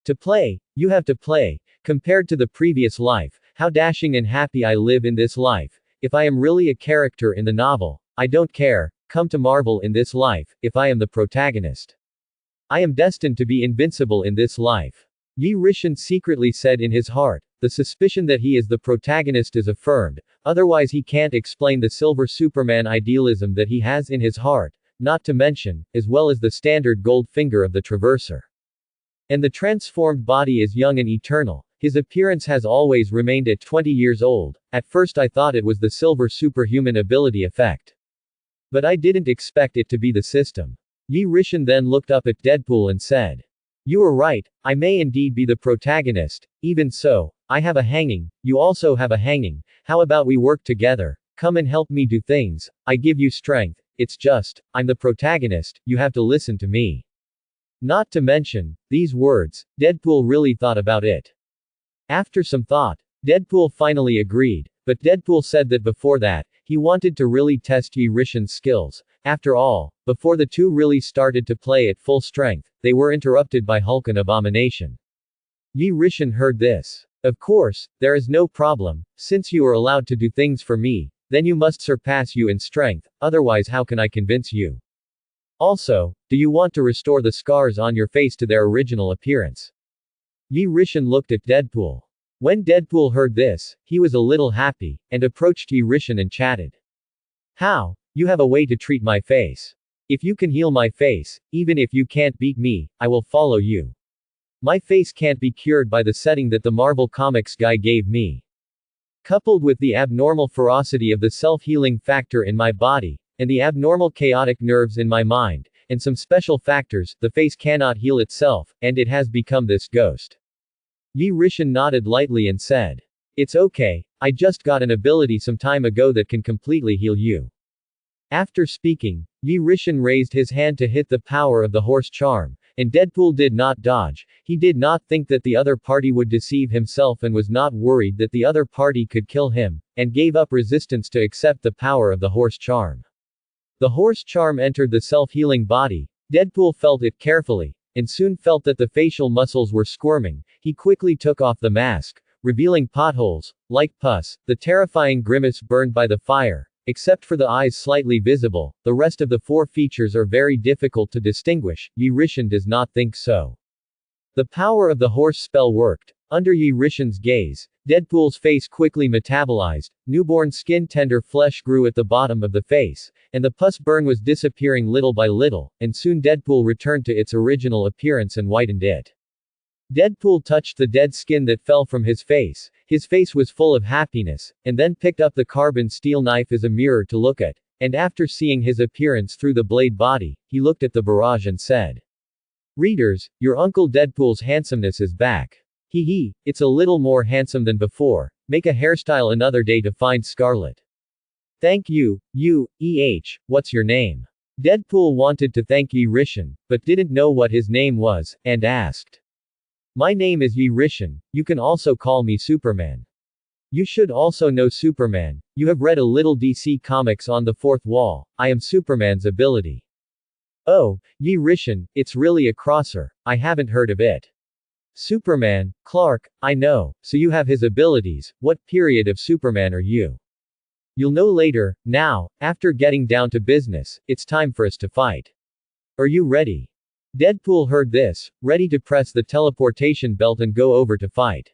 to play, you have to play. Compared to the previous life, how dashing and happy I live in this life. If I am really a character in the novel, I don't care. Come to Marvel in this life, if I am the protagonist. I am destined to be invincible in this life. Yi Rishin secretly said in his heart. The suspicion that he is the protagonist is affirmed, otherwise he can't explain the Silver Superman idealism that he has in his heart, not to mention, as well as the standard gold finger of the Traverser. And the transformed body is young and eternal. His appearance has always remained at 20 years old. At first I thought it was the silver superhuman ability effect. But I didn't expect it to be the system. Yi Rishin then looked up at Deadpool and said. You are right, I may indeed be the protagonist. Even so, I have a hanging, you also have a hanging. How about we work together? Come and help me do things. I give you strength. It's just, I'm the protagonist, you have to listen to me. Not to mention, these words, Deadpool really thought about it. After some thought, Deadpool finally agreed, but Deadpool said that before that, he wanted to really test Yi Rishin's skills. After all, before the two really started to play at full strength, they were interrupted by Hulk and Abomination. Yi Rishin heard this. Of course, there is no problem, since you are allowed to do things for me, then you must surpass you in strength, otherwise how can I convince you? Also, do you want to restore the scars on your face to their original appearance? Yi Rishin looked at Deadpool. When Deadpool heard this, he was a little happy, and approached Yi Rishin and chatted. How? You have a way to treat my face. If you can heal my face, even if you can't beat me, I will follow you. My face can't be cured by the setting that the Marvel Comics guy gave me. Coupled with the abnormal ferocity of the self-healing factor in my body, and the abnormal chaotic nerves in my mind, and some special factors, the face cannot heal itself, and it has become this ghost. Yi Rishin nodded lightly and said. It's okay, I just got an ability some time ago that can completely heal you. After speaking, Yi Rishin raised his hand to hit the power of the horse charm. And Deadpool did not dodge. He did not think that the other party would deceive himself and was not worried that the other party could kill him, and gave up resistance to accept the power of the horse charm. The horse charm entered the self-healing body. Deadpool felt it carefully, and soon felt that the facial muscles were squirming. He quickly took off the mask, revealing potholes, like pus, the terrifying grimace burned by the fire. Except for the eyes slightly visible, the rest of the four features are very difficult to distinguish. Yi Rishin does not think so. The power of the horse spell worked. Under Yi Rishin's gaze, Deadpool's face quickly metabolized, newborn skin tender flesh grew at the bottom of the face, and the pus burn was disappearing little by little, and soon Deadpool returned to its original appearance and whitened it. Deadpool touched the dead skin that fell from his face. His face was full of happiness, and then picked up the carbon steel knife as a mirror to look at, and after seeing his appearance through the blade body, he looked at the barrage and said. Readers, your Uncle Deadpool's handsomeness is back. Hee, it's a little more handsome than before. Make a hairstyle another day to find Scarlet. Thank you, what's your name? Deadpool wanted to thank Yi Rishin, but didn't know what his name was, and asked. My name is Yi Rishin, you can also call me Superman. You should also know Superman, you have read a little DC Comics on the fourth wall. I am Superman's ability. Oh, Yi Rishin, it's really a crosser, I haven't heard of it. Superman, Clark, I know, so you have his abilities. What period of Superman are you? You'll know later. Now, after getting down to business, it's time for us to fight. Are you ready? Deadpool heard this, ready to press the teleportation belt and go over to fight.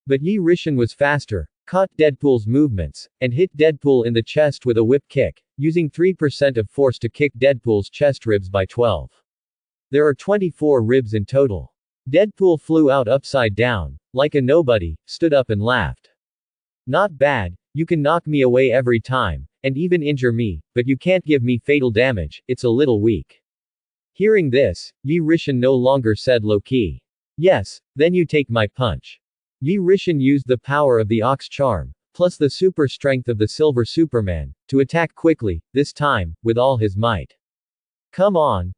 But Yi Rishan was faster, caught Deadpool's movements, and hit Deadpool in the chest with a whip kick, using 3% of force to kick Deadpool's chest ribs by 12. There are 24 ribs in total. Deadpool flew out upside down, like a nobody, stood up and laughed. Not bad, you can knock me away every time, and even injure me, but you can't give me fatal damage, it's a little weak. Hearing this, Yi Rishan no longer said low-key. Yes, then you take my punch. Yi Rishan used the power of the Ox Charm, plus the super strength of the Silver Superman, to attack quickly, this time, with all his might. Come on,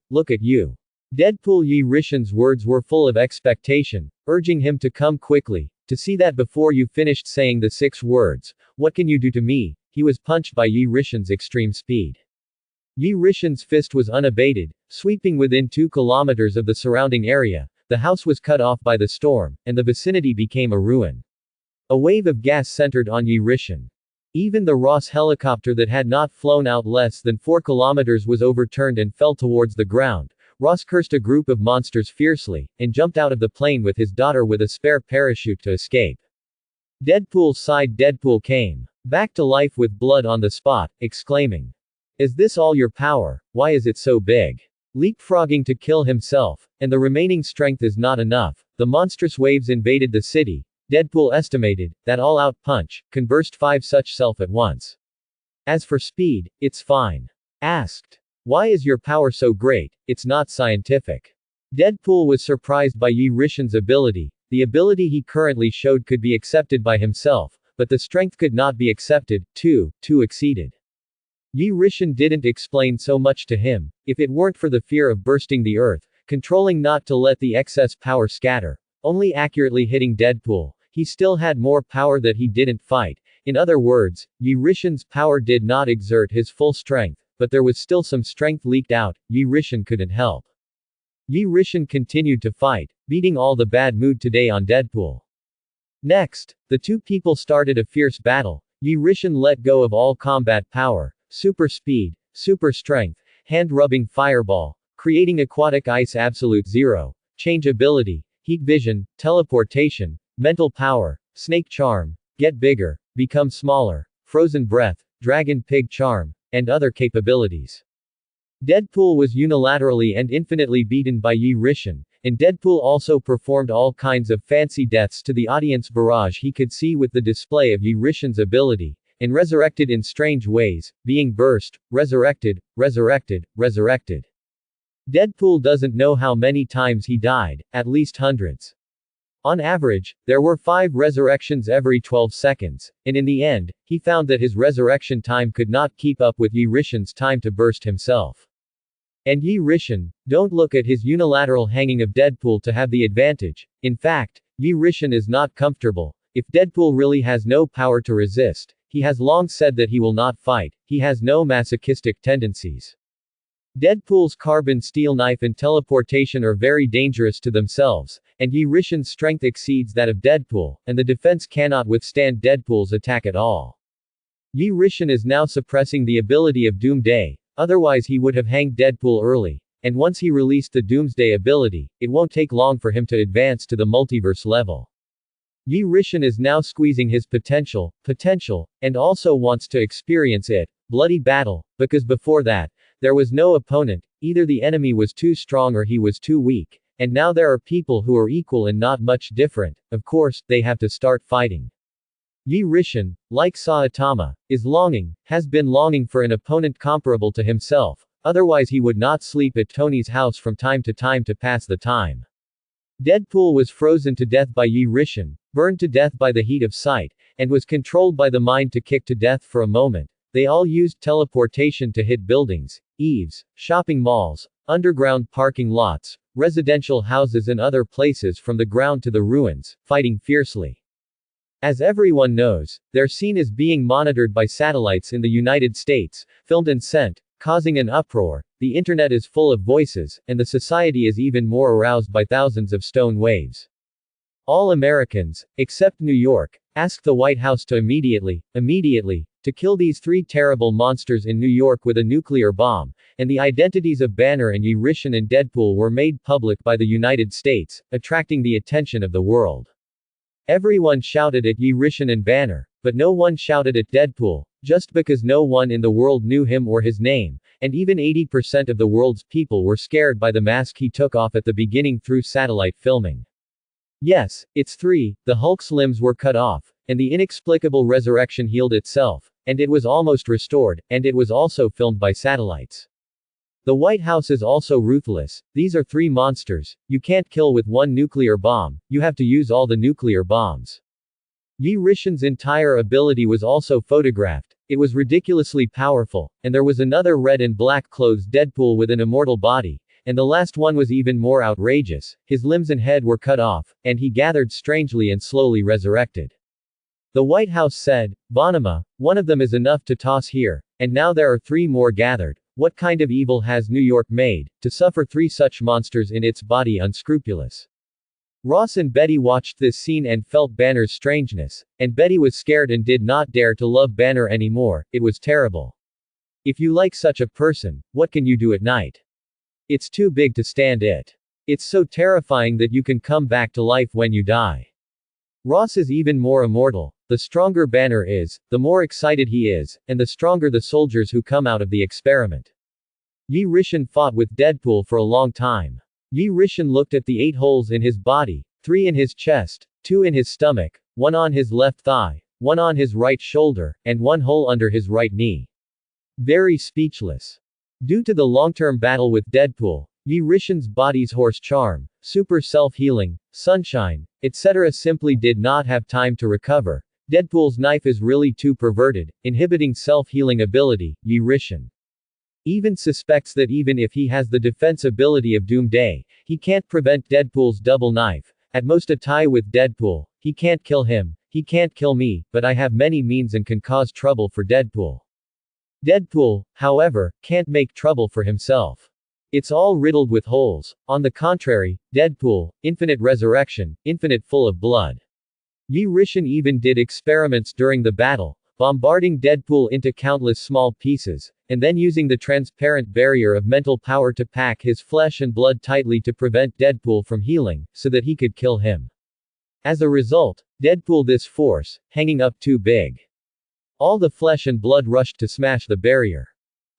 look at you. Deadpool. Yi Rishan's words were full of expectation, urging him to come quickly, to see that before you finished saying the 6 words, what can you do to me? He was punched by Yi Rishan's extreme speed. Yi Rishan's fist was unabated, sweeping within 2 kilometers of the surrounding area. The house was cut off by the storm, and the vicinity became a ruin. A wave of gas centered on Yi Rishan. Even the Ross helicopter that had not flown out less than 4 kilometers was overturned and fell towards the ground. Ross cursed a group of monsters fiercely, and jumped out of the plane with his daughter with a spare parachute to escape. Deadpool's side. Deadpool came back to life with blood on the spot, exclaiming, "Is this all your power? Why is it so big?" Leapfrogging to kill himself, and the remaining strength is not enough. The monstrous waves invaded the city. Deadpool estimated that all-out punch can burst 5 such self at once. As for speed, it's fine. Asked, why is your power so great? It's not scientific. Deadpool was surprised by Yi Rishan's ability. The ability he currently showed could be accepted by himself, but the strength could not be accepted, too exceeded. Yi Rishan didn't explain so much to him. If it weren't for the fear of bursting the earth, controlling not to let the excess power scatter, only accurately hitting Deadpool, he still had more power that he didn't fight. In other words, Yi Rishan's power did not exert his full strength, but there was still some strength leaked out. Yi Rishan couldn't help. Yi Rishan continued to fight, beating all the bad mood today on Deadpool. Next, the 2 people started a fierce battle. Yi Rishan let go of all combat power, super speed, super strength, hand-rubbing fireball, creating aquatic ice absolute zero, change ability, heat vision, teleportation, mental power, snake charm, get bigger, become smaller, frozen breath, dragon pig charm, and other capabilities. Deadpool was unilaterally and infinitely beaten by Yi Rishan, and Deadpool also performed all kinds of fancy deaths to the audience barrage he could see with the display of Yi Rishan's ability, and resurrected in strange ways, being burst, resurrected. Deadpool doesn't know how many times he died, at least hundreds. On average, there were 5 resurrections every 12 seconds, and in the end, he found that his resurrection time could not keep up with Yi Rishan's time to burst himself. And Yi Rishan, don't look at his unilateral hanging of Deadpool to have the advantage. In fact, Yi Rishan is not comfortable. If Deadpool really has no power to resist, he has long said that he will not fight. He has no masochistic tendencies. Deadpool's carbon steel knife and teleportation are very dangerous to themselves, and Yi Rishan's strength exceeds that of Deadpool, and the defense cannot withstand Deadpool's attack at all. Yi Rishan is now suppressing the ability of Doomsday, otherwise he would have hanged Deadpool early, and once he released the Doomsday ability, it won't take long for him to advance to the multiverse level. Yi Rishan is now squeezing his potential, and also wants to experience it, bloody battle, because before that, there was no opponent, either the enemy was too strong or he was too weak, and now there are people who are equal and not much different. Of course, they have to start fighting. Yi Rishan, like Saitama, has been longing for an opponent comparable to himself, otherwise he would not sleep at Tony's house from time to pass the time. Deadpool was frozen to death by Yi Rishan, burned to death by the heat of sight, and was controlled by the mind to kick to death for a moment. They all used teleportation to hit buildings, eaves, shopping malls, underground parking lots, residential houses and other places from the ground to the ruins, fighting fiercely. As everyone knows, their scene is being monitored by satellites in the United States, filmed and sent, causing an uproar. The internet is full of voices, and the society is even more aroused by thousands of stone waves. All Americans, except New York, asked the White House to immediately, to kill these three terrible monsters in New York with a nuclear bomb, and the identities of Banner and Yi Rishin and Deadpool were made public by the United States, attracting the attention of the world. Everyone shouted at Yi Rishin and Banner, but no one shouted at Deadpool, just because no one in the world knew him or his name, and even 80% of the world's people were scared by the mask he took off at the beginning through satellite filming. Yes, it's three, the Hulk's limbs were cut off, and the inexplicable resurrection healed itself, and it was almost restored, and it was also filmed by satellites. The White House is also ruthless. These are three monsters. You can't kill with one nuclear bomb, you have to use all the nuclear bombs. Yi Rishin's entire ability was also photographed. It was ridiculously powerful, and there was another red and black clothes Deadpool with an immortal body, and the last one was even more outrageous. His limbs and head were cut off, and he gathered strangely and slowly resurrected. The White House said, "Bonema, one of them is enough to toss here, and now there are three more gathered. What kind of evil has New York made, to suffer three such monsters in its body unscrupulous?" Ross and Betty watched this scene and felt Banner's strangeness, and Betty was scared and did not dare to love Banner anymore. It was terrible. If you like such a person, what can you do at night? It's too big to stand it. It's so terrifying that you can come back to life when you die. Ross is even more immortal. The stronger Banner is, the more excited he is, and the stronger the soldiers who come out of the experiment. Yi Rishin fought with Deadpool for a long time. Yi Rishin looked at the 8 holes in his body, 3 in his chest, 2 in his stomach, 1 on his left thigh, 1 on his right shoulder, and 1 hole under his right knee. Very speechless. Due to the long-term battle with Deadpool, Yi Rishin's body's horse charm, super self-healing, sunshine, etc. simply did not have time to recover. Deadpool's knife is really too perverted, inhibiting self-healing ability. Yi Rishin even suspects that even if he has the defense ability of Doomsday, he can't prevent Deadpool's double knife, at most a tie with Deadpool. He can't kill him, he can't kill me, but I have many means and can cause trouble for Deadpool. Deadpool, however, can't make trouble for himself. It's all riddled with holes. On the contrary, Deadpool, infinite resurrection, infinite full of blood. Yi Rishin even did experiments during the battle, bombarding Deadpool into countless small pieces, and then using the transparent barrier of mental power to pack his flesh and blood tightly to prevent Deadpool from healing, so that he could kill him. As a result, Deadpool this force, hanging up too big. All the flesh and blood rushed to smash the barrier.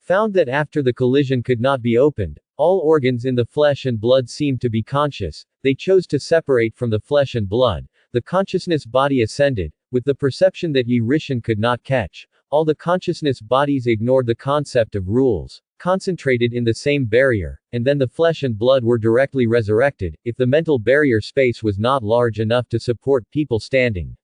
Found that after the collision could not be opened, all organs in the flesh and blood seemed to be conscious. They chose to separate from the flesh and blood. The consciousness body ascended, with the perception that Yi Rishin could not catch. All the consciousness bodies ignored the concept of rules, concentrated in the same barrier, and then the flesh and blood were directly resurrected, if the mental barrier space was not large enough to support people standing.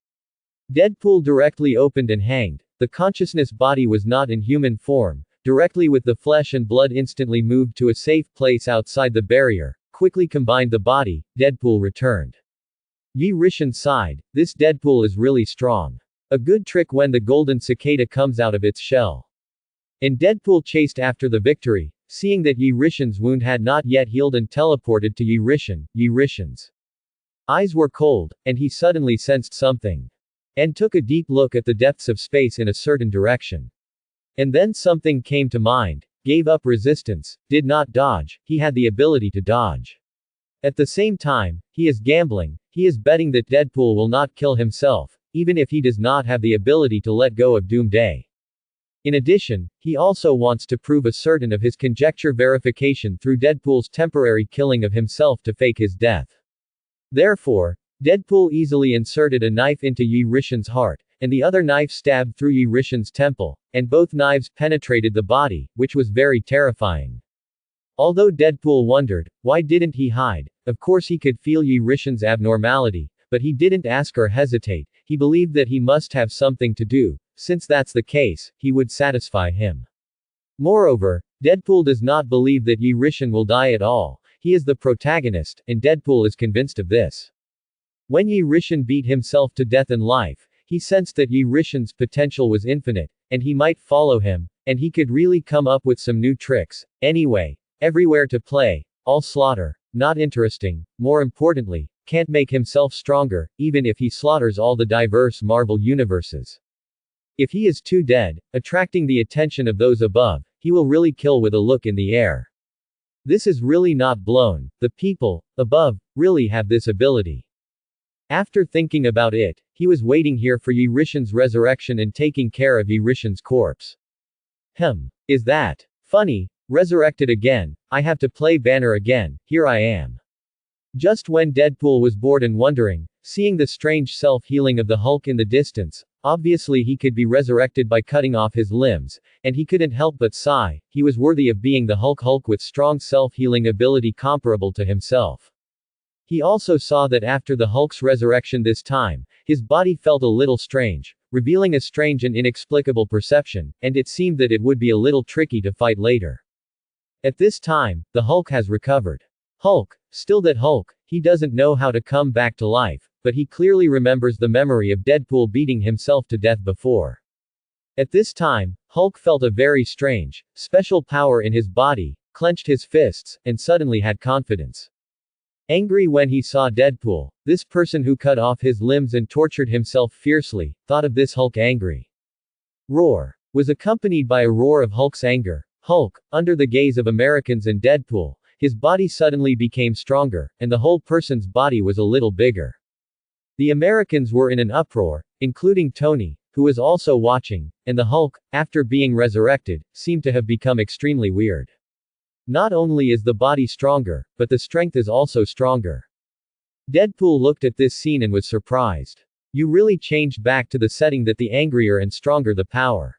Deadpool directly opened and hanged. The consciousness body was not in human form. Directly with the flesh and blood instantly moved to a safe place outside the barrier, quickly combined the body. Deadpool returned. Yi Rishin sighed. This Deadpool is really strong. A good trick when the golden cicada comes out of its shell. And Deadpool chased after the victory, seeing that Yi Rishin's wound had not yet healed and teleported to Yi Rishin. Yi Rishin's eyes were cold, and he suddenly sensed something. And took a deep look at the depths of space in a certain direction. And then something came to mind, gave up resistance, did not dodge, he had the ability to dodge. At the same time, he is gambling, he is betting that Deadpool will not kill himself, even if he does not have the ability to let go of Doomsday. In addition, he also wants to prove a certain of his conjecture verification through Deadpool's temporary killing of himself to fake his death. Therefore, Deadpool easily inserted a knife into Yi Rishin's heart, and the other knife stabbed through Yi Rishin's temple, and both knives penetrated the body, which was very terrifying. Although Deadpool wondered, why didn't he hide? Of course he could feel Yi Rishin's abnormality, but he didn't ask or hesitate. He believed that he must have something to do. Since that's the case, he would satisfy him. Moreover, Deadpool does not believe that Yi Rishin will die at all. He is the protagonist, and Deadpool is convinced of this. When Yi Rishin beat himself to death in life, he sensed that Yi Rishin's potential was infinite, and he might follow him, and he could really come up with some new tricks. Anyway, everywhere to play, all slaughter, not interesting, more importantly, can't make himself stronger, even if he slaughters all the diverse Marvel universes. If he is too dead, attracting the attention of those above, he will really kill with a look in the air. This is really not blown, the people above really have this ability. After thinking about it, he was waiting here for Yi Rishan's resurrection and taking care of Yi Rishan's corpse. Is that funny? Resurrected again, I have to play Banner again, here I am. Just when Deadpool was bored and wondering, seeing the strange self-healing of the Hulk in the distance, obviously he could be resurrected by cutting off his limbs, and he couldn't help but sigh, he was worthy of being the Hulk with strong self-healing ability comparable to himself. He also saw that after the Hulk's resurrection this time, his body felt a little strange, revealing a strange and inexplicable perception, and it seemed that it would be a little tricky to fight later. At this time, the Hulk has recovered. Hulk, still that Hulk, he doesn't know how to come back to life, but he clearly remembers the memory of Deadpool beating himself to death before. At this time, Hulk felt a very strange, special power in his body, clenched his fists, and suddenly had confidence. Angry when he saw Deadpool, this person who cut off his limbs and tortured himself fiercely, thought of this Hulk angry roar was accompanied by a roar of Hulk's anger. Hulk, under the gaze of Americans and Deadpool, his body suddenly became stronger, and the whole person's body was a little bigger. The Americans were in an uproar, including Tony, who was also watching, and the Hulk, after being resurrected, seemed to have become extremely weird. Not only is the body stronger, but the strength is also stronger. Deadpool looked at this scene and was surprised. You really changed back to the setting that the angrier and stronger the power.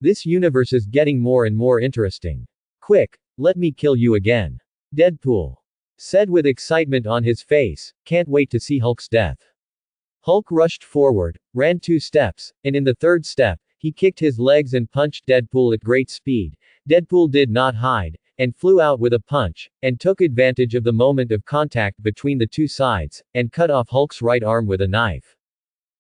This universe is getting more and more interesting. Quick, let me kill you again. Deadpool said with excitement on his face, can't wait to see Hulk's death. Hulk rushed forward, ran 2 steps, and in the 3rd step, he kicked his legs and punched Deadpool at great speed. Deadpool did not hide, and flew out with a punch, and took advantage of the moment of contact between the 2 sides, and cut off Hulk's right arm with a knife.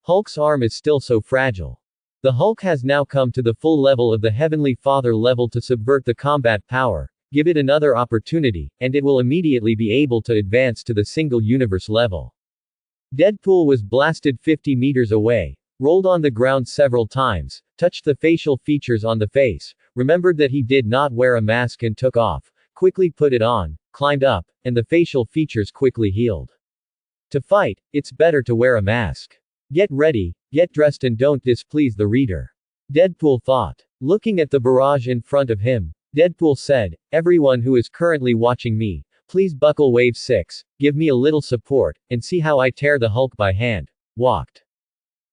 Hulk's arm is still so fragile. The Hulk has now come to the full level of the Heavenly Father level to subvert the combat power, give it another opportunity, and it will immediately be able to advance to the single universe level. Deadpool was blasted 50 meters away, rolled on the ground several times, touched the facial features on the face, remembered that he did not wear a mask and took off, quickly put it on, climbed up, and the facial features quickly healed. To fight, it's better to wear a mask. Get ready, get dressed and don't displease the reader. Deadpool thought. Looking at the barrage in front of him, Deadpool said, everyone who is currently watching me, please buckle wave 6, give me a little support, and see how I tear the Hulk by hand. Walked.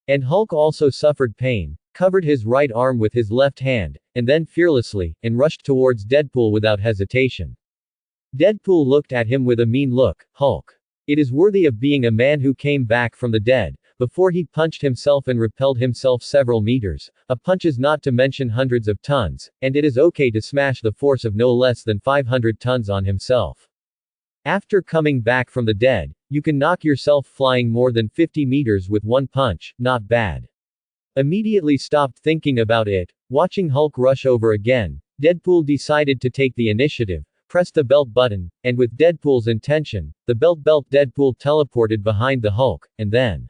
And Hulk also suffered pain, covered his right arm with his left hand, and then fearlessly, and rushed towards Deadpool without hesitation. Deadpool looked at him with a mean look. Hulk. It is worthy of being a man who came back from the dead, before he punched himself and repelled himself several meters, a punch is not to mention hundreds of tons, and it is okay to smash the force of no less than 500 tons on himself. After coming back from the dead, you can knock yourself flying more than 50 meters with one punch, not bad. Immediately stopped thinking about it, watching Hulk rush over again, Deadpool decided to take the initiative, pressed the belt button, and with Deadpool's intention, the belt Deadpool teleported behind the Hulk, and then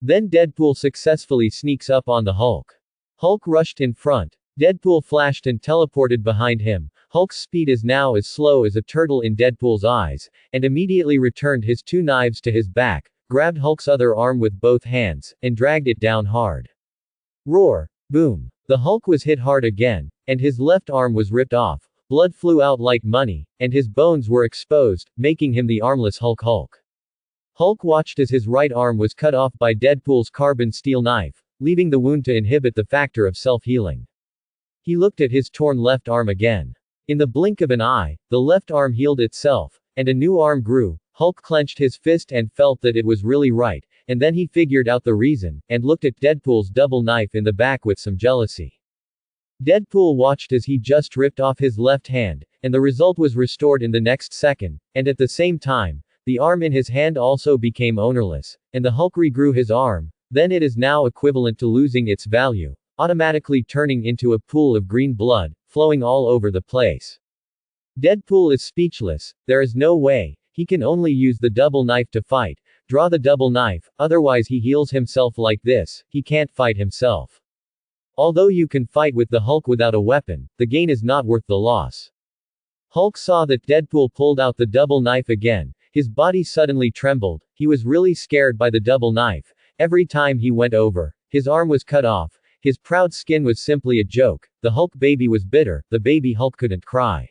Deadpool successfully sneaks up on the Hulk. Hulk rushed in front, Deadpool flashed and teleported behind him. Hulk's speed is now as slow as a turtle in Deadpool's eyes, and immediately returned his 2 knives to his back, grabbed Hulk's other arm with both hands, and dragged it down hard. Roar! Boom! The Hulk was hit hard again, and his left arm was ripped off, blood flew out like money, and his bones were exposed, making him the armless Hulk. Hulk watched as his right arm was cut off by Deadpool's carbon steel knife, leaving the wound to inhibit the factor of self-healing. He looked at his torn left arm again. In the blink of an eye, the left arm healed itself, and a new arm grew. Hulk clenched his fist and felt that it was really right, and then he figured out the reason, and looked at Deadpool's double knife in the back with some jealousy. Deadpool watched as he just ripped off his left hand, and the result was restored in the next second, and at the same time, the arm in his hand also became ownerless, and the Hulk regrew his arm, then it is now equivalent to losing its value, automatically turning into a pool of green blood, flowing all over the place. Deadpool is speechless, there is no way, he can only use the double knife to fight, draw the double knife, otherwise he heals himself like this, he can't fight himself. Although you can fight with the Hulk without a weapon, the gain is not worth the loss. Hulk saw that Deadpool pulled out the double knife again. His body suddenly trembled. He was really scared by the double knife. Every time he went over, his arm was cut off. His proud skin was simply a joke. The Hulk baby was bitter. The baby Hulk couldn't cry.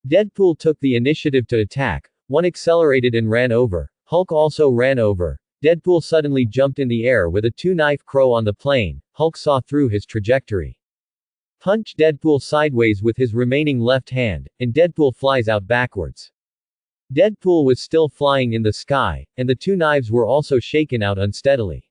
Deadpool took the initiative to attack. One accelerated and ran over. Hulk also ran over. Deadpool suddenly jumped in the air with a two-knife crow on the plane. Hulk saw through his trajectory. Punch Deadpool sideways with his remaining left hand, and Deadpool flies out backwards. Deadpool was still flying in the sky, and the two knives were also shaken out unsteadily.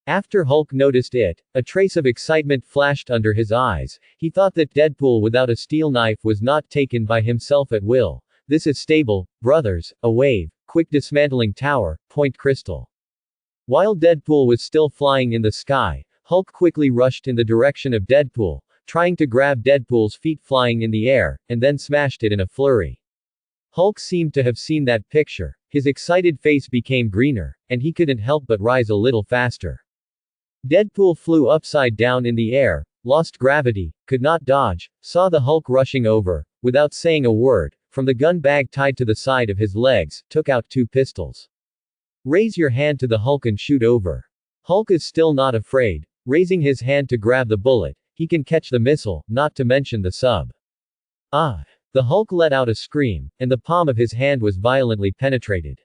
After Hulk noticed it, a trace of excitement flashed under his eyes. He thought that Deadpool without a steel knife was not taken by himself at will. This is stable, brothers, a wave, quick dismantling tower, point crystal. While Deadpool was still flying in the sky, Hulk quickly rushed in the direction of Deadpool, trying to grab Deadpool's feet flying in the air, and then smashed it in a flurry. Hulk seemed to have seen that picture. His excited face became greener, and he couldn't help but rise a little faster. Deadpool flew upside down in the air, lost gravity, could not dodge, saw the Hulk rushing over, without saying a word, from the gun bag tied to the side of his legs, took out two pistols. Raise your hand to the Hulk and shoot over. Hulk is still not afraid, raising his hand to grab the bullet. He can catch the missile, not to mention the sub. Ah! The Hulk let out a scream, and the palm of his hand was violently penetrated.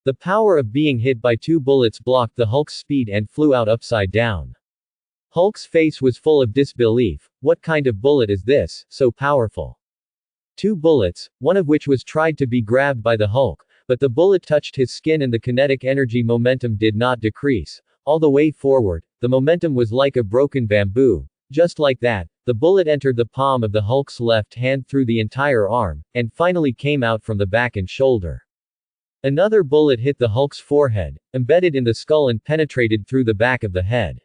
The power of being hit by two bullets blocked the Hulk's speed and flew out upside down. Hulk's face was full of disbelief. What kind of bullet is this, so powerful? Two bullets, one of which was tried to be grabbed by the Hulk, but the bullet touched his skin and the kinetic energy momentum did not decrease. All the way forward, the momentum was like a broken bamboo. Just like that, the bullet entered the palm of the Hulk's left hand through the entire arm, and finally came out from the back and shoulder. Another bullet hit the Hulk's forehead, embedded in the skull and penetrated through the back of the head.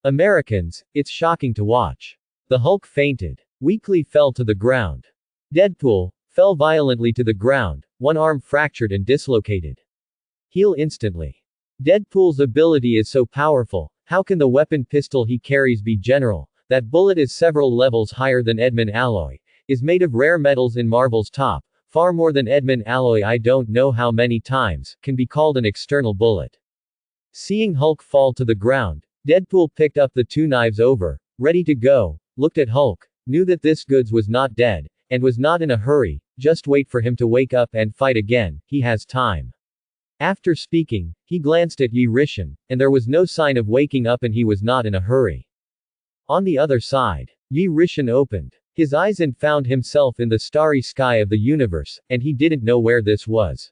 Americans, it's shocking to watch. The Hulk fainted. Weakly fell to the ground. Deadpool fell violently to the ground, one arm fractured and dislocated. Heal instantly. Deadpool's ability is so powerful. How can the weapon pistol he carries be general? That bullet is several levels higher than Edmund alloy, is made of rare metals in Marvel's top, far more than Edmund alloy I don't know how many times, can be called an external bullet. Seeing Hulk fall to the ground, Deadpool picked up the two knives over, ready to go, looked at Hulk, knew that this goods was not dead, and was not in a hurry, just wait for him to wake up and fight again, he has time. After speaking, he glanced at Yi Rishin, and there was no sign of waking up and he was not in a hurry. On the other side, Yi Rishin opened his eyes and found himself in the starry sky of the universe, and he didn't know where this was.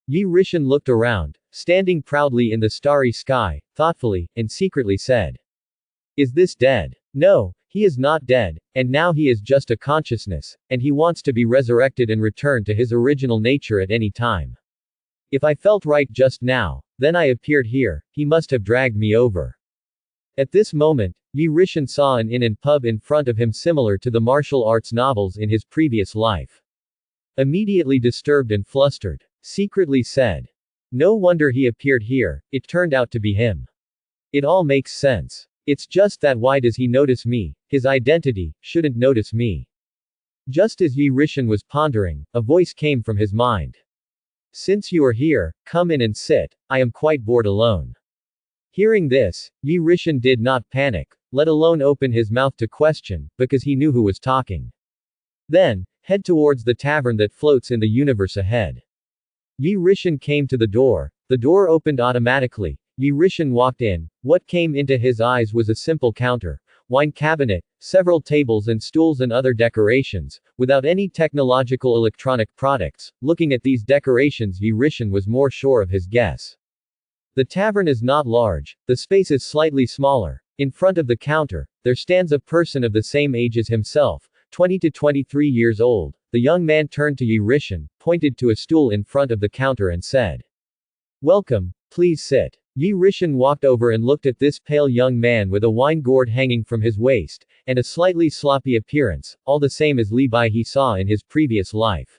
Yi Rishin looked around, standing proudly in the starry sky, thoughtfully, and secretly said, "Is this dead? No, he is not dead, and now he is just a consciousness, and he wants to be resurrected and return to his original nature at any time. If I felt right just now, then I appeared here, he must have dragged me over." At this moment, Yi Rishin saw an inn and pub in front of him similar to the martial arts novels in his previous life. Immediately disturbed and flustered, secretly said, "No wonder he appeared here, it turned out to be him. It all makes sense. It's just that why does he notice me? His identity shouldn't notice me." Just as Yi Rishin was pondering, a voice came from his mind. "Since you are here, come in and sit, I am quite bored alone." Hearing this, Yi Rishin did not panic, let alone open his mouth to question, because he knew who was talking. Then, head towards the tavern that floats in the universe ahead. Yi Rishin came to the door opened automatically, Yi Rishin walked in. What came into his eyes was a simple counter, wine cabinet, several tables and stools and other decorations, without any technological electronic products. Looking at these decorations, Yi Rishin was more sure of his guess. The tavern is not large, the space is slightly smaller. In front of the counter, there stands a person of the same age as himself, 20 to 23 years old. The young man turned to Yi Rishin, pointed to a stool in front of the counter and said, "Welcome, please sit." Yi Rishin walked over and looked at this pale young man with a wine gourd hanging from his waist, and a slightly sloppy appearance, all the same as Li Bai he saw in his previous life.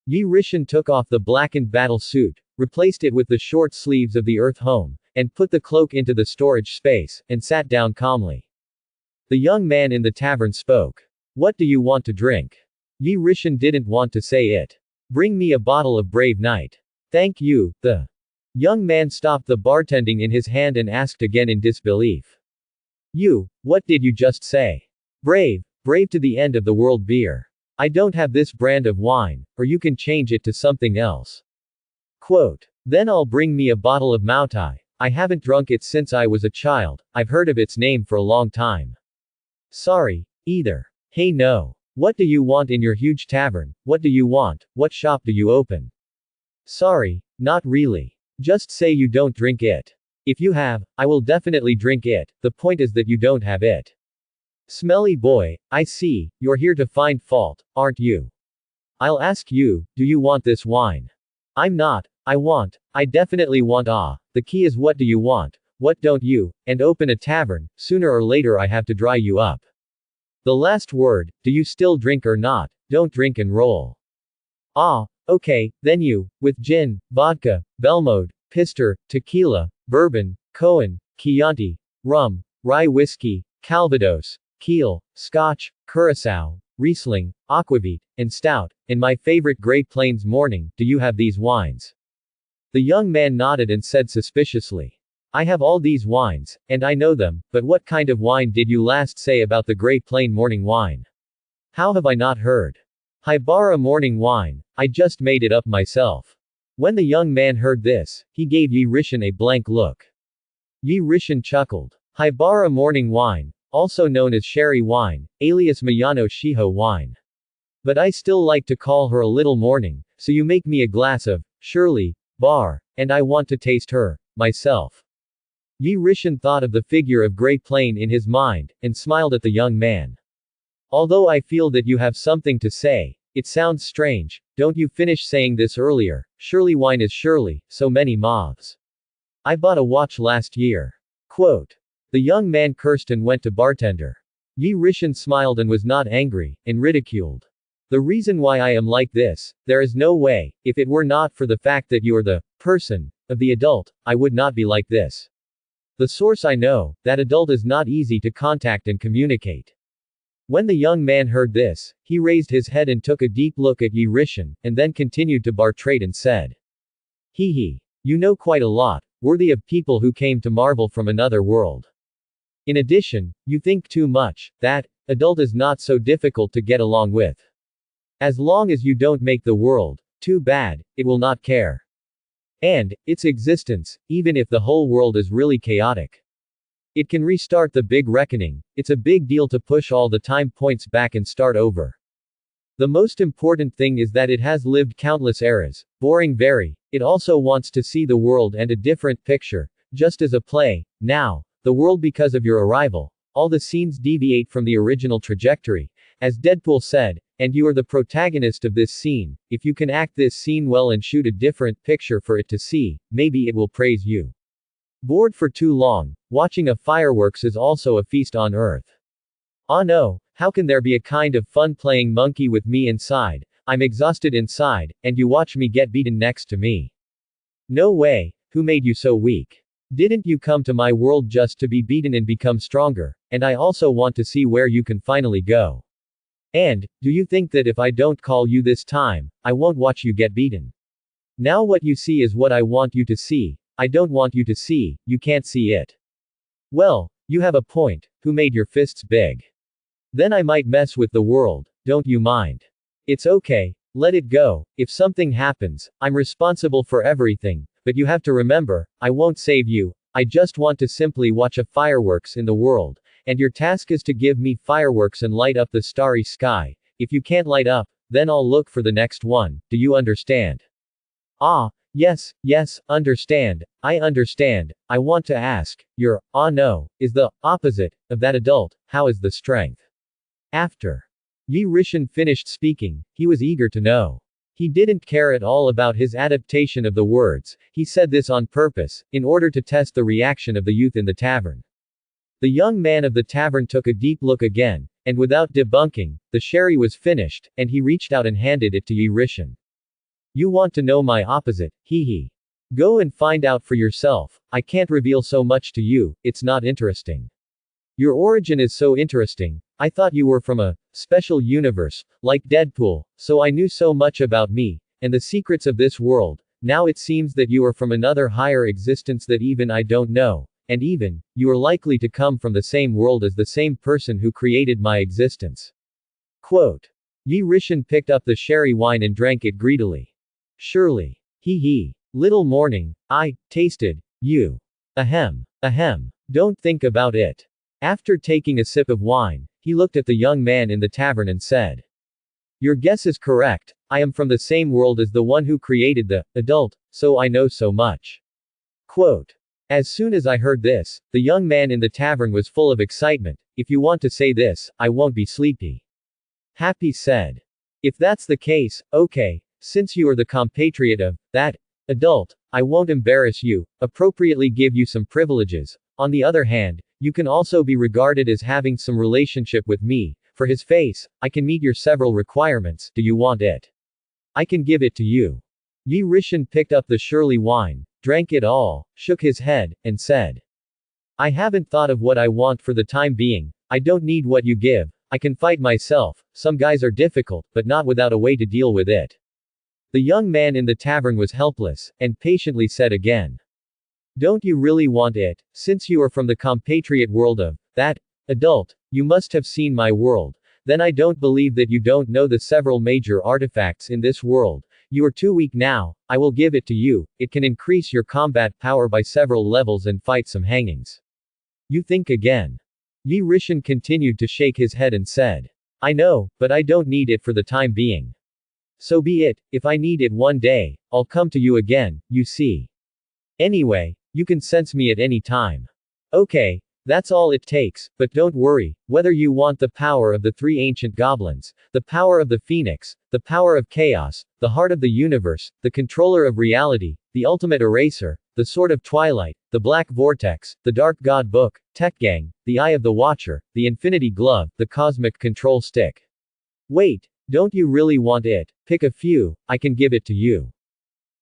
Yi Rishin took off the blackened battle suit, replaced it with the short sleeves of the Earth Home, and put the cloak into the storage space, and sat down calmly. The young man in the tavern spoke. What do you want to drink? Yi Rishan didn't want to say it. Bring me a bottle of Brave Night. Thank you. The young man stopped the bartending in his hand and asked again in disbelief. What did you just say? Brave to the end of the world beer. I don't have this brand of wine, or you can change it to something else. Quote. Then I'll bring me a bottle of Mautai. I haven't drunk it since I was a child, I've heard of its name for a long time. Sorry, either. Hey no. What do you want in your huge tavern? What do you want? What shop do you open? Sorry, not really. Just say you don't drink it. If you have, I will definitely drink it, the point is that you don't have it. Smelly boy, I see, you're here to find fault, aren't you? I'll ask you, do you want this wine? I'm not, I definitely want the key is what do you want, what don't you, and open a tavern, sooner or later I have to dry you up. The last word, do you still drink or not, don't drink and roll. Okay, then you, with gin, vodka, Belmode, Pister, tequila, bourbon, Cohen, Chianti, rum, rye whiskey, Calvados, Kiel, Scotch, Curacao, Riesling, Aquavit, and Stout, and my favorite Great Plains Morning, do you have these wines? The young man nodded and said suspiciously. I have all these wines, and I know them, but what kind of wine did you last say about the Great Plain Morning wine? How have I not heard? Hibara Morning Wine, I just made it up myself. When the young man heard this, he gave Yi Rishan a blank look. Yi Rishan chuckled. Hibara Morning Wine, also known as sherry wine, alias Mayano Shiho wine. But I still like to call her a little morning, so you make me a glass of, Shirley, bar, and I want to taste her, myself. Yi Rishan thought of the figure of Great Plain in his mind, and smiled at the young man. Although I feel that you have something to say, it sounds strange, don't you finish saying this earlier, Shirley wine is Shirley, so many moths. I bought a watch last year. Quote. The young man cursed and went to bartender. Yi Rishan smiled and was not angry, and ridiculed. The reason why I am like this, there is no way, if it were not for the fact that you are the person of the adult, I would not be like this. The source I know, that adult is not easy to contact and communicate. When the young man heard this, he raised his head and took a deep look at Yi Rishan, and then continued to bartrade and said. Hee. You know quite a lot, worthy of people who came to marvel from another world. In addition, you think too much, that adult is not so difficult to get along with. As long as you don't make the world too bad, it will not care. And its existence, even if the whole world is really chaotic. It can restart the big reckoning, it's a big deal to push all the time points back and start over. The most important thing is that it has lived countless eras, boring very, it also wants to see the world and a different picture, just as a play, now, the world because of your arrival, all the scenes deviate from the original trajectory, as Deadpool said, and you are the protagonist of this scene, if you can act this scene well and shoot a different picture for it to see, maybe it will praise you. Bored for too long, watching a fireworks is also a feast on earth. Oh no, how can there be a kind of fun playing monkey with me inside, I'm exhausted inside, and you watch me get beaten next to me. No way, who made you so weak? Didn't you come to my world just to be beaten and become stronger, and I also want to see where you can finally go. And, do you think that if I don't call you this time, I won't watch you get beaten? Now what you see is what I want you to see, I don't want you to see, you can't see it. Well, you have a point, who made your fists big? Then I might mess with the world, don't you mind? It's okay, let it go, if something happens, I'm responsible for everything, but you have to remember, I won't save you, I just want to simply watch a fireworks in the world, and your task is to give me fireworks and light up the starry sky, if you can't light up, then I'll look for the next one, do you understand? Yes, understand, I understand, I want to ask, your, no, is the, opposite, of that adult, how is the strength? After Yi Rishan finished speaking, he was eager to know. He didn't care at all about his adaptation of the words, he said this on purpose, in order to test the reaction of the youth in the tavern. The young man of the tavern took a deep look again, and without debunking, the sherry was finished, and he reached out and handed it to Yi Rishan. You want to know my opposite, hee. Go and find out for yourself, I can't reveal so much to you, it's not interesting. Your origin is so interesting. I thought you were from a special universe, like Deadpool, so I knew so much about me, and the secrets of this world. Now it seems that you are from another higher existence that even I don't know, and even, you are likely to come from the same world as the same person who created my existence. Quote. Yi Rishan picked up the sherry wine and drank it greedily. Surely. Hee hee. Little morning, I tasted you. Ahem. Ahem. Don't think about it. After taking a sip of wine, he looked at the young man in the tavern and said, your guess is correct. I am from the same world as the one who created the adult, so I know so much. Quote. As soon as I heard this, the young man in the tavern was full of excitement. If you want to say this, I won't be sleepy. Happy said. If that's the case, okay, since you are the compatriot of that adult, I won't embarrass you, appropriately give you some privileges. On the other hand, you can also be regarded as having some relationship with me. For his face, I can meet your several requirements. Do you want it? I can give it to you. Yi Rishan picked up the Shirley wine, drank it all, shook his head, and said, I haven't thought of what I want for the time being. I don't need what you give. I can fight myself. Some guys are difficult, but not without a way to deal with it. The young man in the tavern was helpless, and patiently said again, don't you really want it? Since you are from the compatriot world of that adult, you must have seen my world. Then I don't believe that you don't know the several major artifacts in this world. You are too weak now. I will give it to you. It can increase your combat power by several levels and fight some hangings. You think again. Yi Rishan continued to shake his head and said, I know, but I don't need it for the time being. So be it. If I need it one day, I'll come to you again, you see. Anyway, you can sense me at any time. Okay, that's all it takes, but don't worry, whether you want the power of the three ancient goblins, the power of the phoenix, the power of chaos, the heart of the universe, the controller of reality, the ultimate eraser, the sword of twilight, the black vortex, the dark god book, Tech Gang, the eye of the watcher, the infinity glove, the cosmic control stick. Wait, don't you really want it? Pick a few, I can give it to you.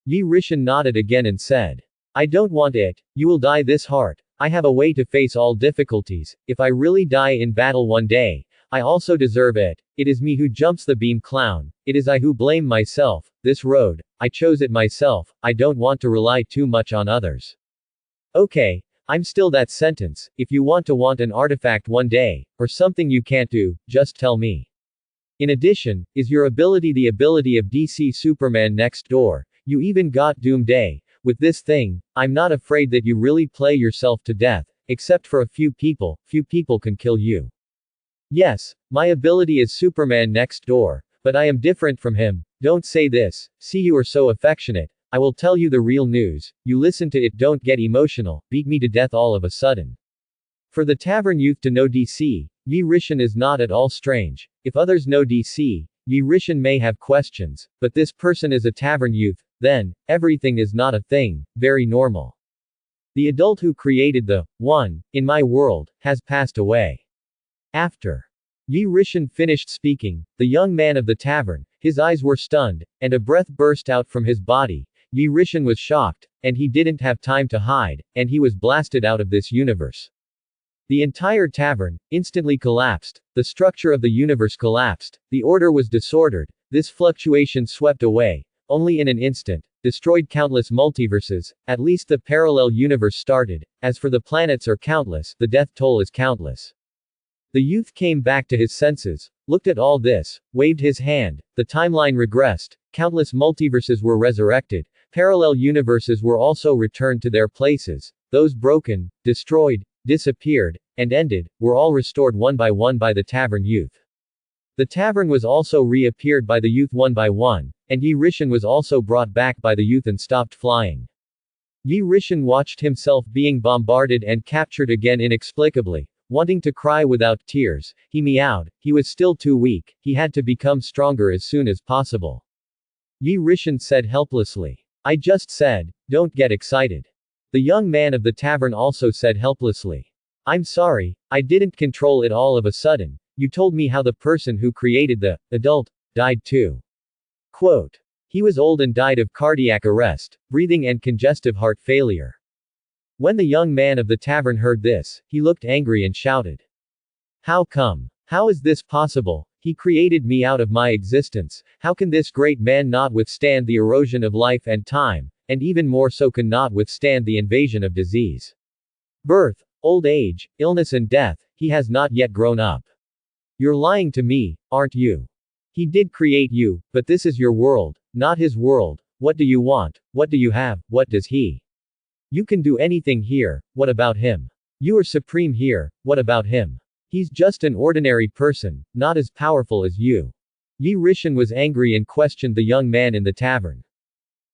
Yi Rishan nodded again and said, I don't want it. You will die this heart. I have a way to face all difficulties. If I really die in battle one day, I also deserve it. It is me who jumps the beam clown. It is I who blame myself. This road, I chose it myself. I don't want to rely too much on others. Okay, I'm still that sentence. If you want an artifact one day, or something you can't do, just tell me. In addition, is your ability the ability of DC Superman next door? You even got Doomsday. With this thing, I'm not afraid that you really play yourself to death, except for a few people can kill you. Yes, my ability is Superman next door, but I am different from him. Don't say this. See, you are so affectionate. I will tell you the real news. You listen to it, don't get emotional, beat me to death all of a sudden. For the tavern youth to know DC, Yi Rishan is not at all strange. If others know DC, Yi Rishan may have questions, but this person is a tavern youth. Then, everything is not a thing, very normal. The adult who created the one in my world has passed away. After Yi Rishan finished speaking, the young man of the tavern, his eyes were stunned, and a breath burst out from his body. Yi Rishan was shocked, and he didn't have time to hide, and he was blasted out of this universe. The entire tavern instantly collapsed. The structure of the universe collapsed. The order was disordered. This fluctuation swept away. Only in an instant, destroyed countless multiverses, at least the parallel universe started. As for the planets are countless, the death toll is countless. The youth came back to his senses, looked at all this, waved his hand, the timeline regressed, countless multiverses were resurrected, parallel universes were also returned to their places, those broken, destroyed, disappeared, and ended, were all restored one by the tavern youth. The tavern was also reappeared by the youth one by one, and Yi Rishan was also brought back by the youth and stopped flying. Yi Rishan watched himself being bombarded and captured again inexplicably. Wanting to cry without tears, he meowed. He was still too weak. He had to become stronger as soon as possible. Yi Rishan said helplessly. I just said, don't get excited. The young man of the tavern also said helplessly. I'm sorry, I didn't control it all of a sudden. You told me how the person who created the adult died too. Quote. He was old and died of cardiac arrest, breathing and congestive heart failure. When the young man of the tavern heard this, he looked angry and shouted. How come? How is this possible? He created me out of my existence. How can this great man not withstand the erosion of life and time, and even more so can not withstand the invasion of disease? Birth, old age, illness and death, he has not yet grown up. You're lying to me, aren't you? He did create you, but this is your world, not his world. What do you want? What do you have? What does he? You can do anything here, what about him? You are supreme here, what about him? He's just an ordinary person, not as powerful as you. Yi Rishan was angry and questioned the young man in the tavern.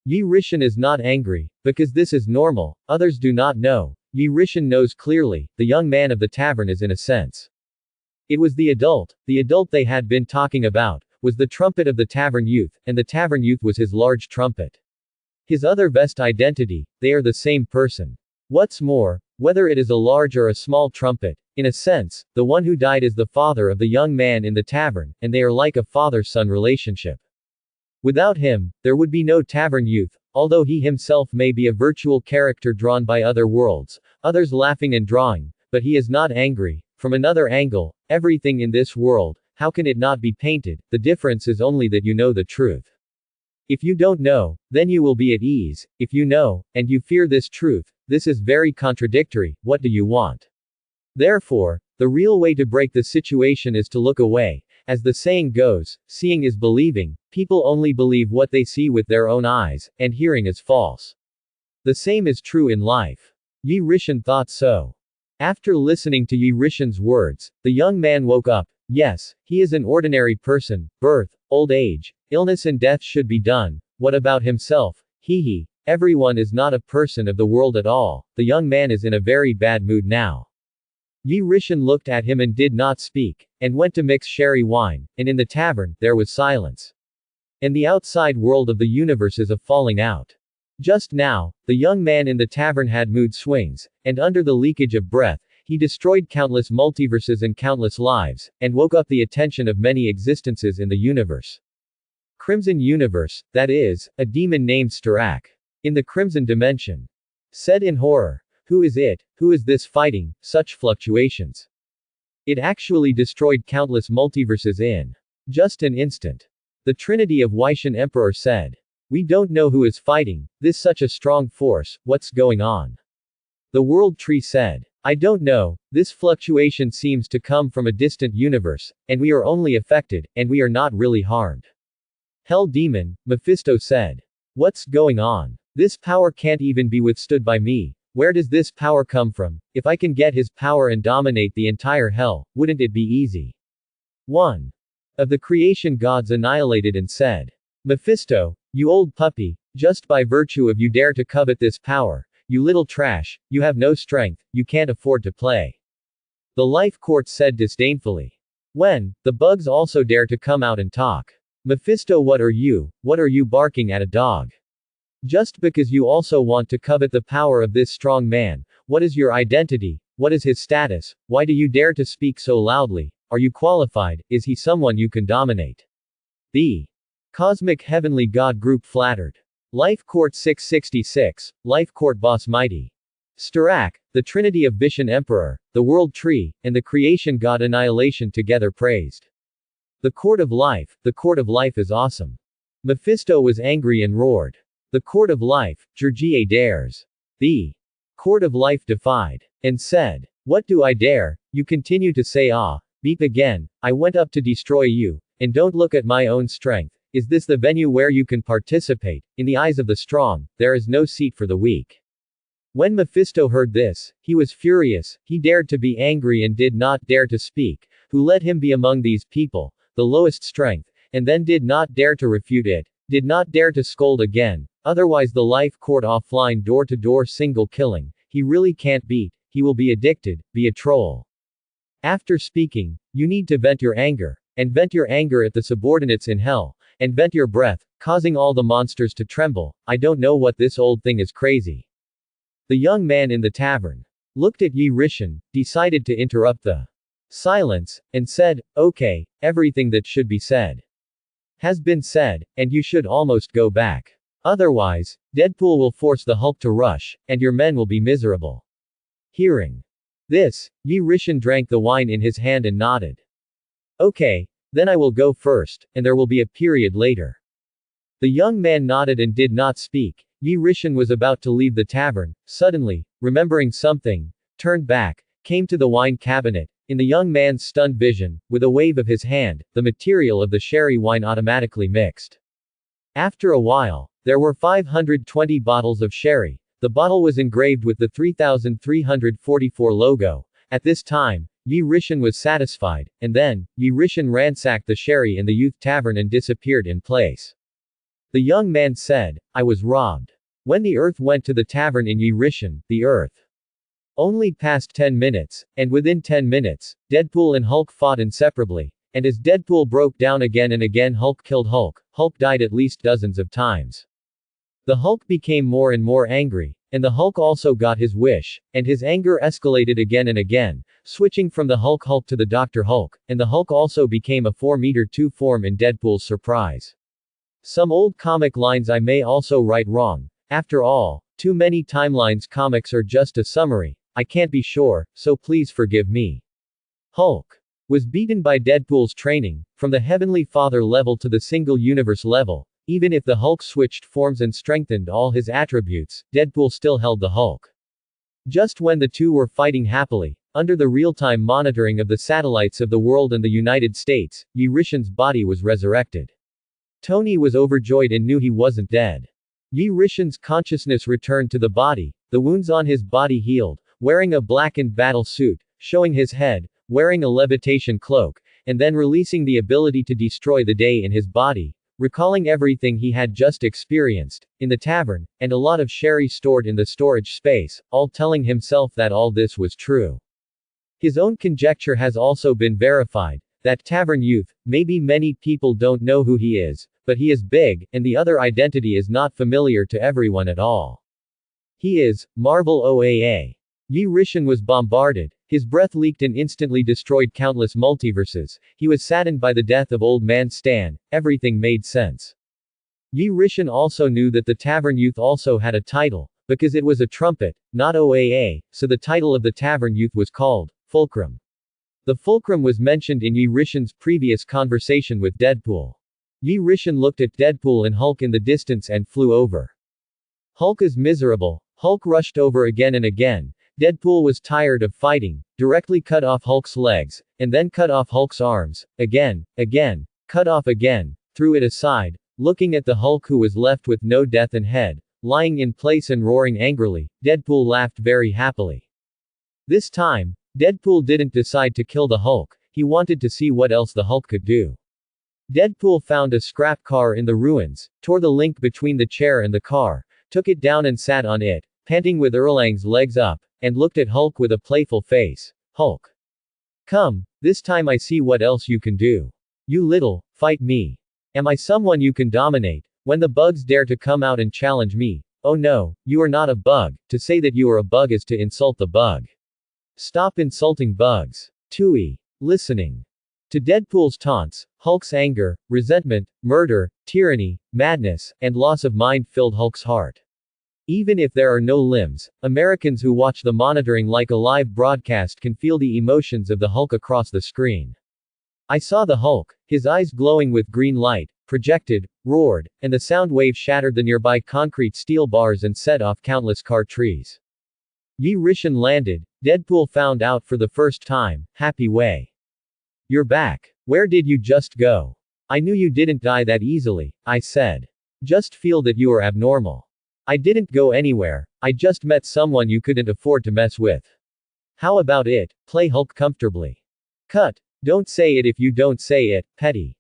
Yi Rishan is not angry, because this is normal, others do not know. Yi Rishan knows clearly, the young man of the tavern is in a sense. It was the adult they had been talking about, was the trumpet of the tavern youth, and the tavern youth was his large trumpet. His other vest identity, they are the same person. What's more, whether it is a large or a small trumpet, in a sense, the one who died is the father of the young man in the tavern, and they are like a father-son relationship. Without him, there would be no tavern youth, although he himself may be a virtual character drawn by other worlds, others laughing and drawing, but he is not angry. From another angle, everything in this world, how can it not be painted? The difference is only that you know the truth. If you don't know, then you will be at ease. If you know, and you fear this truth, this is very contradictory. What do you want? Therefore, the real way to break the situation is to look away. As the saying goes, seeing is believing. People only believe what they see with their own eyes, and hearing is false. The same is true in life. Yi Rishan thought so. After listening to Yi Rishan's words, the young man woke up. Yes, he is an ordinary person. Birth, old age, illness and death should be done. What about himself? Everyone is not a person of the world at all. The young man is in a very bad mood now. Yi Rishan looked at him and did not speak, and went to mix sherry wine, and in the tavern, there was silence. And the outside world of the universe is a falling out. Just now, the young man in the tavern had mood swings, and under the leakage of breath, he destroyed countless multiverses and countless lives, and woke up the attention of many existences in the universe. Crimson Universe, that is, a demon named Starak. In the Crimson Dimension. Said in horror. Who is it? Who is this fighting such fluctuations? It actually destroyed countless multiverses in just an instant. The Trinity of Waishan Emperor said. We don't know who is fighting, this such a strong force, what's going on? The World Tree said. I don't know, this fluctuation seems to come from a distant universe, and we are only affected, and we are not really harmed. Hell Demon, Mephisto said. What's going on? This power can't even be withstood by me. Where does this power come from? If I can get his power and dominate the entire hell, wouldn't it be easy? One of the creation gods annihilated and said. Mephisto, you old puppy, just by virtue of you dare to covet this power, you little trash, you have no strength, you can't afford to play. The Life Court said disdainfully. When, the bugs also dare to come out and talk. Mephisto, what are you barking at a dog? Just because you also want to covet the power of this strong man, what is your identity? What is his status? Why do you dare to speak so loudly? Are you qualified? Is he someone you can dominate? The Cosmic Heavenly God Group flattered. Life Court 666, Life Court Boss Mighty. Starak, the Trinity of Vishan Emperor, the World Tree, and the Creation God Annihilation together praised. The Court of Life is awesome. Mephisto was angry and roared. The Court of Life, Georgie dares. The Court of Life defied. And said. What do I dare? You continue to say beep again, I went up to destroy you, and don't look at my own strength. Is this the venue where you can participate? In the eyes of the strong, there is no seat for the weak. When Mephisto heard this, he was furious, he dared to be angry and did not dare to speak. Who let him be among these people, the lowest strength, and then did not dare to refute it, did not dare to scold again. Otherwise the Life Court offline door-to-door single killing, he really can't beat, he will be addicted, be a troll. After speaking, you need to vent your anger, and vent your anger at the subordinates in hell, and vent your breath, causing all the monsters to tremble. I don't know what this old thing is crazy. The young man in the tavern looked at Yi Rishan, decided to interrupt the silence, and said, okay, everything that should be said has been said, and you should almost go back. Otherwise, Deadpool will force the Hulk to rush, and your men will be miserable. Hearing Yi Rishan drank the wine in his hand and nodded. Okay, then I will go first, and there will be a period later. The young man nodded and did not speak. Yi Rishan was about to leave the tavern, suddenly, remembering something, turned back, came to the wine cabinet. In the young man's stunned vision, with a wave of his hand, the material of the sherry wine automatically mixed. After a while, there were 520 bottles of sherry. The bottle was engraved with the 3344 logo. At this time, Yi Rishan was satisfied, and then, Yi Rishan ransacked the sherry in the youth tavern and disappeared in place. The young man said, I was robbed. When the earth went to the tavern in Yi Rishan, the earth only passed 10 minutes, and within 10 minutes, Deadpool and Hulk fought inseparably. And as Deadpool broke down again and again, Hulk killed Hulk. Hulk died at least dozens of times. The Hulk became more and more angry, and the Hulk also got his wish, and his anger escalated again and again, switching from the Hulk to the Dr. Hulk, and the Hulk also became a 4-meter-2 form in Deadpool's surprise. Some old comic lines I may also write wrong. After all, too many timelines comics are just a summary. I can't be sure, so please forgive me. Hulk was beaten by Deadpool's training, from the Heavenly Father level to the single universe level. Even if the Hulk switched forms and strengthened all his attributes, Deadpool still held the Hulk. Just when the two were fighting happily, under the real-time monitoring of the satellites of the world and the United States, Yi Rishan's body was resurrected. Tony was overjoyed and knew he wasn't dead. Yi Rishan's consciousness returned to the body, the wounds on his body healed, wearing a blackened battle suit, showing his head, wearing a levitation cloak, and then releasing the ability to destroy the day in his body, recalling everything he had just experienced, in the tavern, and a lot of sherry stored in the storage space, all telling himself that all this was true. His own conjecture has also been verified, that tavern youth, maybe many people don't know who he is, but he is big, and the other identity is not familiar to everyone at all. He is, Marvel OAA. Yi Rishan was bombarded, his breath leaked and instantly destroyed countless multiverses. He was saddened by the death of Old Man Stan. Everything made sense. Yi Rishan also knew that the tavern youth also had a title, because it was a trumpet, not OAA, so the title of the tavern youth was called Fulcrum. The Fulcrum was mentioned in Yi Rishan's previous conversation with Deadpool. Yi Rishan looked at Deadpool and Hulk in the distance and flew over. Hulk is miserable. Hulk rushed over again and again. Deadpool was tired of fighting, directly cut off Hulk's legs, and then cut off Hulk's arms, again, cut off again, threw it aside, looking at the Hulk who was left with no death and head, lying in place and roaring angrily. Deadpool laughed very happily. This time, Deadpool didn't decide to kill the Hulk, he wanted to see what else the Hulk could do. Deadpool found a scrap car in the ruins, tore the link between the chair and the car, took it down and sat on it, panting with Erlang's legs up, and looked at Hulk with a playful face. Hulk. Come, this time I see what else you can do. You little, fight me. Am I someone you can dominate? When the bugs dare to come out and challenge me. Oh no, you are not a bug. To say that you are a bug is to insult the bug. Stop insulting bugs. Tui. Listening to Deadpool's taunts, Hulk's anger, resentment, murder, tyranny, madness, and loss of mind filled Hulk's heart. Even if there are no limbs, Americans who watch the monitoring like a live broadcast can feel the emotions of the Hulk across the screen. I saw the Hulk, his eyes glowing with green light, projected, roared, and the sound wave shattered the nearby concrete steel bars and set off countless car trees. Yi Rishan landed. Deadpool found out for the first time. Happy way. You're back. Where did you just go? I knew you didn't die that easily, I said. Just feel that you are abnormal. I didn't go anywhere, I just met someone you couldn't afford to mess with. How about it? Play Hulk comfortably. Cut. Don't say it if you don't say it, petty.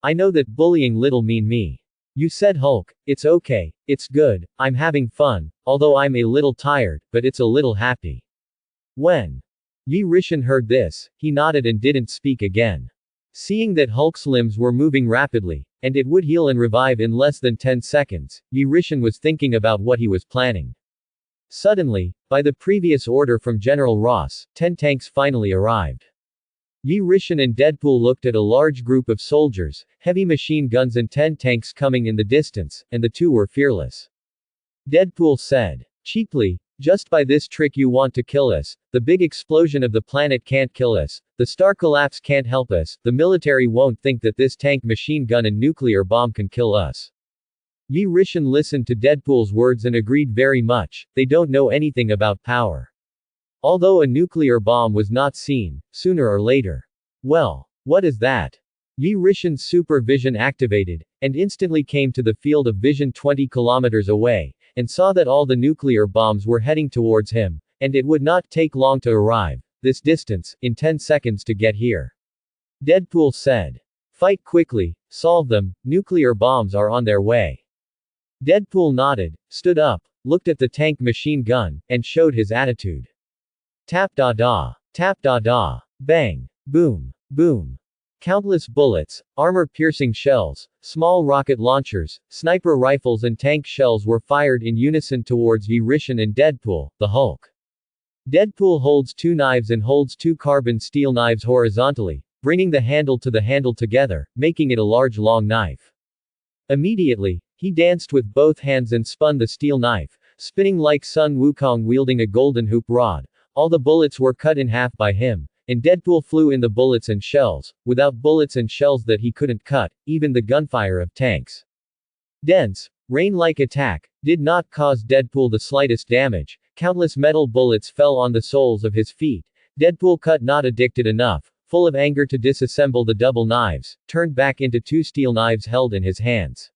I know that bullying little mean me. You said Hulk, it's okay, it's good, I'm having fun, although I'm a little tired, but it's a little happy. When Yi Rishan heard this, he nodded and didn't speak again. Seeing that Hulk's limbs were moving rapidly, and it would heal and revive in less than 10 seconds, Yi Rishan was thinking about what he was planning. Suddenly, by the previous order from General Ross, 10 tanks finally arrived. Yi Rishan and Deadpool looked at a large group of soldiers, heavy machine guns and 10 tanks coming in the distance, and the two were fearless. Deadpool said. Cheaply, Just by this trick you want to kill us. The big explosion of the planet can't kill us. The star collapse can't help us. The military won't think that this tank, machine gun and nuclear bomb can kill us. Yi Rishan listened to Deadpool's words and agreed very much. They don't know anything about power. Although a nuclear bomb was not seen, sooner or later. Well, what is that? Yi Rishan's super vision activated, and instantly came to the field of vision 20 kilometers away, and saw that all the nuclear bombs were heading towards him, and it would not take long to arrive, this distance, in 10 seconds to get here. Deadpool said. Fight quickly, solve them, nuclear bombs are on their way. Deadpool nodded, stood up, looked at the tank machine gun, and showed his attitude. Tap da da. Tap da da. Bang. Boom. Boom. Countless bullets, armor-piercing shells, small rocket launchers, sniper rifles and tank shells were fired in unison towards Yi Rishan and Deadpool, the Hulk. Deadpool holds two knives and holds two carbon steel knives horizontally, bringing the handle to the handle together, making it a large long knife. Immediately, he danced with both hands and spun the steel knife, spinning like Sun Wukong wielding a golden hoop rod. All the bullets were cut in half by him, and Deadpool flew in the bullets and shells, without bullets and shells that he couldn't cut, even the gunfire of tanks. Dense, rain-like attack did not cause Deadpool the slightest damage. Countless metal bullets fell on the soles of his feet. Deadpool cut not addicted enough, full of anger to disassemble the double knives, turned back into two steel knives held in his hands.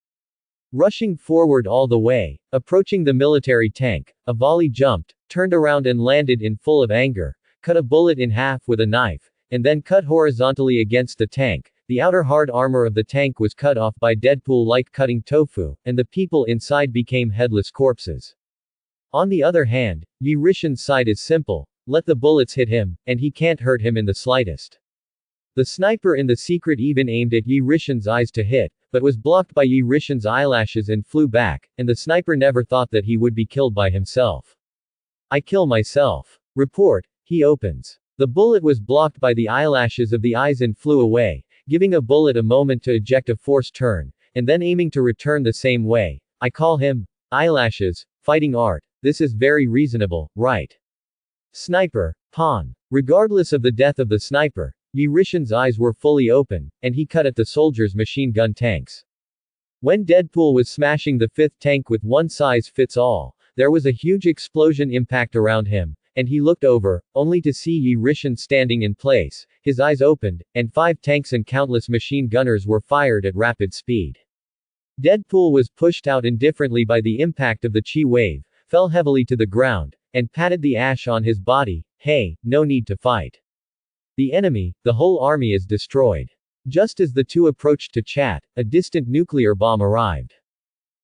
Rushing forward all the way, approaching the military tank, a volley jumped, turned around and landed in full of anger, cut a bullet in half with a knife, and then cut horizontally against the tank. The outer hard armor of the tank was cut off by Deadpool like cutting tofu, and the people inside became headless corpses. On the other hand, Yi Rishan's side is simple, let the bullets hit him, and he can't hurt him in the slightest. The sniper in the secret even aimed at Yi Rishan's eyes to hit, but was blocked by Yi Rishan's eyelashes and flew back, and the sniper never thought that he would be killed by himself. I kill myself. Report, he opens. The bullet was blocked by the eyelashes of the eyes and flew away, giving a bullet a moment to eject a forced turn, and then aiming to return the same way. I call him eyelashes, fighting art. This is very reasonable, right? Sniper, pawn. Regardless of the death of the sniper, Yi Rishan's eyes were fully open, and he cut at the soldiers' machine gun tanks. When Deadpool was smashing the fifth tank with one size fits all, there was a huge explosion impact around him, and he looked over, only to see Yi Rishan standing in place. His eyes opened, and 5 tanks and countless machine gunners were fired at rapid speed. Deadpool was pushed out indifferently by the impact of the chi wave, fell heavily to the ground, and patted the ash on his body. Hey, no need to fight. The enemy, the whole army is destroyed. Just as the two approached to chat, a distant nuclear bomb arrived.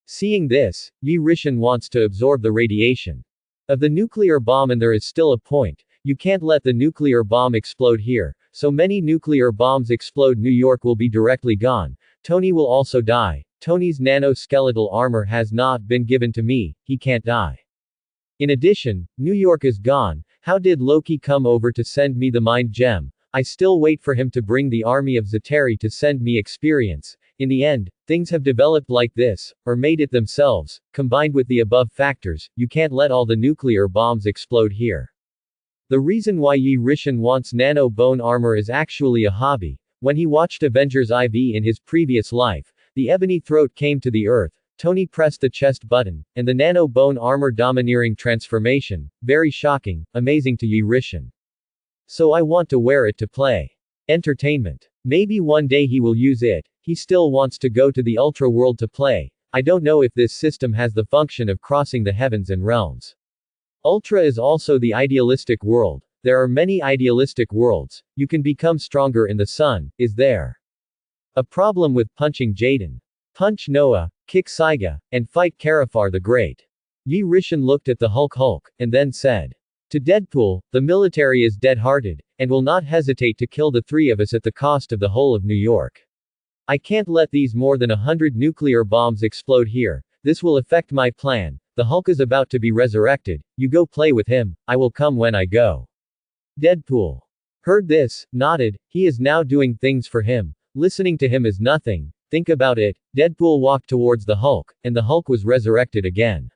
Seeing this, Yi Rishan wants to absorb the radiation of the nuclear bomb, and there is still a point. You can't let the nuclear bomb explode here. So many nuclear bombs explode, New York will be directly gone. Tony will also die. Tony's nano-skeletal armor has not been given to me, he can't die. In addition, New York is gone. How did Loki come over to send me the mind gem? I still wait for him to bring the army of Zeteri to send me experience. In the end, things have developed like this, or made it themselves. Combined with the above factors, you can't let all the nuclear bombs explode here. The reason why Yi Rishan wants nano bone armor is actually a hobby. When he watched Avengers IV in his previous life, the ebony throat came to the earth. Tony pressed the chest button, and the nano bone armor domineering transformation. Very shocking, amazing to Yi Rishan. So I want to wear it to play. Entertainment. Maybe one day he will use it. He still wants to go to the ultra world to play. I don't know if this system has the function of crossing the heavens and realms. Ultra is also the idealistic world. There are many idealistic worlds. You can become stronger in the sun. Is there a problem with punching Jaden? Punch Noah, kick Saiga, and fight Karafar the Great. Yi Rishan looked at the Hulk, and then said to Deadpool, the military is dead-hearted, and will not hesitate to kill the 3 of us at the cost of the whole of New York. I can't let these more than 100 nuclear bombs explode here. This will affect my plan. The Hulk is about to be resurrected. You go play with him. I will come when I go. Deadpool heard this, nodded. He is now doing things for him. Listening to him is nothing. Think about it. Deadpool walked towards the Hulk, and the Hulk was resurrected again.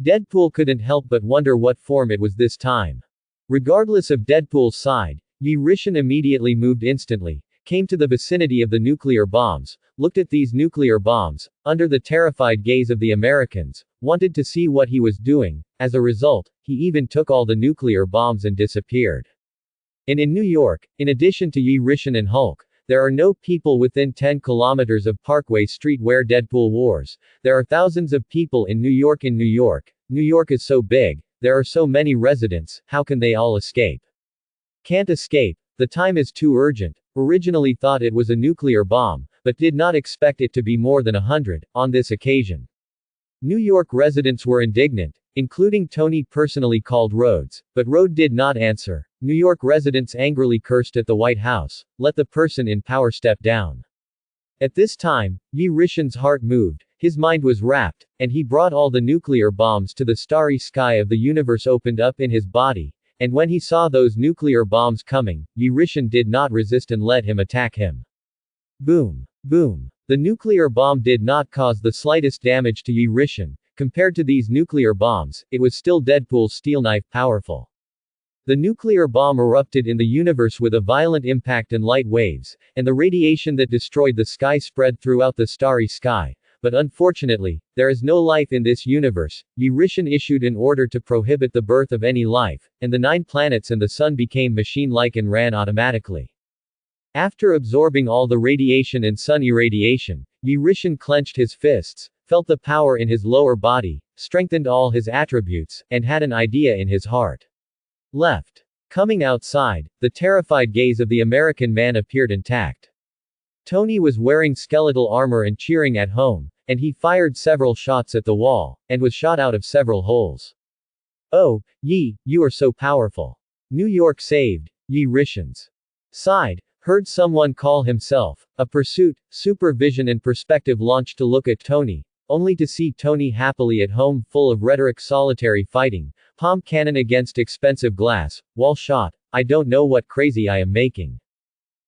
Deadpool couldn't help but wonder what form it was this time. Regardless of Deadpool's side, Yi Rishin immediately moved instantly, came to the vicinity of the nuclear bombs, looked at these nuclear bombs, under the terrified gaze of the Americans, wanted to see what he was doing. As a result, he even took all the nuclear bombs and disappeared. And in New York, in addition to Yi Rishin and Hulk, there are no people within 10 kilometers of Parkway Street where Deadpool wars. There are thousands of people in New York. In New York, New York is so big, there are so many residents, how can they all escape? Can't escape. The time is too urgent. Originally thought it was a nuclear bomb, but did not expect it to be more than 100, on this occasion. New York residents were indignant, including Tony personally called Rhodes, but Rhodes did not answer. New York residents angrily cursed at the White House, let the person in power step down. At this time, Yi Rishin's heart moved, his mind was rapt, and he brought all the nuclear bombs to the starry sky of the universe opened up in his body. And when he saw those nuclear bombs coming, Yi Rishin did not resist and let him attack him. Boom. Boom. The nuclear bomb did not cause the slightest damage to Yi Rishin. Compared to these nuclear bombs, it was still Deadpool's steel knife powerful. The nuclear bomb erupted in the universe with a violent impact and light waves, and the radiation that destroyed the sky spread throughout the starry sky. But unfortunately, there is no life in this universe. Yi Rishin issued an order to prohibit the birth of any life, and the 9 planets and the sun became machine-like and ran automatically. After absorbing all the radiation and sun irradiation, Yi Rishin clenched his fists, felt the power in his lower body, strengthened all his attributes, and had an idea in his heart. Left. Coming outside, the terrified gaze of the American man appeared intact. Tony was wearing skeletal armor and cheering at home, and he fired several shots at the wall, and was shot out of several holes. Oh, Yi, you are so powerful. New York saved. Yi Rishin's side heard someone call himself. A pursuit, supervision and perspective launched to look at Tony, only to see Tony happily at home full of rhetoric solitary fighting, palm cannon against expensive glass, wall shot. I don't know what crazy I am making.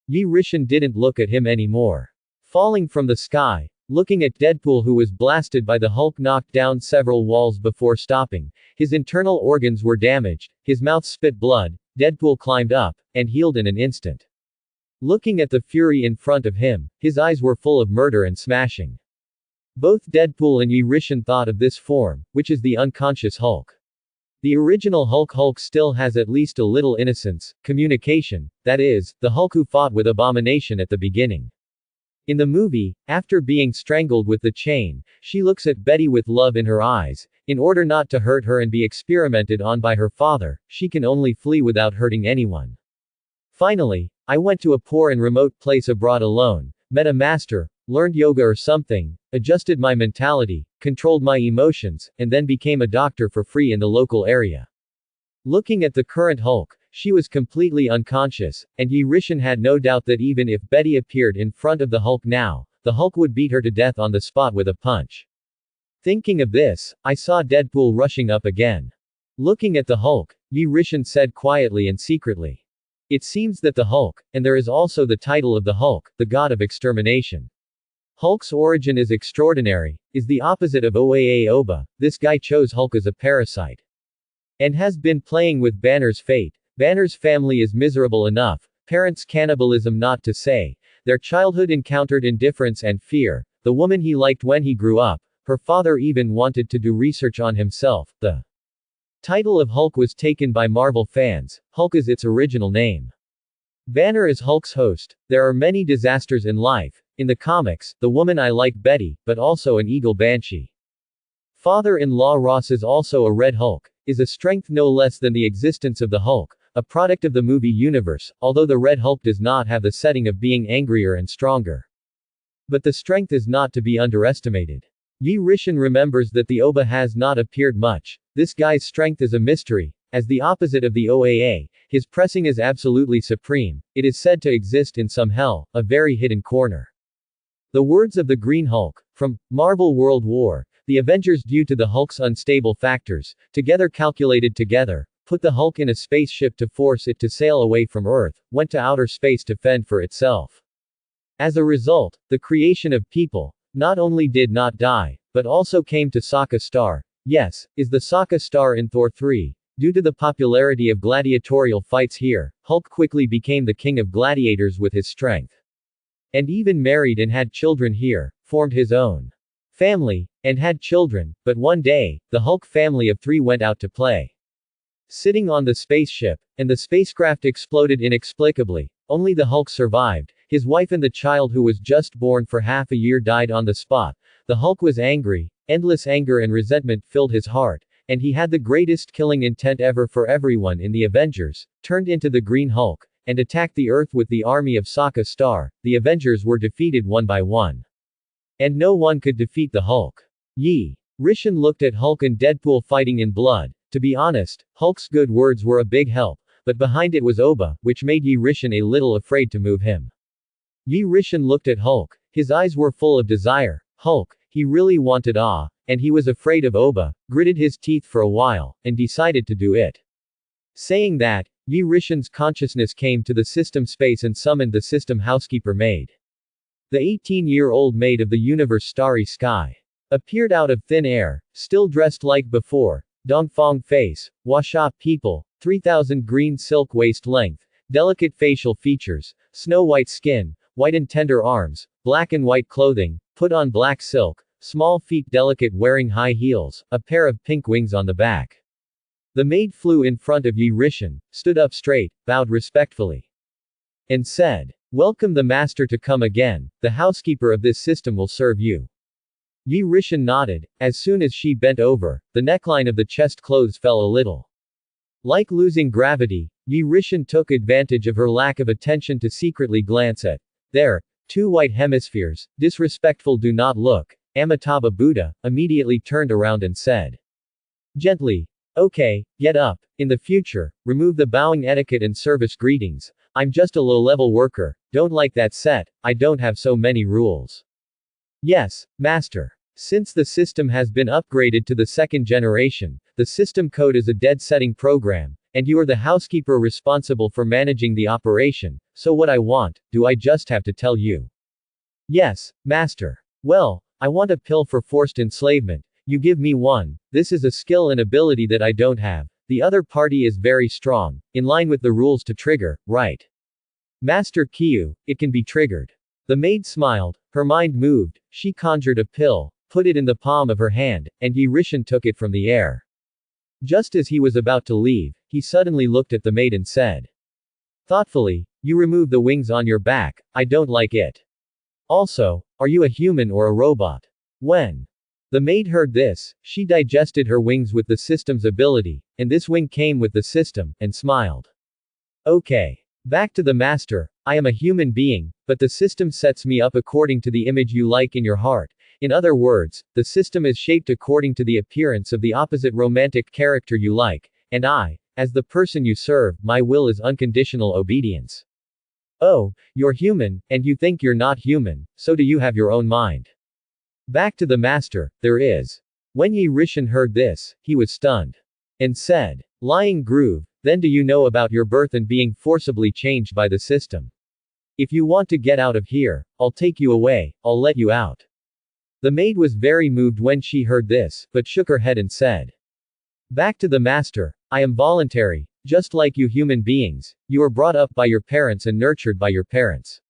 Yi Rishin didn't look at him anymore. Falling from the sky, looking at Deadpool who was blasted by the Hulk knocked down several walls before stopping, his internal organs were damaged, his mouth spit blood, Deadpool climbed up, and healed in an instant. Looking at the fury in front of him, his eyes were full of murder and smashing. Both Deadpool and Yi Rishin thought of this form, which is the unconscious Hulk. The original Hulk still has at least a little innocence, communication, that is, the Hulk who fought with Abomination at the beginning. In the movie, after being strangled with the chain, she looks at Betty with love in her eyes. In order not to hurt her and be experimented on by her father, she can only flee without hurting anyone. Finally, I went to a poor and remote place abroad alone, met a master, learned yoga or something, adjusted my mentality, controlled my emotions, and then became a doctor for free in the local area. Looking at the current Hulk, she was completely unconscious, and Yi Rishin had no doubt that even if Betty appeared in front of the Hulk now, the Hulk would beat her to death on the spot with a punch. Thinking of this, I saw Deadpool rushing up again. Looking at the Hulk, Yi Rishin said quietly and secretly. It seems that the Hulk, and there is also the title of the Hulk, the god of extermination. Hulk's origin is extraordinary, is the opposite of Oba. This guy chose Hulk as a parasite. And has been playing with Banner's fate. Banner's family is miserable enough, parents' cannibalism not to say, their childhood encountered indifference and fear, the woman he liked when he grew up, her father even wanted to do research on himself. The title of Hulk was taken by Marvel fans, Hulk is its original name. Banner is Hulk's host. There are many disasters in life. In the comics, the woman I like Betty, but also an eagle banshee. Father-in-law Ross is also a Red Hulk, is a strength no less than the existence of the Hulk, a product of the movie universe, although the Red Hulk does not have the setting of being angrier and stronger. But the strength is not to be underestimated. Yi Rishin remembers that the Oba has not appeared much. This guy's strength is a mystery. As the opposite of the OAA, his pressing is absolutely supreme. It is said to exist in some hell, a very hidden corner. The words of the Green Hulk, from Marvel World War, the Avengers due to the Hulk's unstable factors, together calculated together, put the Hulk in a spaceship to force it to sail away from Earth, went to outer space to fend for itself. As a result, the creation of people, not only did not die, but also came to Sokka Star, Yes, is the Sokka star in Thor 3. Due to the popularity of gladiatorial fights here, Hulk quickly became the king of gladiators with his strength. And even married and had children here, formed his own family, and had children, but one day, the Hulk family of 3 went out to play. Sitting on the spaceship, and the spacecraft exploded inexplicably. Only the Hulk survived. His wife and the child who was just born for half a year died on the spot. The Hulk was angry. Endless anger and resentment filled his heart, and he had the greatest killing intent ever for everyone in the Avengers, turned into the Green Hulk, and attacked the Earth with the army of Sokka Star. The Avengers were defeated one by one. And no one could defeat the Hulk. Yi Rishin looked at Hulk and Deadpool fighting in blood. To be honest, Hulk's good words were a big help, but behind it was Oba, which made Yi Rishin a little afraid to move him. Yi Rishin looked at Hulk. His eyes were full of desire. Hulk, he really wanted and he was afraid of Oba, gritted his teeth for a while, and decided to do it. Saying that, Yi Rishin's consciousness came to the system space and summoned the system housekeeper maid. The 18-year-old maid of the universe Starry Sky appeared out of thin air, still dressed like before, Dongfang face, Washa people, 3000 green silk waist length, delicate facial features, snow-white skin, white and tender arms, black and white clothing, put on black silk, small feet delicate wearing high heels, a pair of pink wings on the back. The maid flew in front of Yi Rishin, stood up straight, bowed respectfully, and said, "Welcome the master to come again, the housekeeper of this system will serve you." Yi Rishin nodded. As soon as she bent over, the neckline of the chest clothes fell a little. Like losing gravity, Yi Rishin took advantage of her lack of attention to secretly glance at there, 2 white hemispheres, disrespectful do not look. Amitabha Buddha immediately turned around and said gently, "Okay, get up. In the future, remove the bowing etiquette and service greetings. I'm just a low-level worker, don't like that set, I don't have so many rules." Yes, master. Since the system has been upgraded to the 2nd generation, the system code is a dead-setting program, and you are the housekeeper responsible for managing the operation, so what I want, do I just have to tell you? Yes, master. Well, I want a pill for forced enslavement. You give me one. This is a skill and ability that I don't have. The other party is very strong, in line with the rules to trigger, right? Master Kyu, it can be triggered. The maid smiled, her mind moved, she conjured a pill, put it in the palm of her hand, and Yi Rishin took it from the air. Just as he was about to leave, he suddenly looked at the maid and said thoughtfully, "You remove the wings on your back, I don't like it. Also, are you a human or a robot?" When the maid heard this, she digested her wings with the system's ability, and this wing came with the system, and smiled. Okay. Back to the master, I am a human being, but the system sets me up according to the image you like in your heart. In other words, the system is shaped according to the appearance of the opposite romantic character you like, and I, as the person you serve, my will is unconditional obedience. Oh, you're human, and you think you're not human, so do you have your own mind. Back to the master, there is. When Yi Rishin heard this, he was stunned. And said, "Lying groove, then do you know about your birth and being forcibly changed by the system? If you want to get out of here, I'll take you away, I'll let you out." The maid was very moved when she heard this, but shook her head and said back to the master, "I am voluntary, just like you human beings, you are brought up by your parents and nurtured by your parents.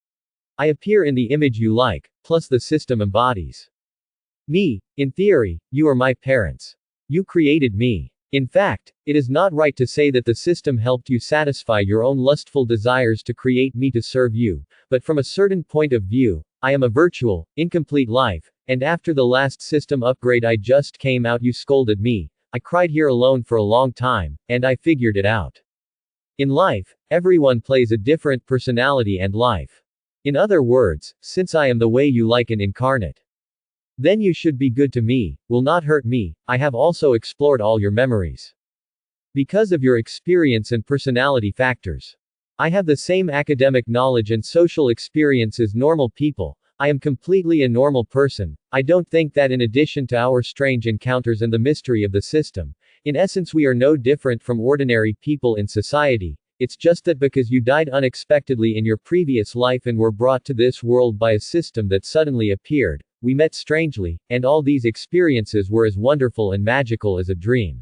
I appear in the image you like, plus the system embodies me. In theory, you are my parents. You created me. In fact, it is not right to say that the system helped you satisfy your own lustful desires to create me to serve you, but from a certain point of view, I am a virtual, incomplete life, and after the last system upgrade I just came out you scolded me, I cried here alone for a long time, and I figured it out. In life, everyone plays a different personality and life. In other words, since I am the way you like and incarnate, then you should be good to me, will not hurt me. I have also explored all your memories. Because of your experience and personality factors. I have the same academic knowledge and social experience as normal people. I am completely a normal person. I don't think that in addition to our strange encounters and the mystery of the system, in essence we are no different from ordinary people in society. It's just that because you died unexpectedly in your previous life and were brought to this world by a system that suddenly appeared, we met strangely, and all these experiences were as wonderful and magical as a dream.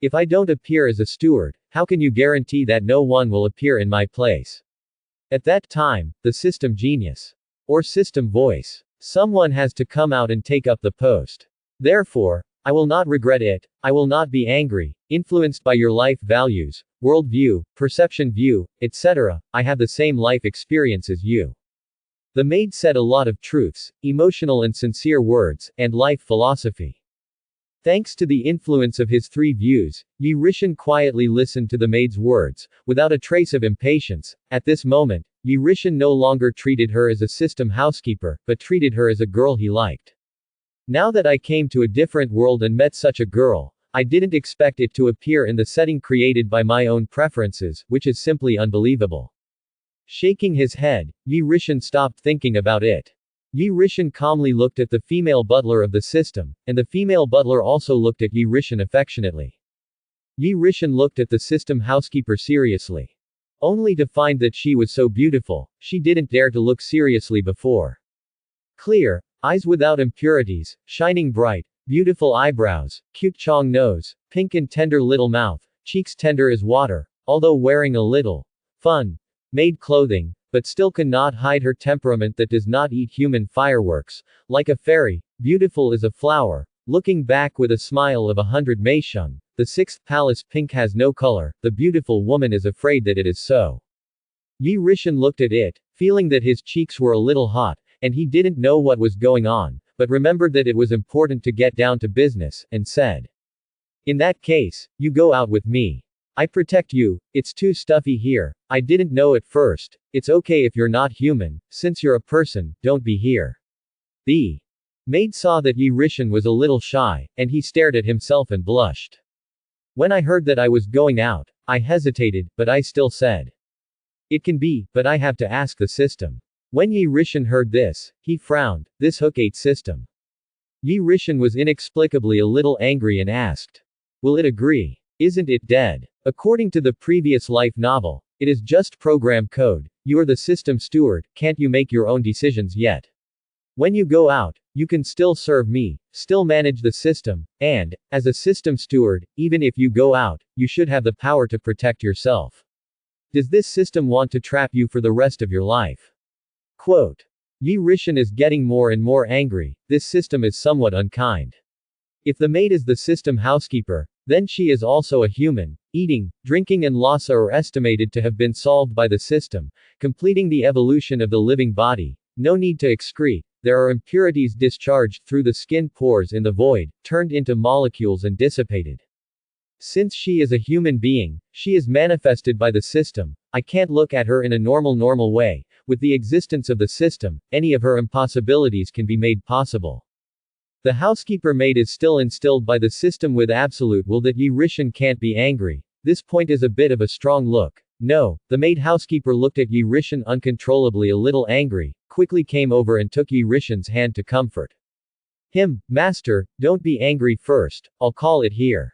If I don't appear as a steward, how can you guarantee that no one will appear in my place? At that time, the system genius, or system voice, someone has to come out and take up the post. Therefore, I will not regret it, I will not be angry, influenced by your life values, worldview, perception view, etc. I have the same life experience as you. The maid said a lot of truths, emotional and sincere words, and life philosophy. Thanks to the influence of his three views, Yi Rishan quietly listened to the maid's words, without a trace of impatience. At this moment, Yi Rishan no longer treated her as a system housekeeper, but treated her as a girl he liked. Now that I came to a different world and met such a girl, I didn't expect it to appear in the setting created by my own preferences, which is simply unbelievable. Shaking his head, Yi Rishan stopped thinking about it. Yi Rishan calmly looked at the female butler of the system, and the female butler also looked at Yi Rishan affectionately. Yi Rishan looked at the system housekeeper seriously. Only to find that she was so beautiful, she didn't dare to look seriously before. Clear, eyes without impurities, shining bright, beautiful eyebrows, cute chong nose, pink and tender little mouth, cheeks tender as water, although wearing a little fun made clothing, but still cannot hide her temperament that does not eat human fireworks, like a fairy, beautiful as a flower, looking back with a smile of 100 Meisheng. The sixth palace pink has no color, the beautiful woman is afraid that it is so. Yi Rishan looked at it, feeling that his cheeks were a little hot, and he didn't know what was going on, but remembered that it was important to get down to business, and said, "In that case, you go out with me. I protect you, it's too stuffy here, I didn't know at first, it's okay if you're not human, since you're a person, don't be here." The maid saw that Yi Rishan was a little shy, and he stared at himself and blushed. When I heard that I was going out, I hesitated, but I still said, "It can be, but I have to ask the system." When Yi Rishan heard this, he frowned. This hook-ate system. Yi Rishan was inexplicably a little angry and asked, "Will it agree? Isn't it dead?" According to the previous life novel, it is just program code. You're the system steward, can't you make your own decisions yet? When you go out, you can still serve me, still manage the system, and, as a system steward, even if you go out, you should have the power to protect yourself. Does this system want to trap you for the rest of your life? Quote. Yi Rishan is getting more and more angry, this system is somewhat unkind. If the maid is the system housekeeper, then she is also a human. Eating, drinking and lhasa are estimated to have been solved by the system, completing the evolution of the living body. No need to excrete. There are impurities discharged through the skin pores in the void, turned into molecules and dissipated. Since she is a human being, she is manifested by the system. I can't look at her in a normal way. With the existence of the system, any of her impossibilities can be made possible. The housekeeper maid is still instilled by the system with absolute will that Yi Rishan can't be angry. This point is a bit of a strong look. No, the maid housekeeper looked at Yi Rishan uncontrollably a little angry, quickly came over and took Yi Rishan's hand to comfort him. "Master, don't be angry first, I'll call it here."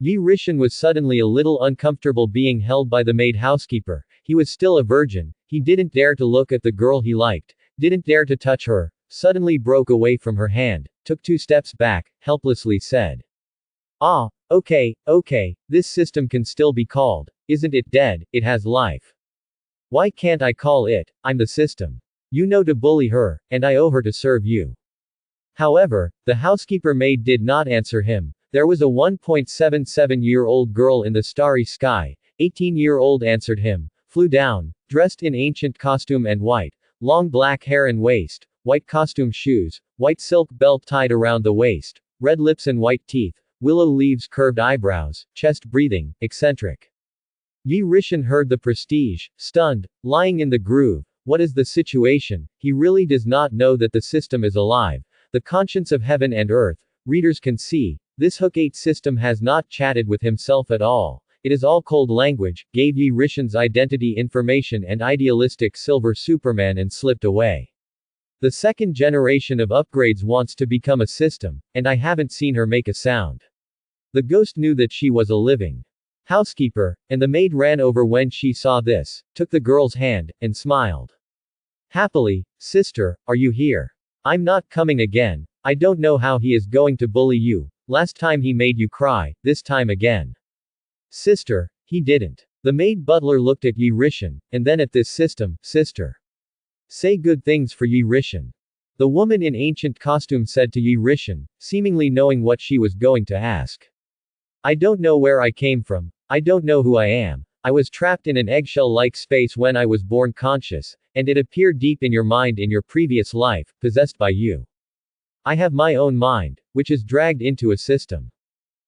Yi Rishan was suddenly a little uncomfortable being held by the maid housekeeper. He was still a virgin, he didn't dare to look at the girl he liked, didn't dare to touch her, suddenly broke away from her hand, took 2 steps back, helplessly said, "Ah, okay, this system can still be called. Isn't it dead? It has life. Why can't I call it? I'm the system. You know to bully her, and I owe her to serve you." However, the housekeeper maid did not answer him. There was a 1.77-year-old girl in the starry sky. 18-year-old answered him, flew down, dressed in ancient costume and white, long black hair and waist, white costume shoes, white silk belt tied around the waist, red lips and white teeth, willow leaves curved eyebrows, chest breathing, eccentric. Yi Rishan heard the prestige, stunned, lying in the groove. What is the situation? He really does not know that the system is alive. The conscience of heaven and earth, readers can see, this hook-ate system has not chatted with himself at all. It is all cold language, gave Yi Rishan's identity information and idealistic silver Superman and slipped away. The second generation of upgrades wants to become a system, and I haven't seen her make a sound. The ghost knew that she was a living housekeeper, and the maid ran over when she saw this, took the girl's hand, and smiled happily. "Sister, are you here? I'm not coming again. I don't know how he is going to bully you. Last time he made you cry, this time again. Sister, he didn't. The maid butler looked at Yi Rishan, and then at this system. Sister. Say good things for Yi Rishan. The woman in ancient costume said to Yi Rishan, seemingly knowing what she was going to ask. I don't know where I came from. I don't know who I am. I was trapped in an eggshell-like space when I was born conscious, and it appeared deep in your mind in your previous life, possessed by you. I have my own mind, which is dragged into a system.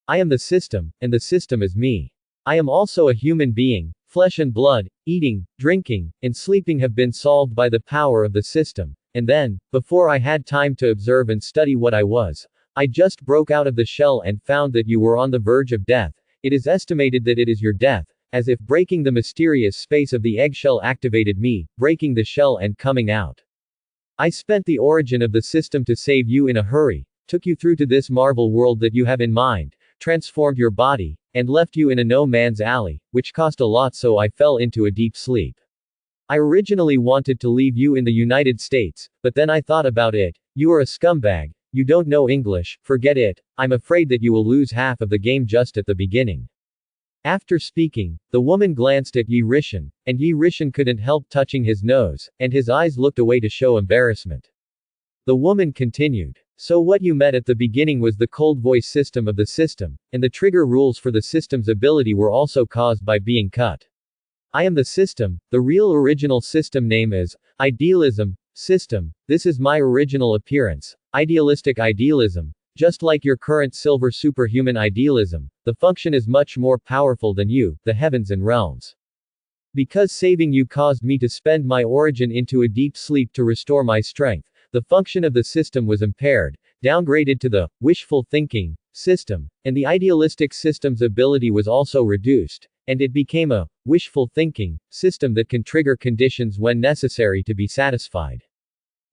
I am the system, and the system is me. I am also a human being. Flesh and blood, eating, drinking, and sleeping have been solved by the power of the system, and then, before I had time to observe and study what I was, I just broke out of the shell and found that you were on the verge of death. It is estimated that it is your death, as if breaking the mysterious space of the eggshell activated me, breaking the shell and coming out. I spent the origin of the system to save you in a hurry, took you through to this marvel world that you have in mind, transformed your body, and left you in a no man's alley, which cost a lot, so I fell into a deep sleep. I originally wanted to leave you in the United States, but then I thought about it. You are a scumbag. You don't know English, forget it. I'm afraid that you will lose half of the game just at the beginning. After speaking, the woman glanced at Yi Rishan, and Yi Rishan couldn't help touching his nose, and his eyes looked away to show embarrassment. The woman continued. So what you met at the beginning was the cold voice system of the system, and the trigger rules for the system's ability were also caused by being cut. I am the system. The real original system name is idealism. System. This is my original appearance. Idealistic idealism. Just like your current silver superhuman idealism, the function is much more powerful than you, the heavens and realms. Because saving you caused me to spend my origin into a deep sleep to restore my strength, the function of the system was impaired, downgraded to the wishful thinking system, and the idealistic system's ability was also reduced, and it became a wishful thinking system that can trigger conditions when necessary to be satisfied.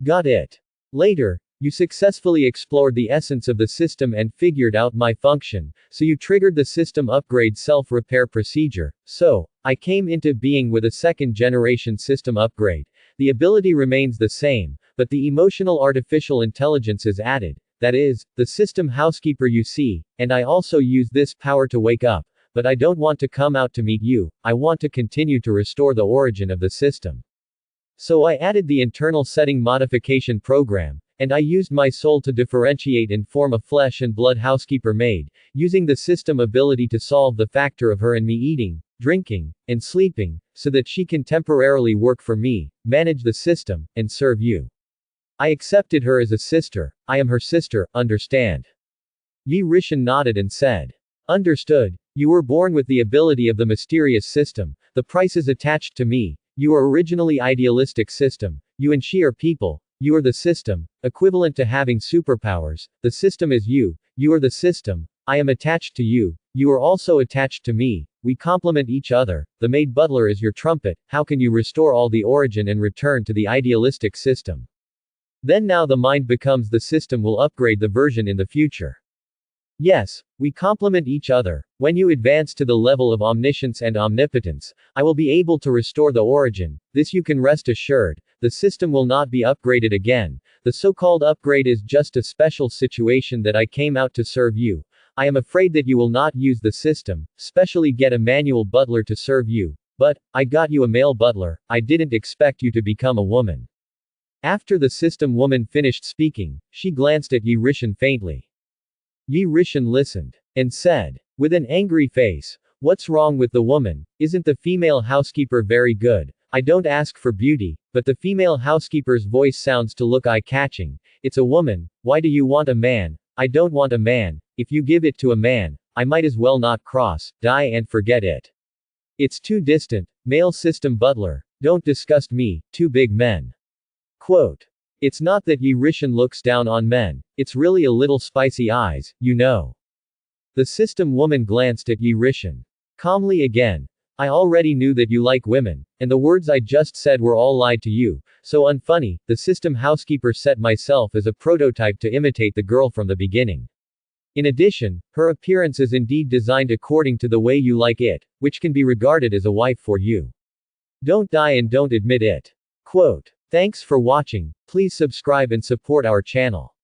Got it? Later, you successfully explored the essence of the system and figured out my function, so you triggered the system upgrade self-repair procedure. So, I came into being with a second-generation system upgrade. The ability remains the same, but the emotional artificial intelligence is added. That is, the system housekeeper you see, and I also use this power to wake up, but I don't want to come out to meet you. I want to continue to restore the origin of the system. So I added the internal setting modification program, and I used my soul to differentiate and form a flesh and blood housekeeper maid, using the system ability to solve the factor of her and me eating, drinking, and sleeping, so that she can temporarily work for me, manage the system, and serve you. I accepted her as a sister. I am her sister, understand? Yi Rishan nodded and said. Understood. You were born with the ability of the mysterious system. The price is attached to me. You are originally idealistic system. You and she are people. You are the system, equivalent to having superpowers. The system is you. You are the system. I am attached to you. You are also attached to me. We complement each other. The maid butler is your trumpet. How can you restore all the origin and return to the idealistic system? Then now the mind becomes the system will upgrade the version in the future. Yes, we complement each other. When you advance to the level of omniscience and omnipotence, I will be able to restore the origin. This you can rest assured. The system will not be upgraded again. The so-called upgrade is just a special situation that I came out to serve you. I am afraid that you will not use the system, specially get a manual butler to serve you. But, I got you a male butler. I didn't expect you to become a woman. After the system woman finished speaking, she glanced at Yi Rishan faintly. Yi Rishan listened, and said, with an angry face, what's wrong with the woman? Isn't the female housekeeper very good? I don't ask for beauty, but the female housekeeper's voice sounds to look eye-catching. It's a woman. Why do you want a man? I don't want a man. If you give it to a man, I might as well not cross, die and forget it. It's too distant. Male system butler. Don't disgust me, two big men. Quote. It's not that Yi Rishan looks down on men, it's really a little spicy eyes, you know. The system woman glanced at Yi Rishan. Calmly again. I already knew that you like women, and the words I just said were all lied to you, so unfunny. The system housekeeper set myself as a prototype to imitate the girl from the beginning. In addition, her appearance is indeed designed according to the way you like it, which can be regarded as a wife for you. Don't die and don't admit it. Quote. Thanks for watching. Please subscribe and support our channel.